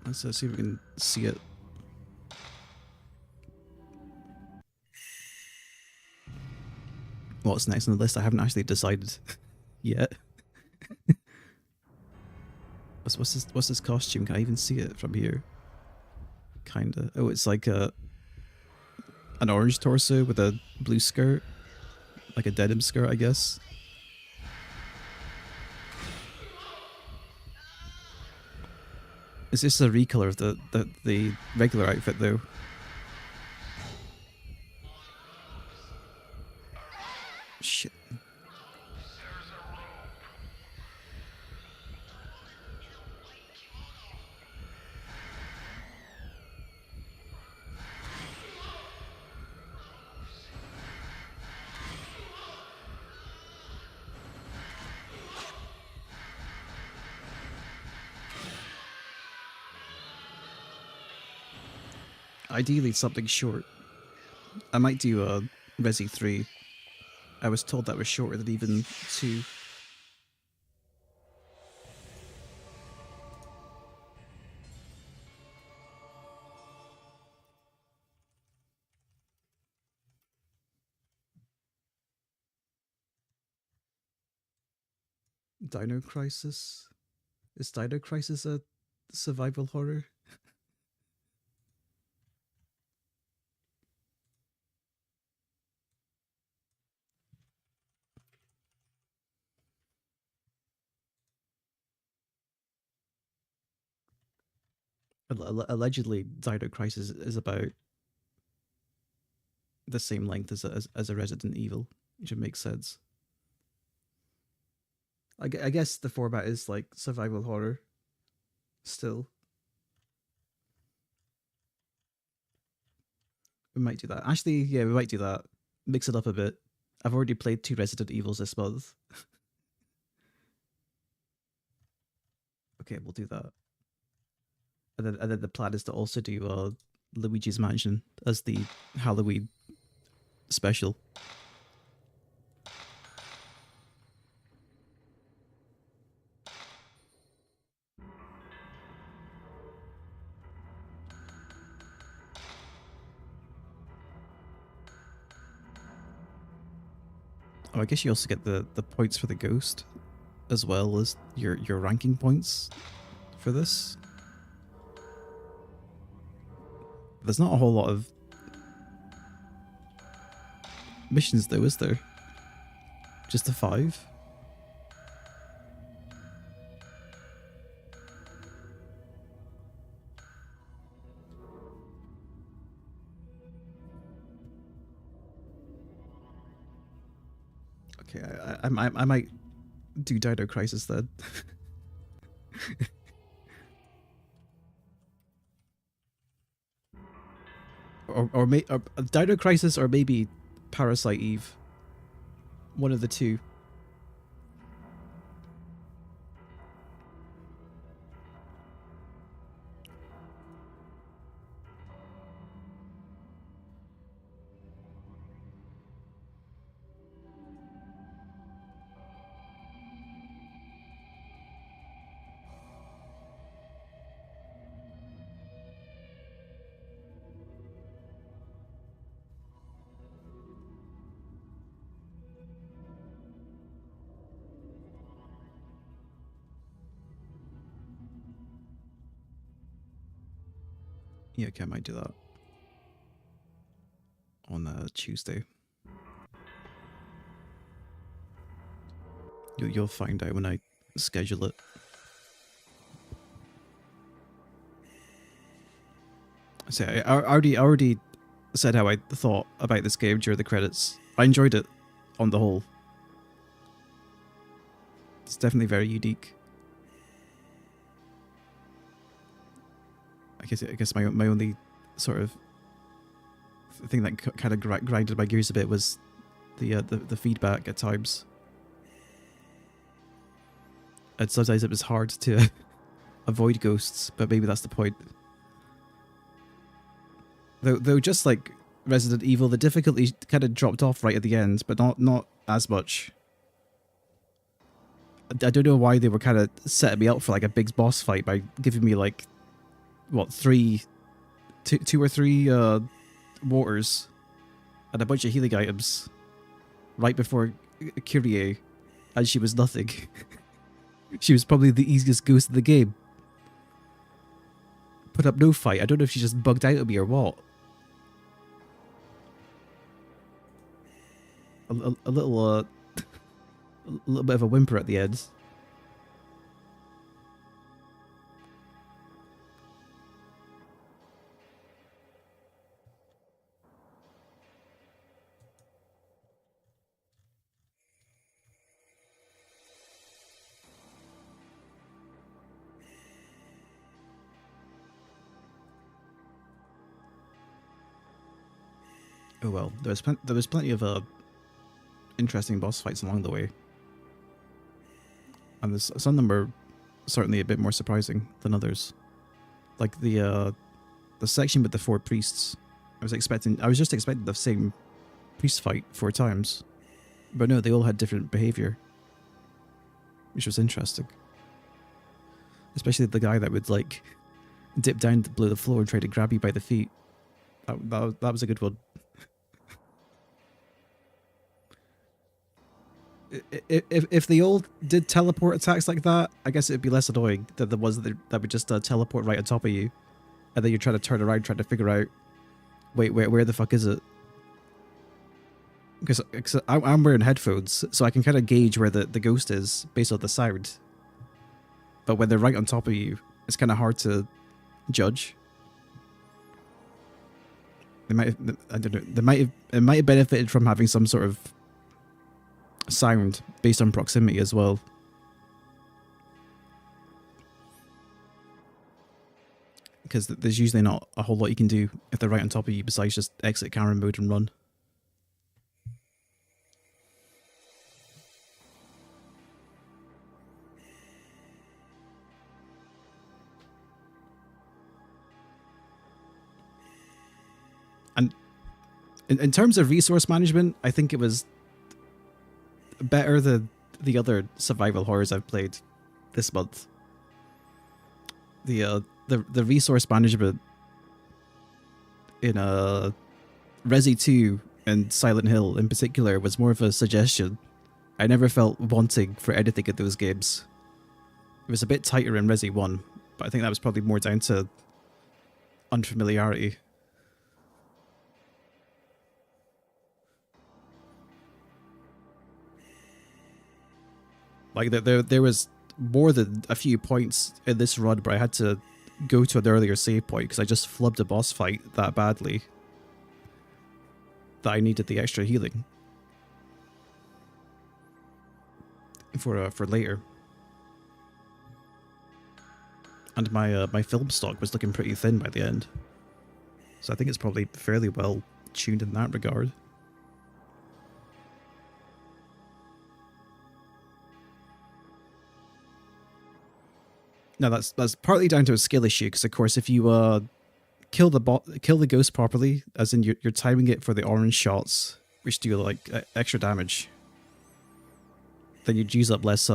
Let's see if we can see it. What's next on the list? I haven't actually decided yet. What's this costume? Can I even see it from here? Kinda. Oh, it's like an orange torso with a blue skirt, like a denim skirt, I guess. It's just a recolor of the regular outfit, though. Shit. Ideally, something short. I might do a Resi 3. I was told that was shorter than even 2. Dino Crisis? Is Dino Crisis a survival horror? Allegedly, Dino Crisis is about the same length as a Resident Evil, which would make sense. I guess the format is like survival horror. Still, we might do that. Actually, yeah, we might do that. Mix it up a bit. I've already played 2 Resident Evils this month. Okay, we'll do that. And then the plan is to also do Luigi's Mansion as the Halloween special. Oh, I guess you also get the points for the ghost, as well as your ranking points for this. There's not a whole lot of missions though, is there? Just the 5? Okay, I might do Dino Crisis then. or Dino Crisis, or maybe Parasite Eve. One of the two. Yeah, okay, I might do that on Tuesday. You'll find out when I schedule it. So I already said how I thought about this game during the credits. I enjoyed it on the whole. It's definitely very unique. I guess my only sort of thing that kind of grinded my gears a bit was the feedback at times. And sometimes it was hard to avoid ghosts, but maybe that's the point. Though just like Resident Evil, the difficulty kind of dropped off right at the end, but not as much. I don't know why they were kind of setting me up for like a big boss fight by giving me like, what, two or three waters and a bunch of healing items right before Kyrie, and she was nothing. She was probably the easiest ghost in the game. Put up no fight. I don't know if she just bugged out at me or what. A little bit of a whimper at the end. Oh well, there was plenty of interesting boss fights along the way, and some of them were certainly a bit more surprising than others. Like the section with the 4 priests, I was just expecting the same priest fight 4 times, but no, they all had different behavior, which was interesting. Especially the guy that would like dip down below the floor and try to grab you by the feet. That was a good one. If they all did teleport attacks like that, I guess it'd be less annoying than the ones that would just teleport right on top of you, and then you're trying to turn around trying to figure out, wait, where the fuck is it? Because I'm wearing headphones, so I can kind of gauge where the ghost is based on the sound. But when they're right on top of you, it's kind of hard to judge. They might have, I don't know. It might have benefited from having some sort of sound based on proximity as well. Because there's usually not a whole lot you can do if they're right on top of you besides just exit camera mode and run. And in terms of resource management, I think it was better than the other survival horrors I've played this month. The resource management in Resi 2 and Silent Hill in particular was more of a suggestion. I never felt wanting for anything in those games. It was a bit tighter in Resi 1, but I think that was probably more down to unfamiliarity. Like there was more than a few points in this run where I had to go to an earlier save point because I just flubbed a boss fight that badly that I needed the extra healing for later. And my film stock was looking pretty thin by the end, so I think it's probably fairly well tuned in that regard. Now that's partly down to a skill issue, because of course if you kill the ghost properly, as in you're timing it for the orange shots, which do like extra damage, then you'd use up less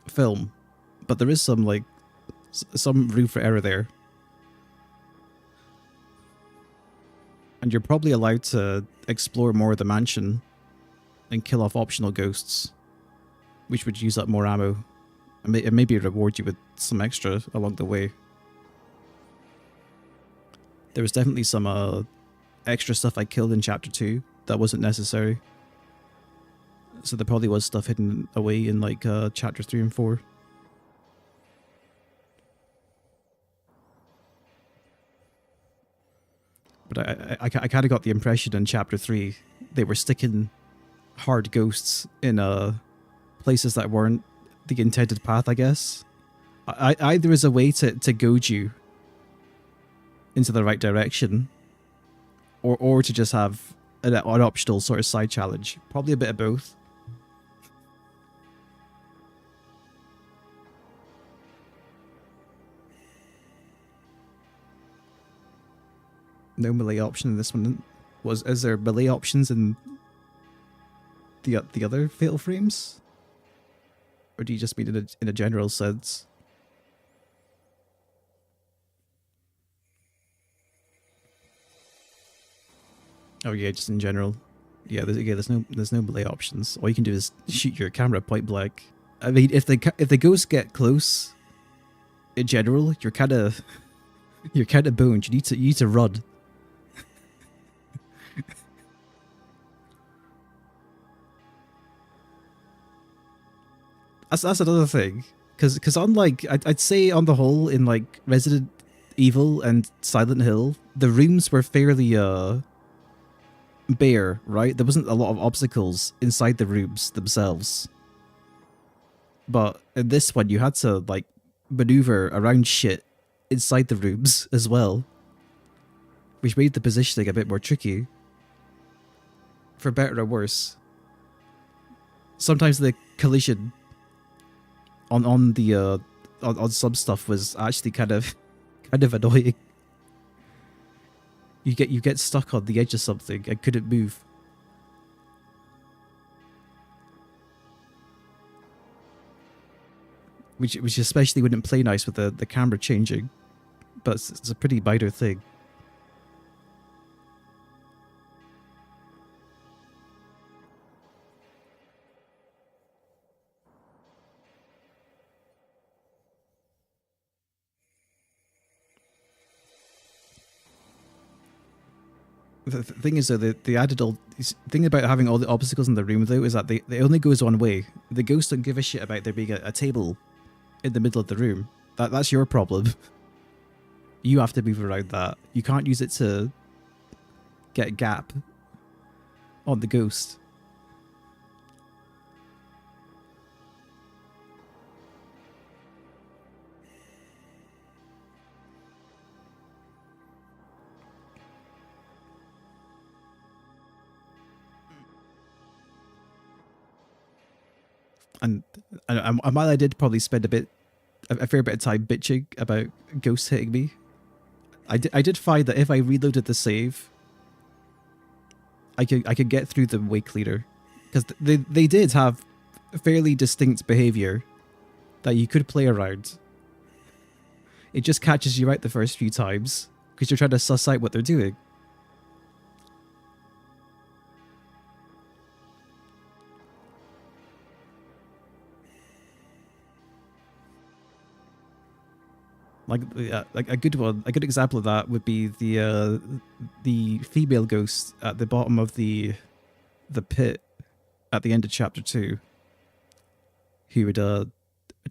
film. But there is some room for error there, and you're probably allowed to explore more of the mansion and kill off optional ghosts, which would use up more ammo. And maybe reward you with some extra along the way. There was definitely some extra stuff I killed in Chapter 2 that wasn't necessary. So there probably was stuff hidden away in like Chapter 3 and 4. But I kind of got the impression in Chapter 3 they were sticking hard ghosts in places that weren't the intended path, I guess. Either as a way to goad you into the right direction, or to just have an optional sort of side challenge. Probably a bit of both. No melee option in this one. Is there melee options in the other Fatal Frames? Or do you just mean in a general sense? Oh yeah, just in general. Yeah, there's no melee options. All you can do is shoot your camera point blank. I mean, if the ghosts get close, in general, you're kind of boned. You need to run. That's another thing, because unlike I'd say on the whole in like Resident Evil and Silent Hill, the rooms were fairly bare, right? There wasn't a lot of obstacles inside the rooms themselves. But in this one, you had to like maneuver around shit inside the rooms as well, which made the positioning a bit more tricky. For better or worse. Sometimes the collision on some stuff was actually kind of annoying. You get stuck on the edge of something and couldn't move. Which especially wouldn't play nice with the camera changing. But it's a pretty minor thing. The thing is, though, the added thing about having all the obstacles in the room, though, is that they only goes one way. The ghosts don't give a shit about there being a table in the middle of the room. That's your problem. You have to move around that. You can't use it to get a gap on the ghost. And while I did probably spend a fair bit of time bitching about ghosts hitting me, I did find that if I reloaded the save, I could get through them way cleaner, because they did have fairly distinct behavior that you could play around. It just catches you out the first few times because you're trying to suss out what they're doing. Like a good one, a good example of that would be the female ghost at the bottom of the pit at the end of chapter 2, who would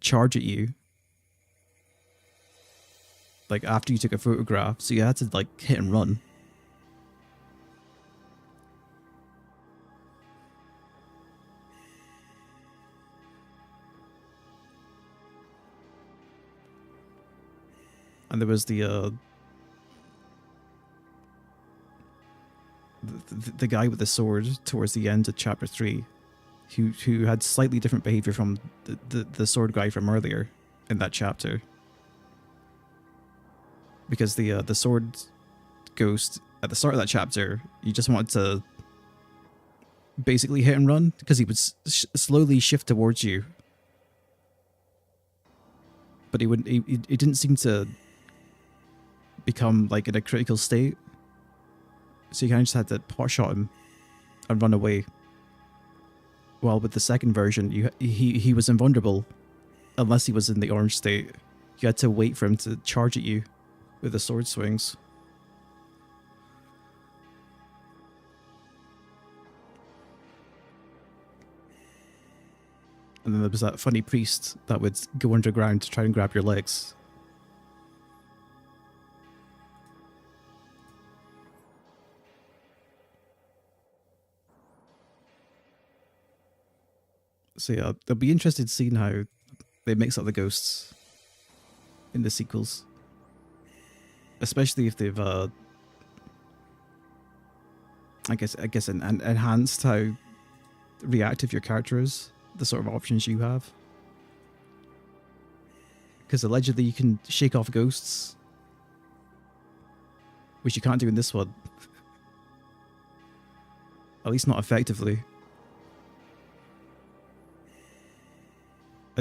charge at you like after you took a photograph, so you had to like hit and run. And there was the guy with the sword towards the end of chapter 3, who had slightly different behavior from the sword guy from earlier in that chapter. Because the sword ghost at the start of that chapter, you just wanted to basically hit and run because he would slowly shift towards you, but he wouldn't. He didn't seem to become like in a critical state, so you kind of just had to pot shot him and run away. While with the second version, he was invulnerable unless he was in the orange state. You had to wait for him to charge at you with the sword swings. And then there was that funny priest that would go underground to try and grab your legs. So yeah, I'll be interested seeing how they mix up the ghosts in the sequels. Especially if they've, I guess enhanced how reactive your character is, the sort of options you have. Because allegedly you can shake off ghosts, which you can't do in this one. At least not effectively.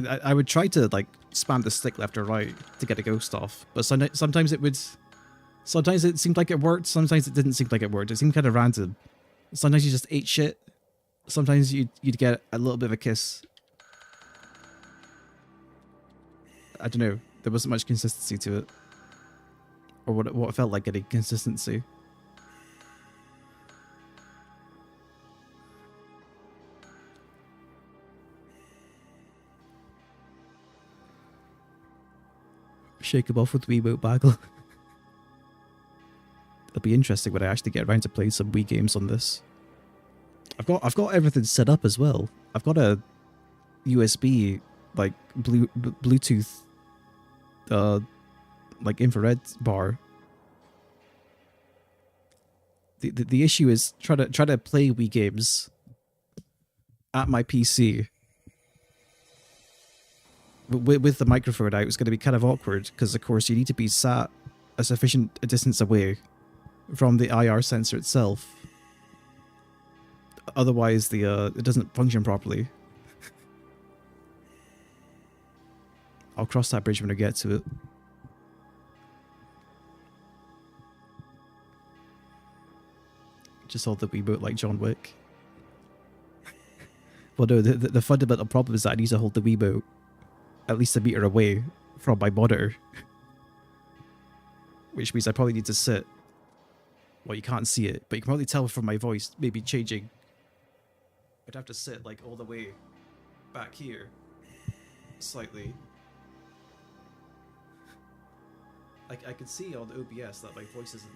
I would try to like spam the stick left or right to get a ghost off, but sometimes it would. Sometimes it seemed like it worked. Sometimes it didn't seem like it worked. It seemed kind of random. Sometimes you just ate shit. Sometimes you'd get a little bit of a kiss. I don't know. There wasn't much consistency to it, or what felt like getting consistency. Shake him off with Wiimote Bagel. It'll be interesting when I actually get around to playing some Wii games on this. I've got everything set up as well. I've got a USB like Bluetooth like infrared bar. The issue is try to play Wii games at my PC with the microphone out. It's going to be kind of awkward because of course you need to be sat a sufficient distance away from the IR sensor itself. Otherwise it doesn't function properly. I'll cross that bridge when I get to it. Just hold the Wiimote like John Wick. Well, no, the fundamental problem is that I need to hold the Wiimote at least a meter away from my monitor. Which means I probably need to sit. Well, you can't see it, but you can probably tell from my voice maybe changing. I'd have to sit like all the way back here. Slightly. I can see on OBS that my voice isn't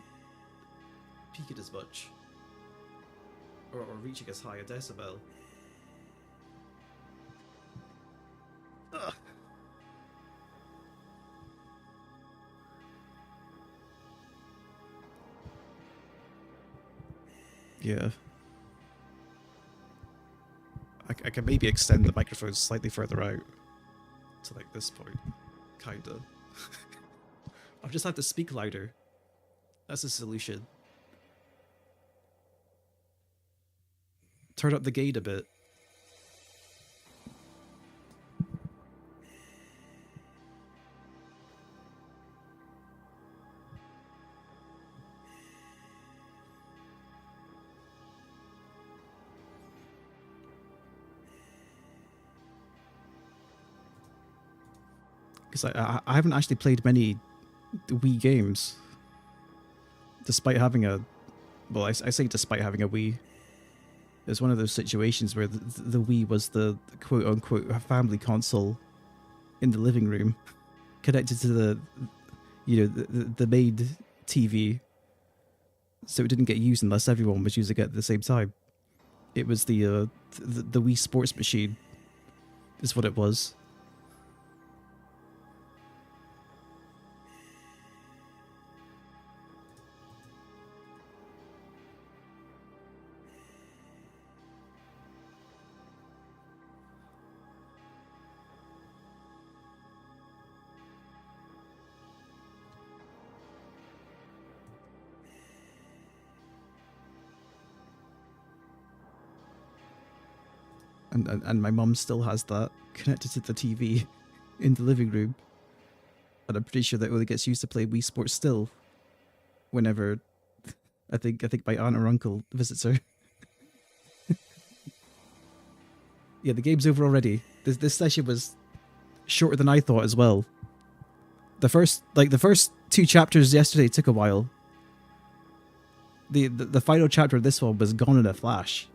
peaking as much, or reaching as high a decibel. Ugh. Yeah. I can maybe extend the microphone slightly further out to like this point, kinda. I'll just have to speak louder. That's the solution. Turn up the gain a bit. Because I haven't actually played many Wii games, despite having a, well, I say despite having a Wii. It's one of those situations where the Wii was the quote-unquote family console in the living room, connected to the, you know, the main TV, so it didn't get used unless everyone was using it at the same time. It was the Wii Sports machine, is what it was. And my mum still has that connected to the TV in the living room. And I'm pretty sure that only gets used to play Wii Sports still whenever I think my aunt or uncle visits her. Yeah, the game's over already. This session was shorter than I thought as well. The first 2 chapters yesterday took a while. The final chapter of this one was gone in a flash.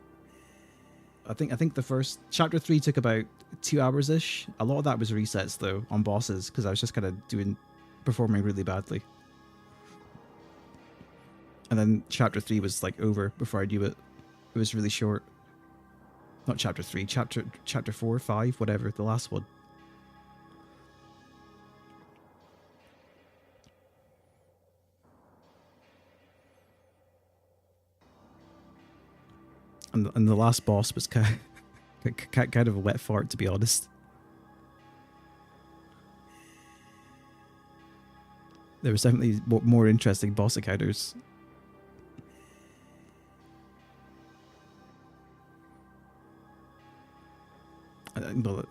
I think the first chapter 3 took about 2 hours ish. A lot of that was resets though on bosses because I was just kind of performing really badly. And then chapter 3 was like over before I knew it. It was really short. Not chapter 3, chapter 4, 5, whatever, the last one. And the last boss was kind of a wet fart, to be honest. There was definitely more interesting boss encounters.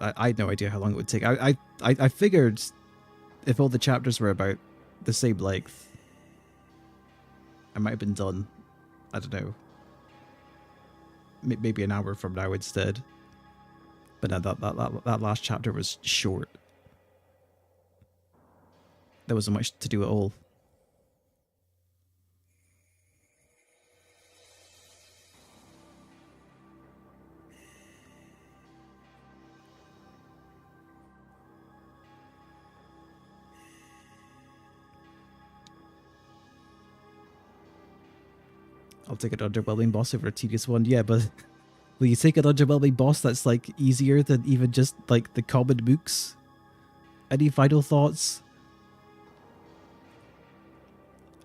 I had no idea how long it would take. I figured if all the chapters were about the same length, I might have been done. I don't know. Maybe an hour from now instead. But no, that last chapter was short. There wasn't much to do at all. I'll take an underwhelming boss over a tedious one. Yeah, but will you take an underwhelming boss that's like easier than even just like the common mooks? Any final thoughts?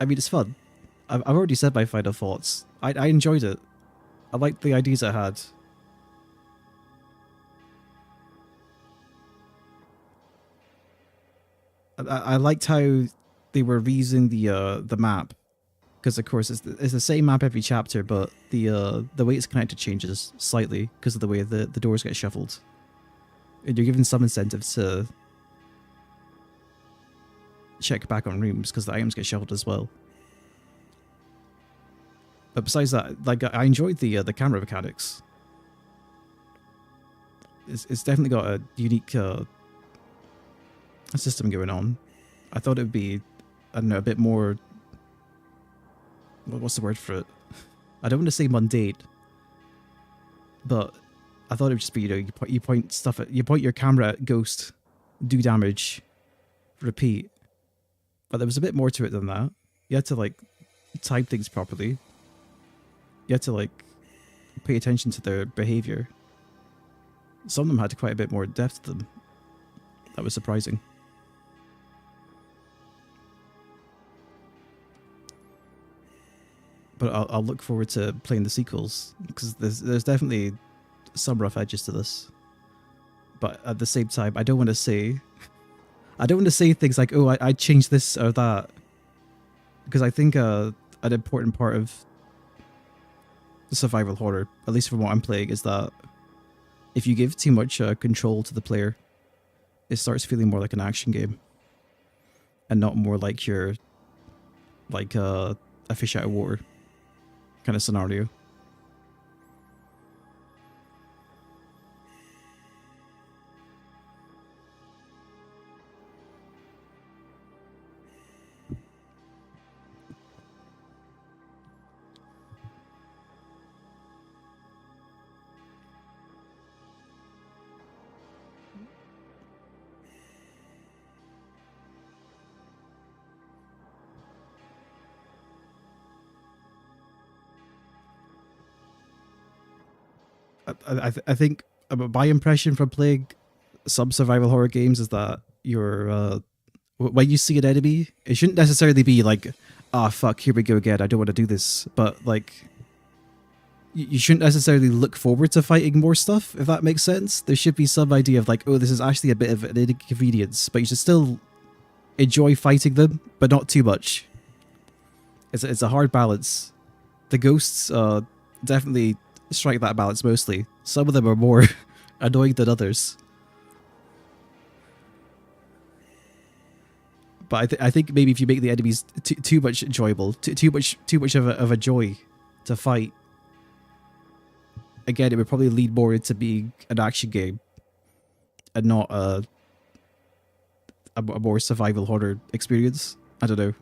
I mean, it's fun. I've already said my final thoughts. I enjoyed it. I liked the ideas I had. I liked how they were reusing the map. Because of course it's the same map every chapter, but the way it's connected changes slightly because of the way the doors get shuffled. And you're given some incentive to check back on rooms because the items get shuffled as well. But besides that, like I enjoyed the camera mechanics. It's definitely got a unique system going on. I thought it would be, I don't know, a bit more. What's the word for it? I don't want to say mundane, but I thought it would just be, you know, you point your camera at ghost, do damage, repeat, But there was a bit more to it than that. You had to like type things properly. You had to like pay attention to their behavior. Some of them had quite a bit more depth to them. That was surprising. But I'll look forward to playing the sequels, because there's definitely some rough edges to this. But at the same time, I don't want to say things like, oh, I changed this or that, because I think an important part of survival horror, at least from what I'm playing, is that if you give too much control to the player, it starts feeling more like an action game, and not more like you're like a fish out of water kind of scenario. I think my impression from playing some survival horror games is that you're when you see an enemy, it shouldn't necessarily be like, ah, fuck, here we go again, I don't want to do this. But like, you shouldn't necessarily look forward to fighting more stuff, if that makes sense. There should be some idea of like, oh, this is actually a bit of an inconvenience, but you should still enjoy fighting them, but not too much. It's a hard balance. The ghosts definitely strike that balance mostly. Some of them are more annoying than others. But I think maybe if you make the enemies too much enjoyable, too much of a joy to fight, again, it would probably lead more into being an action game and not a more survival horror experience. I don't know.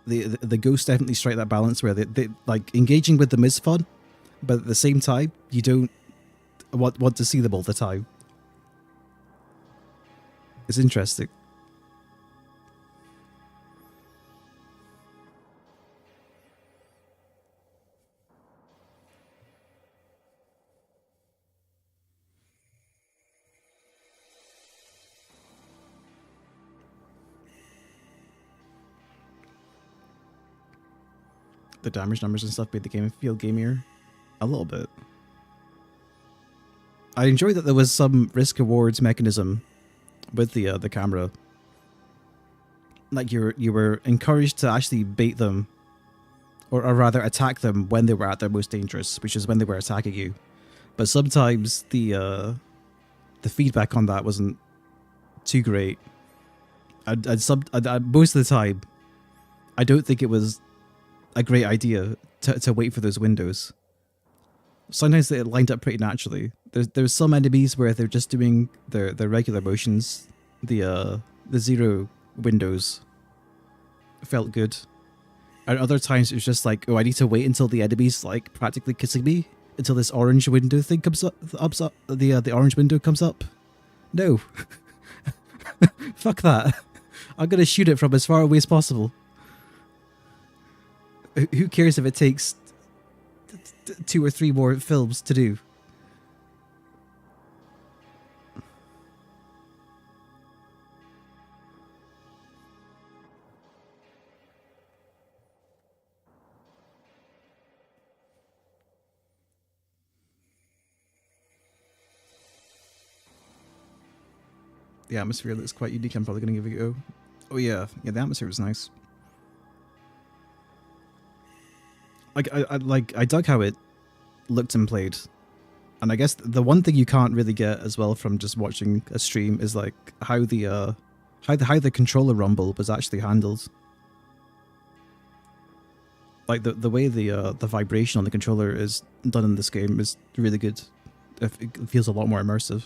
The ghosts definitely strike that balance where they like, engaging with them is fun, but at the same time you don't want to see them all the time. It's interesting. The damage numbers and stuff made the game feel gamier a little bit. I enjoyed that there was some risk rewards mechanism with the camera. Like you were encouraged to actually bait them, or rather attack them when they were at their most dangerous, which is when they were attacking you. But sometimes the feedback on that wasn't too great. And most of the time, I don't think it was a great idea to wait for those windows. Sometimes they lined up pretty naturally. There's some enemies where they're just doing their regular motions. The zero windows felt good. And other times it was just like, oh, I need to wait until the enemy's like practically kissing me, until this orange window thing comes up. The orange window comes up. No. Fuck that. I'm gonna shoot it from as far away as possible. Who cares if it takes 2 or 3 more films to do? The atmosphere looks quite unique. I'm probably going to give it a go. Oh yeah, the atmosphere was nice. Like I dug how it looked and played, and I guess the one thing you can't really get as well from just watching a stream is like how the controller rumble was actually handled. Like the way the vibration on the controller is done in this game is really good. It feels a lot more immersive.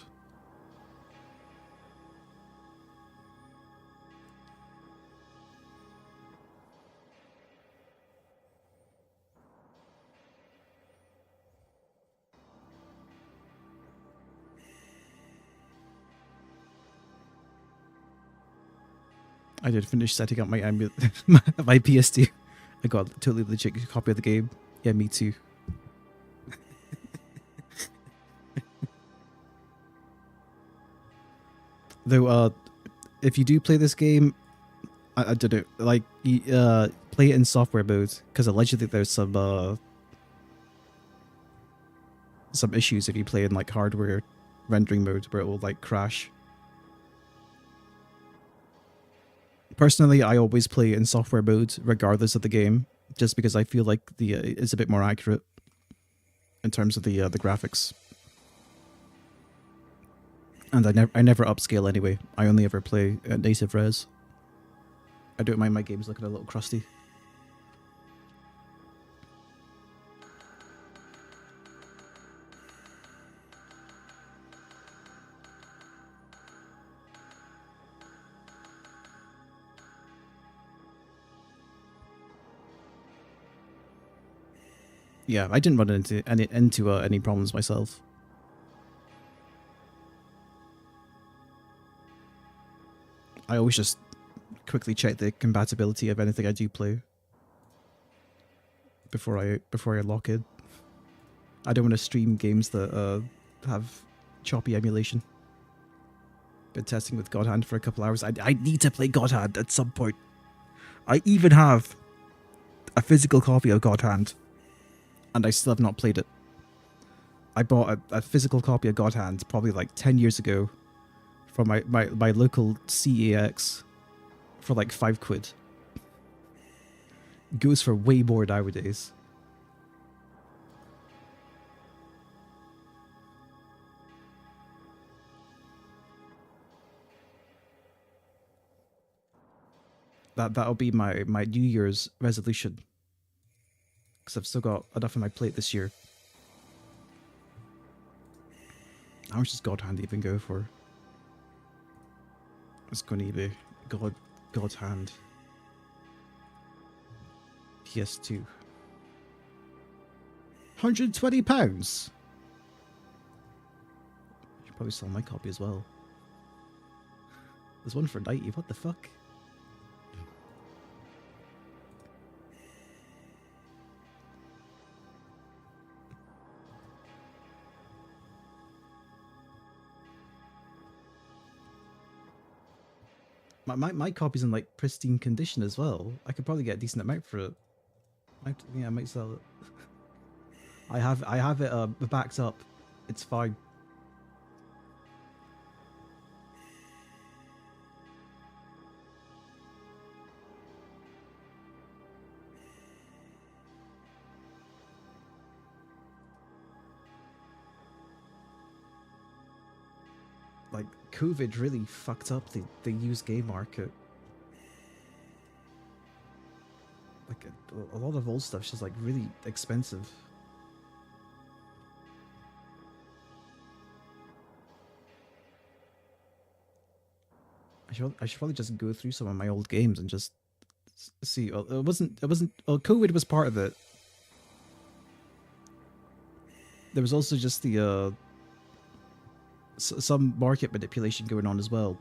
I did finish setting up my my PS2. I got a totally legit copy of the game. Yeah, me too. Though, if you do play this game, I don't know, like, play it in software mode, because allegedly there's some issues if you play in, like, hardware rendering mode, where it will, like, crash. Personally, I always play in software mode, regardless of the game, just because I feel like it's a bit more accurate in terms of the graphics. And I never upscale anyway. I only ever play at native res. I don't mind my games looking a little crusty. Yeah, I didn't run into any problems myself. I always just quickly check the compatibility of anything I do play before I lock in. I don't want to stream games that have choppy emulation. Been testing with God Hand for a couple hours. I need to play God Hand at some point. I even have a physical copy of God Hand, and I still have not played it. I bought a physical copy of God Hand probably like 10 years ago from my local CAX for like £5. Goes for way more nowadays. That'll be my New Year's resolution, because I've still got enough on my plate this year. How much does God Hand even go for? Let's go on eBay. God Hand. PS2. £120. Should probably sell my copy as well. There's one for 90. What the fuck? My copy's in like pristine condition as well. I could probably get a decent amount for it. I might sell it. I have it backed up. It's fine. Like, COVID really fucked up the used game market. Like, a lot of old stuff's just like really expensive. I should probably just go through some of my old games and just see. Well, it wasn't. Well, COVID was part of it. There was also just the some market manipulation going on as well.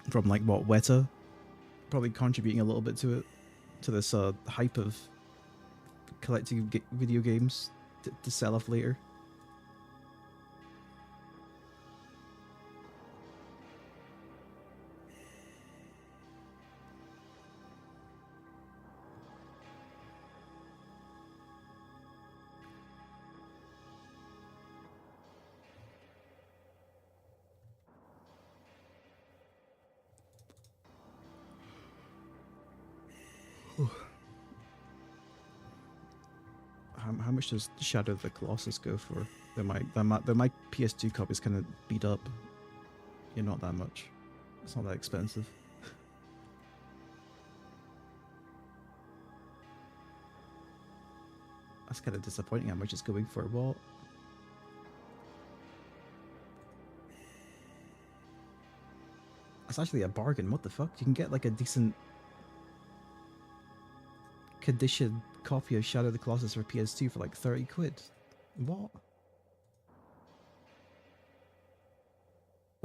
From like what, Weta? Probably contributing a little bit to it, to this hype of collecting video games to sell off later. How much does Shadow of the Colossus go for? Though my PS2 copy's kind of beat up. Yeah, not that much. It's not that expensive. That's kind of disappointing how much it's going for. What? That's actually a bargain. What the fuck? You can get like a decent condition copy of Shadow of the Colossus for PS2 for like 30 quid. What?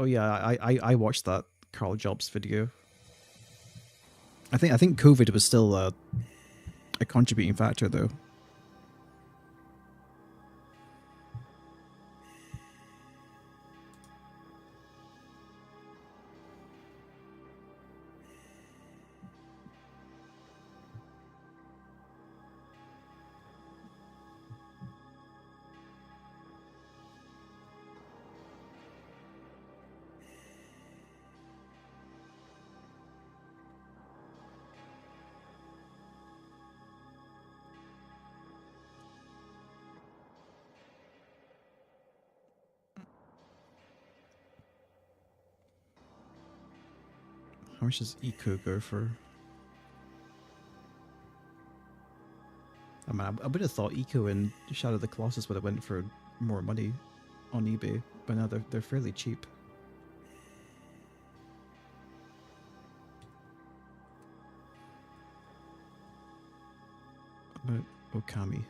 Oh yeah, I watched that Carl Jobs video. I think COVID was still a contributing factor though. How much does Eco go for? I mean, I would have thought Eco and Shadow of the Colossus would have went for more money on eBay, but now they're fairly cheap. About Okami.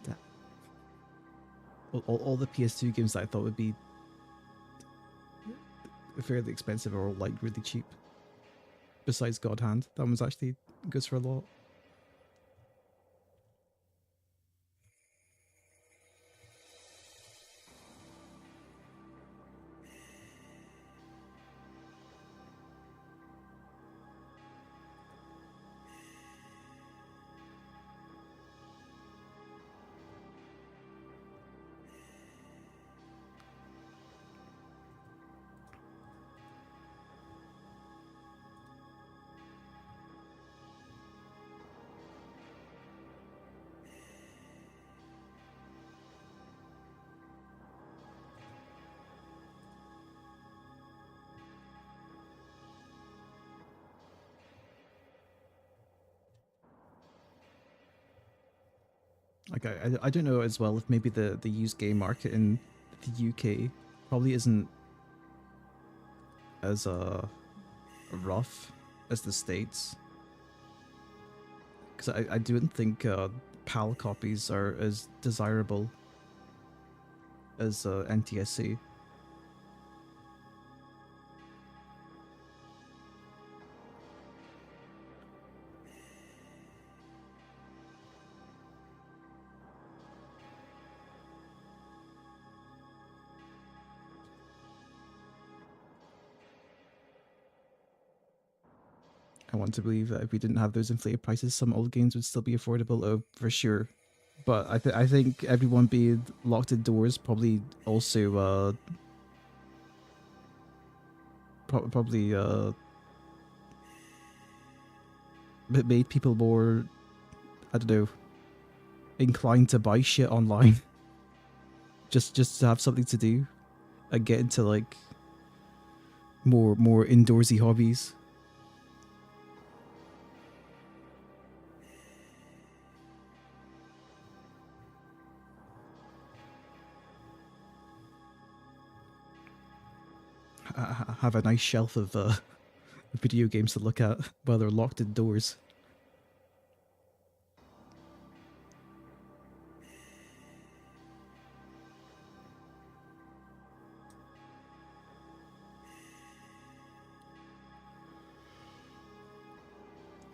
That all the PS2 games that I thought would be fairly expensive are all like really cheap. Besides God Hand, that one's actually goes for a lot. Like I don't know as well if maybe the used game market in the UK probably isn't as rough as the States, because I don't think PAL copies are as desirable as NTSC. I want to believe that if we didn't have those inflated prices, some old games would still be affordable. Oh, for sure. But I think everyone being locked indoors probably also probably made people more, I don't know, inclined to buy shit online. just to have something to do and get into like more indoorsy hobbies. Have a nice shelf of video games to look at while they're locked indoors.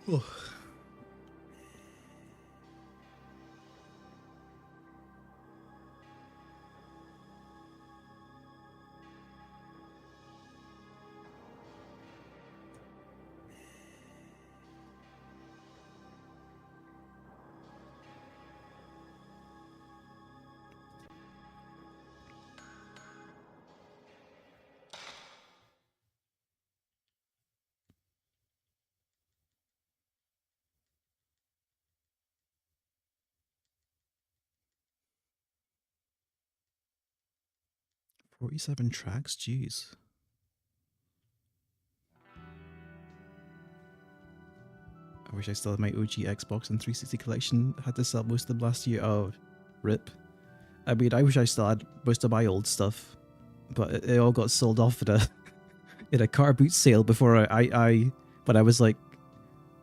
Oh. $47 tracks, jeez. I wish I still had my OG Xbox and 360 collection. Had to sell most of them last year. Oh, rip. I mean, I wish I still had most of my old stuff, but it all got sold off in a in a car boot sale before when I was like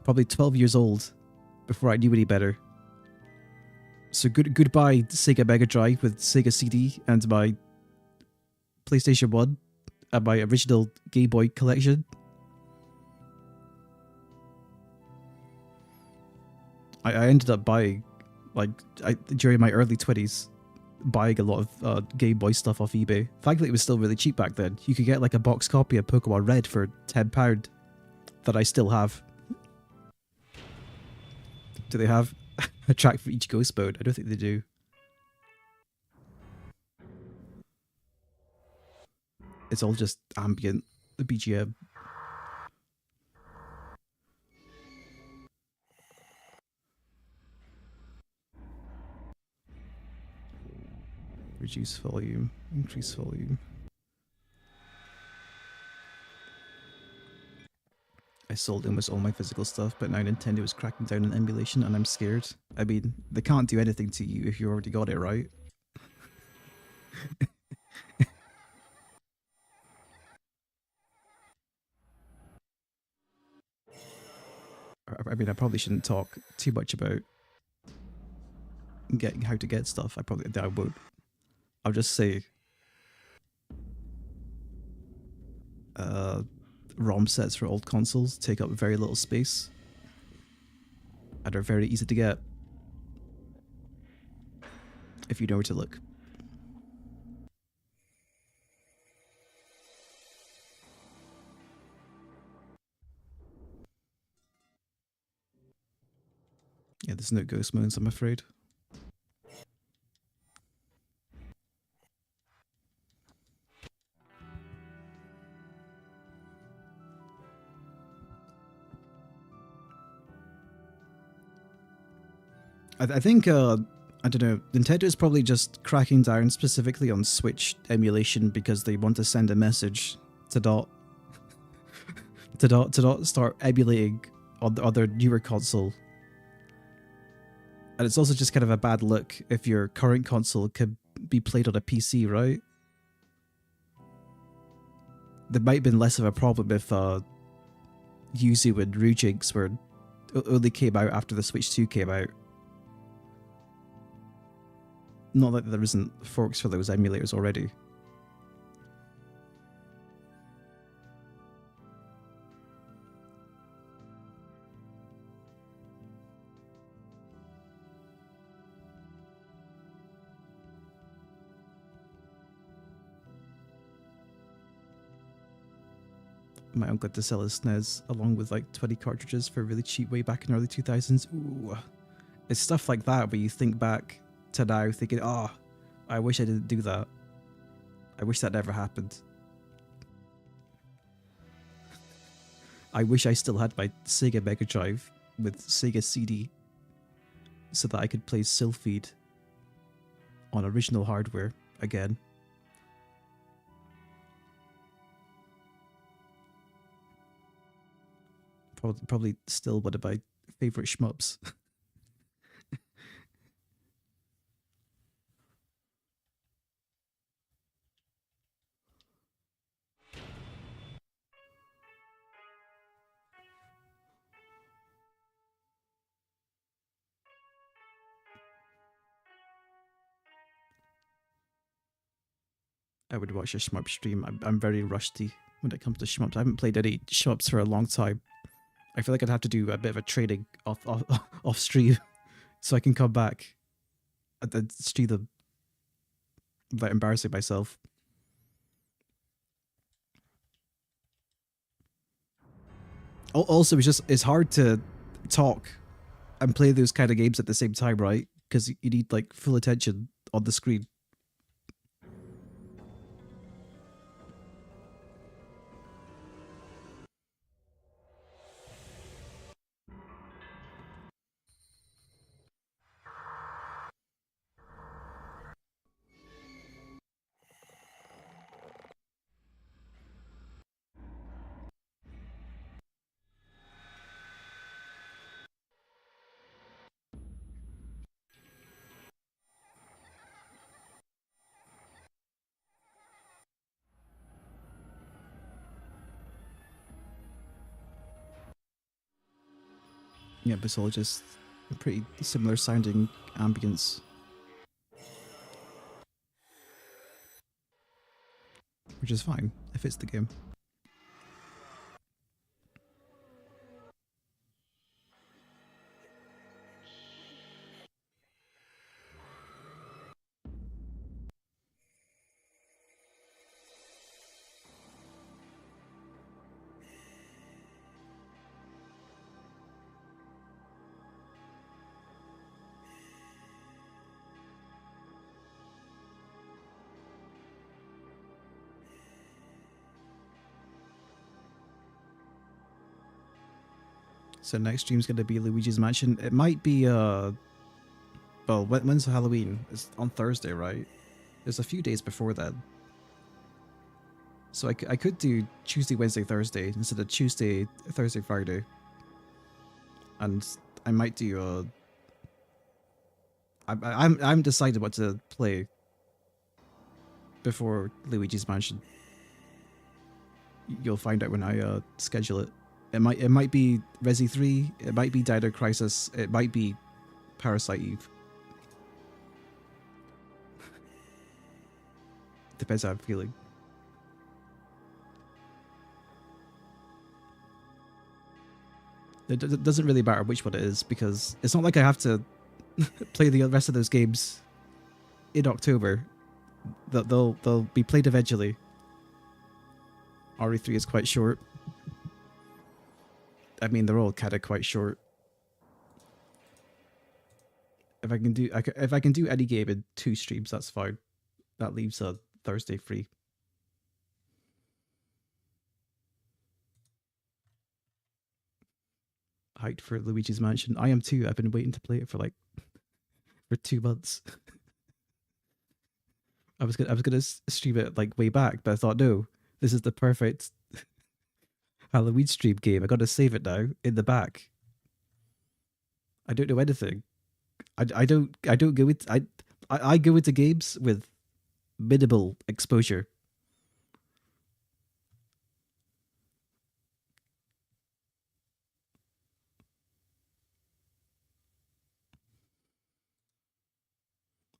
probably 12 years old, before I knew any better. So goodbye Sega Mega Drive with Sega CD and my PlayStation 1 and my original Game Boy collection. I ended up buying, like, during my early 20s, buying a lot of Game Boy stuff off eBay. Thankfully, it was still really cheap back then. You could get like a box copy of Pokemon Red for £10 that I still have. Do they have a track for each ghost mode? I don't think they do. It's all just ambient, the BGM. Reduce volume, increase volume. I sold almost all my physical stuff, but now Nintendo is cracking down on emulation and I'm scared. I mean, they can't do anything to you if you already got it, right? I mean, I probably shouldn't talk too much about getting how to get stuff. I won't. I'll just say ROM sets for old consoles take up very little space and are very easy to get if you know where to look. Yeah, there's no ghost modes, I'm afraid. I think, I don't know, Nintendo is probably just cracking down specifically on Switch emulation because they want to send a message to not start emulating on the other newer console. And it's also just kind of a bad look if your current console could be played on a PC, right? There might have been less of a problem if Yuzu and Rujinx only came out after the Switch 2 came out. Not that there isn't forks for those emulators already. My uncle had to sell his SNES along with like 20 cartridges for a really cheap way back in the early 2000s. Ooh. It's stuff like that where you think back to now thinking, oh, I wish I didn't do that. I wish that never happened. I wish I still had my Sega Mega Drive with Sega CD so that I could play Sylpheed on original hardware again. Probably still one of my favorite shmups. I would watch a shmup stream. I'm very rusty when it comes to shmups. I haven't played any shmups for a long time. I feel like I'd have to do a bit of a training off stream so I can come back and stream them without embarrassing myself. Also, it's hard to talk and play those kind of games at the same time, right? Because you need like full attention on the screen. Yeah, but it's all just a pretty similar sounding ambience. Which is fine, if it's the game. So next stream's gonna be Luigi's Mansion. It might be well, when's Halloween? It's on Thursday, right? There's a few days before that. So I could do Tuesday, Wednesday, Thursday instead of Tuesday, Thursday, Friday. And I might do I'm decided what to play before Luigi's Mansion. You'll find out when I schedule it. It might be Resi 3, it might be Dino Crisis, it might be Parasite Eve. Depends how I'm feeling. It doesn't really matter which one it is, because it's not like I have to play the rest of those games in October. They'll be played eventually. RE3 is quite short. I mean, they're all kind of quite short. If I can do any game in 2 streams, that's fine. That leaves a Thursday free. Hyped for Luigi's Mansion. I am too. I've been waiting to play it for like for 2 months. I was gonna stream it like way back, but I thought no, this is the perfect Halloween stream game. I gotta save it now in the back. I don't know anything. I don't go into I go into games with minimal exposure.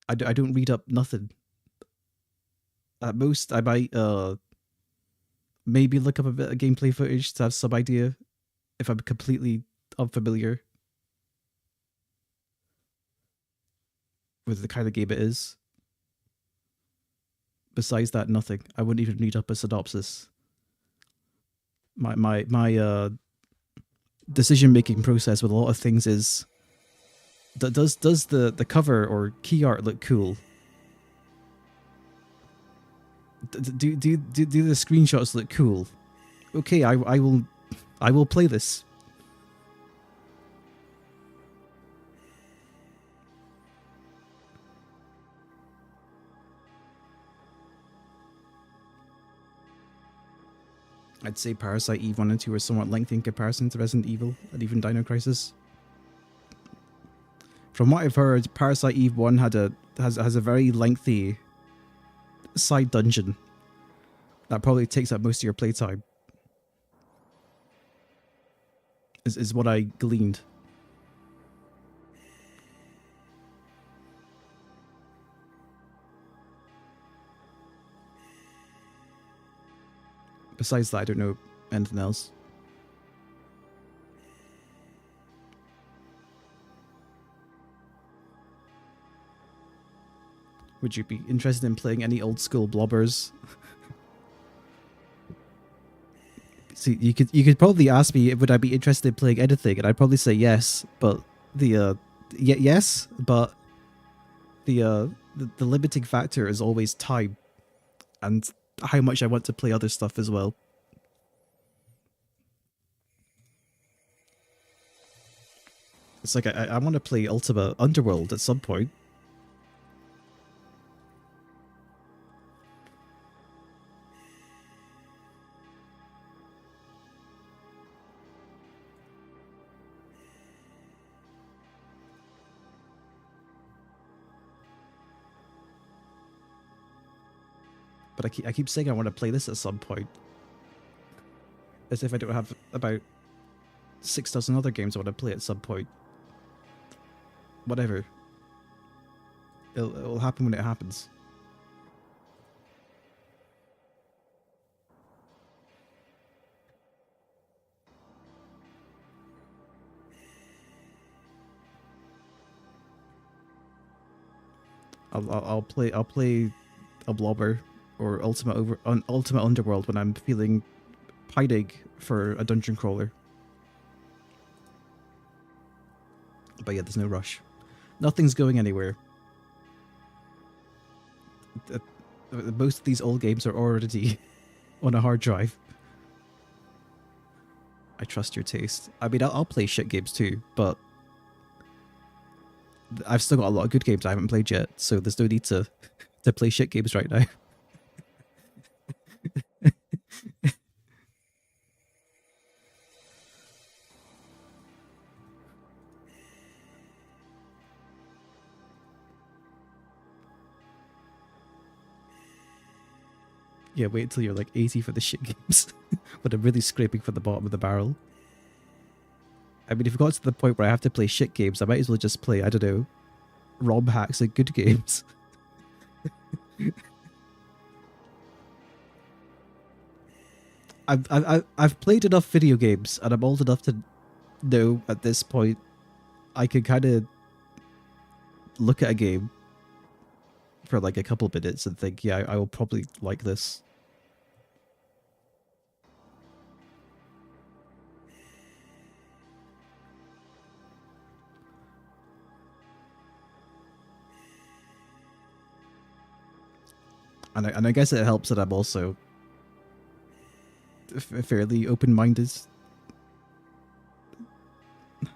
I don't read up nothing. At most, I might maybe look up a bit of gameplay footage to have some idea if I'm completely unfamiliar with the kind of game it is. Besides that, nothing. I wouldn't even read up a synopsis. My decision making process with a lot of things is does the cover or key art look cool? Do the screenshots look cool? Okay, I will play this. I'd say Parasite Eve 1 and 2 are somewhat lengthy in comparison to Resident Evil and even Dino Crisis. From what I've heard, Parasite Eve 1 has a very lengthy side dungeon that probably takes up most of your playtime. Is what I gleaned. Besides that, I don't know anything else. Would you be interested in playing any old school blobbers? See, you could probably ask me would I be interested in playing anything, and I'd probably say yes. But yes, but the limiting factor is always time, and how much I want to play other stuff as well. It's like I want to play Ultima Underworld at some point. But I keep saying I want to play this at some point. As if I don't have about 6 dozen other games I want to play at some point. whatever. It'll happen when it happens. I'll play a blobber or Ultimate Underworld when I'm feeling pining for a dungeon crawler. But yeah, there's no rush. Nothing's going anywhere. Most of these old games are already on a hard drive. I trust your taste. I mean, I'll play shit games too, but I've still got a lot of good games I haven't played yet, so there's no need to play shit games right now. Yeah, wait until you're like 80 for the shit games. But I'm really scraping for the bottom of the barrel. I mean, if it got to the point where I have to play shit games, I might as well just play, I don't know, ROM hacks and good games. I've played enough video games, and I'm old enough to know at this point I can kind of look at a game for like a couple minutes and think, yeah, I will probably like this. And I guess it helps that I'm also fairly open-minded.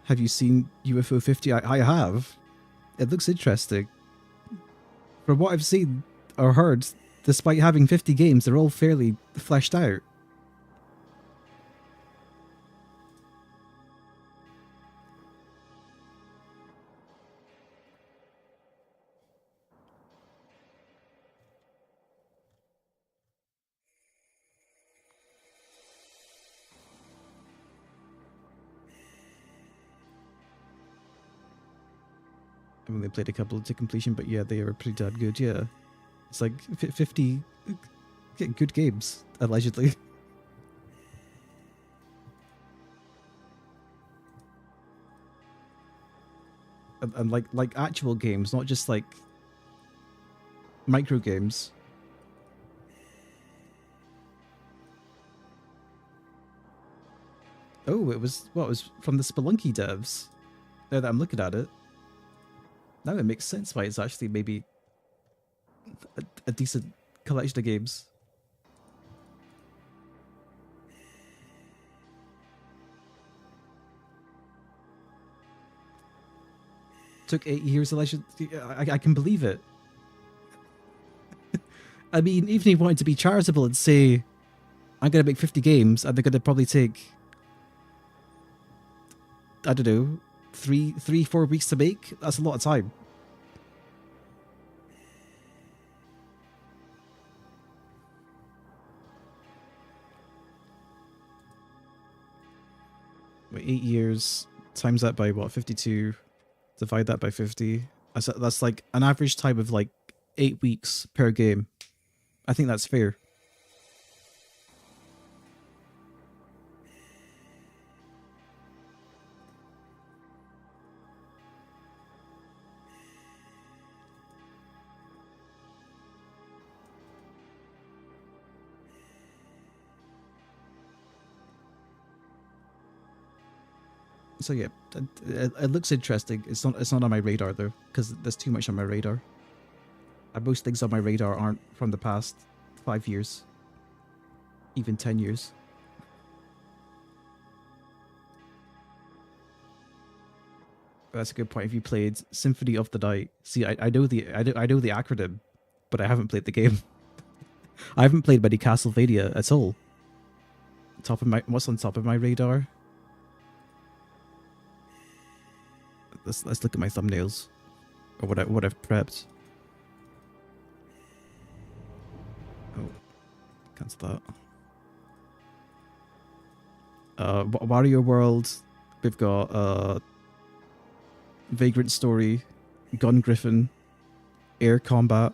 Have you seen UFO 50? I have. It looks interesting. From what I've seen or heard, despite having 50 games, they're all fairly fleshed out. I only played a couple to completion, but yeah, they were pretty damn good, yeah. It's like 50 good games, allegedly. And like actual games, not just like micro games. Oh, it was from the Spelunky devs. Now that I'm looking at it. Now it makes sense why it's actually maybe a decent collection of games. Took 8 years to I can believe it. I mean, even if you wanted to be charitable and say, I'm going to make 50 games, and they're going to probably take, I don't know, 4 weeks to make, that's a lot of time. Wait, 8 years, times that by what, 52, divide that by 50. That's like an average time of like 8 weeks per game. I think that's fair. So yeah, it looks interesting. It's not on my radar though, because there's too much on my radar. Most things on my radar aren't from the past 5 years, even 10 years. But that's a good point. If you played Symphony of the Night, see, I know the acronym, but I haven't played the game. I haven't played many Castlevania at all. What's on top of my radar? Let's look at my thumbnails, or what I've prepped. Oh, cancel that. Wario World. We've got Vagrant Story, Gun Griffin, Air Combat,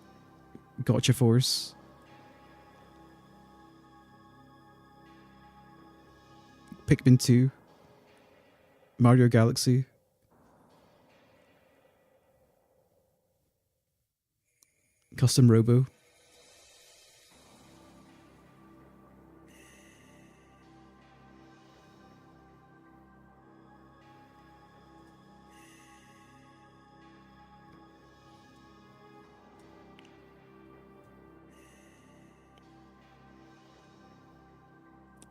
Gotcha Force, Pikmin 2, Mario Galaxy, Custom Robo.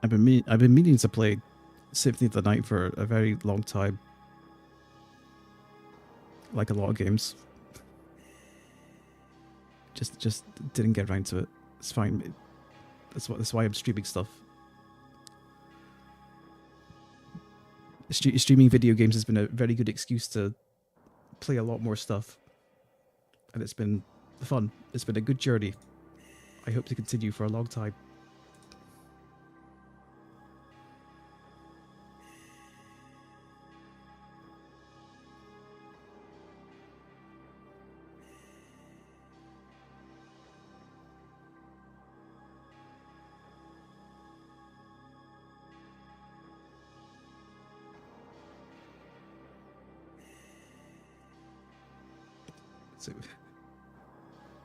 I've been meaning to play Symphony of the Night for a very long time. Like a lot of games. Just didn't get around to it. It's fine. That's why I'm streaming stuff. Streaming video games has been a very good excuse to play a lot more stuff. And it's been fun. It's been a good journey. I hope to continue for a long time.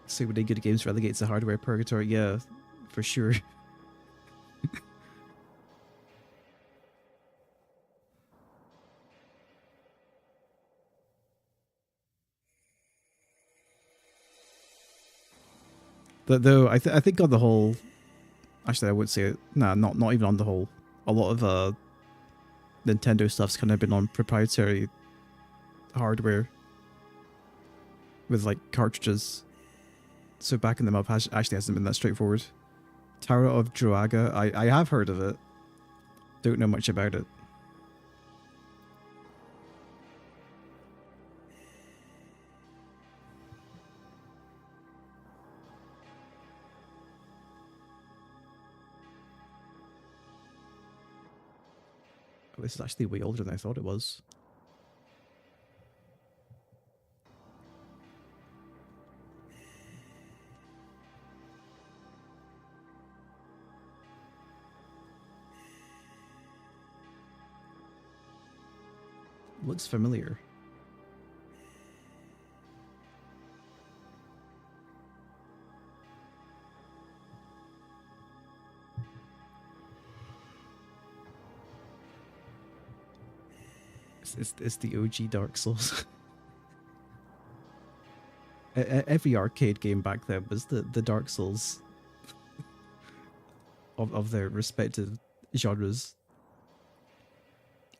So many good games relegates the hardware purgatory. Yeah, for sure. But though I think on the whole, actually I would say it. Nah, not even on the whole. A lot of Nintendo stuff's kind of been on proprietary hardware with like cartridges. So backing them up actually hasn't been that straightforward. Tower of Droaga, I have heard of it. Don't know much about it. Oh, this is actually way older than I thought it was. Looks familiar. It's the OG Dark Souls. Every arcade game back then was the Dark Souls of their respective genres.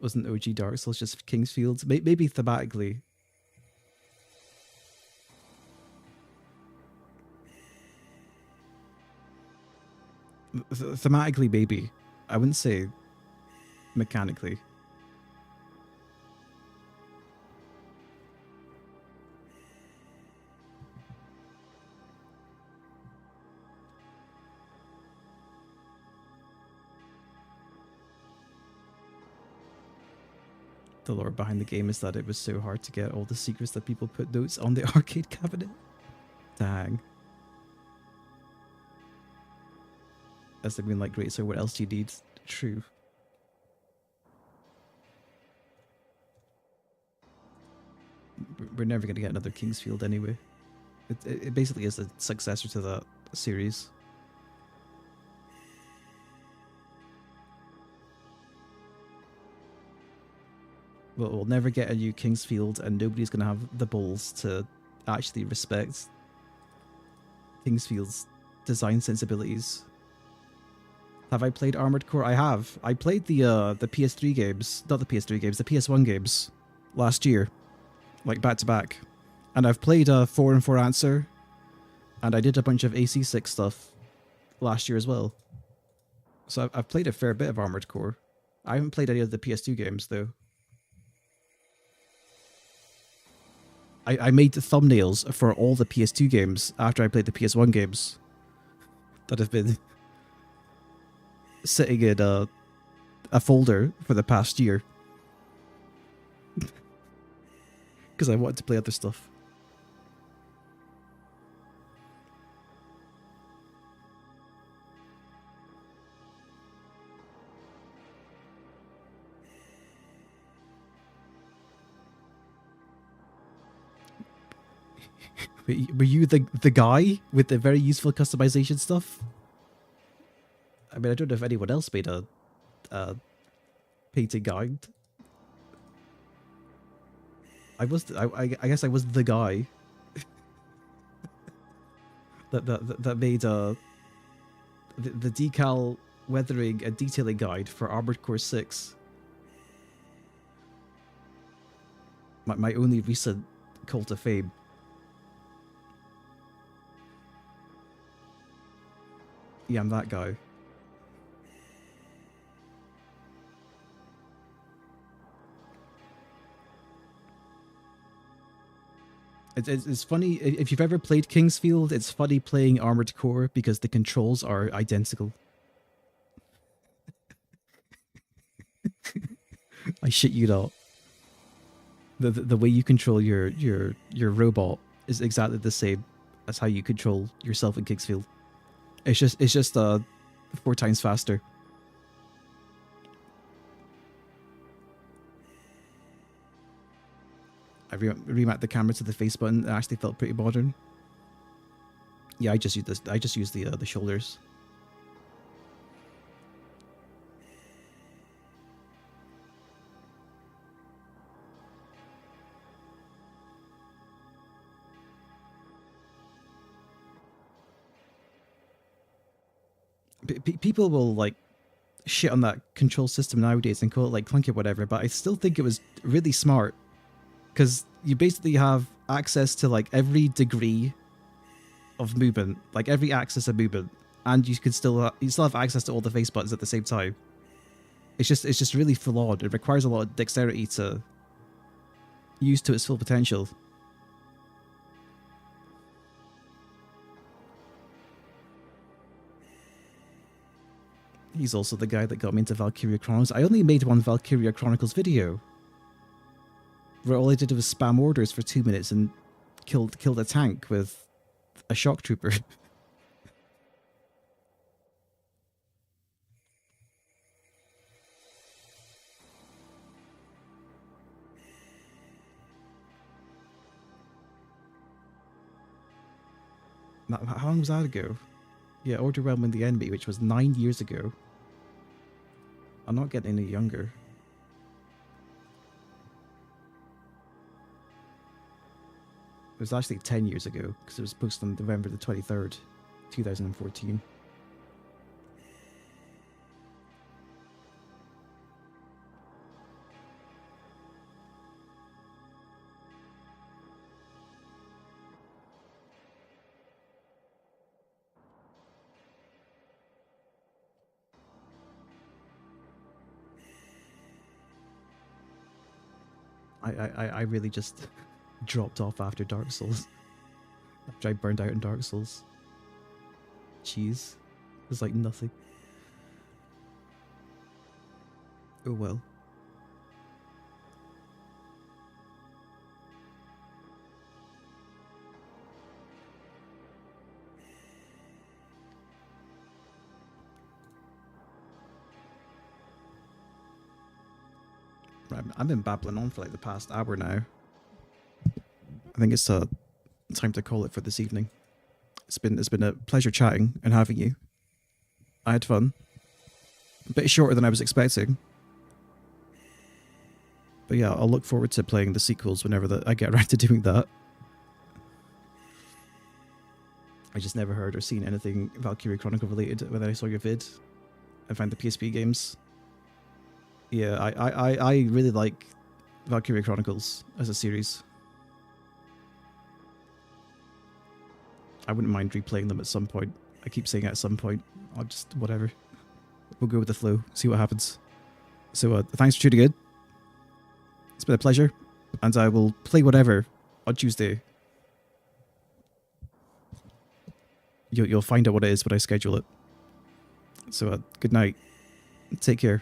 Wasn't OG Dark Souls just Kingsfield? Maybe thematically. Thematically, maybe. I wouldn't say mechanically. The lore behind the game is that it was so hard to get all the secrets that people put notes on the arcade cabinet. Dang. As they've been like, great, so what else do you need? True. We're never going to get another Kingsfield anyway. It basically is a successor to that series. But we'll never get a new Kingsfield, and nobody's going to have the balls to actually respect Kingsfield's design sensibilities. Have I played Armored Core? I have. I played the PS3 games, not the PS3 games, the PS1 games last year, like back to back. And I've played 4 and 4 Answer, and I did a bunch of AC6 stuff last year as well. So I've played a fair bit of Armored Core. I haven't played any of the PS2 games though. I made the thumbnails for all the PS2 games after I played the PS1 games that have been sitting in a folder for the past year. because I wanted to play other stuff. Were you the guy with the very useful customization stuff? I mean, I don't know if anyone else made a painting guide. I guess I was the guy that made the decal weathering and detailing guide for Armored Core 6. My only recent call to fame. Yeah, I'm that guy. It's funny, if you've ever played Kingsfield, it's funny playing Armored Core because the controls are identical. I shit you not. The way you control your robot is exactly the same as how you control yourself in Kingsfield. It's just 4 times faster. I remapped the camera to the face button. It actually felt pretty modern. Yeah, I just used this. I just used the shoulders. People will like shit on that control system nowadays and call it like clunky or whatever, but I still think it was really smart because you basically have access to like every degree of movement, like every axis of movement, and you still have access to all the face buttons at the same time. It's just really flawed. It requires a lot of dexterity to use to its full potential. He's also the guy that got me into Valkyria Chronicles. I only made one Valkyria Chronicles video, where all I did was spam orders for 2 minutes and killed a tank with a shock trooper. How long was that ago? Yeah, overwhelming the enemy, which was 9 years ago. I'm not getting any younger. It was actually 10 years ago, because it was posted on November the 23rd, 2014. I really just dropped off after Dark Souls. After I burned out in Dark Souls. Jeez. It was like nothing. Oh well. I've been babbling on for like the past hour now. I think it's time to call it for this evening. It's been a pleasure chatting and having you. I had fun. A bit shorter than I was expecting. But yeah, I'll look forward to playing the sequels whenever I get around to doing that. I just never heard or seen anything Valkyrie Chronicle related when I saw your vid. I found the PSP games. Yeah, I really like Valkyria Chronicles as a series. I wouldn't mind replaying them at some point. I keep saying at some point. I'll just, whatever. We'll go with the flow, see what happens. So thanks for tuning in. It's been a pleasure. And I will play whatever on Tuesday. You'll find out what it is when I schedule it. So good night. Take care.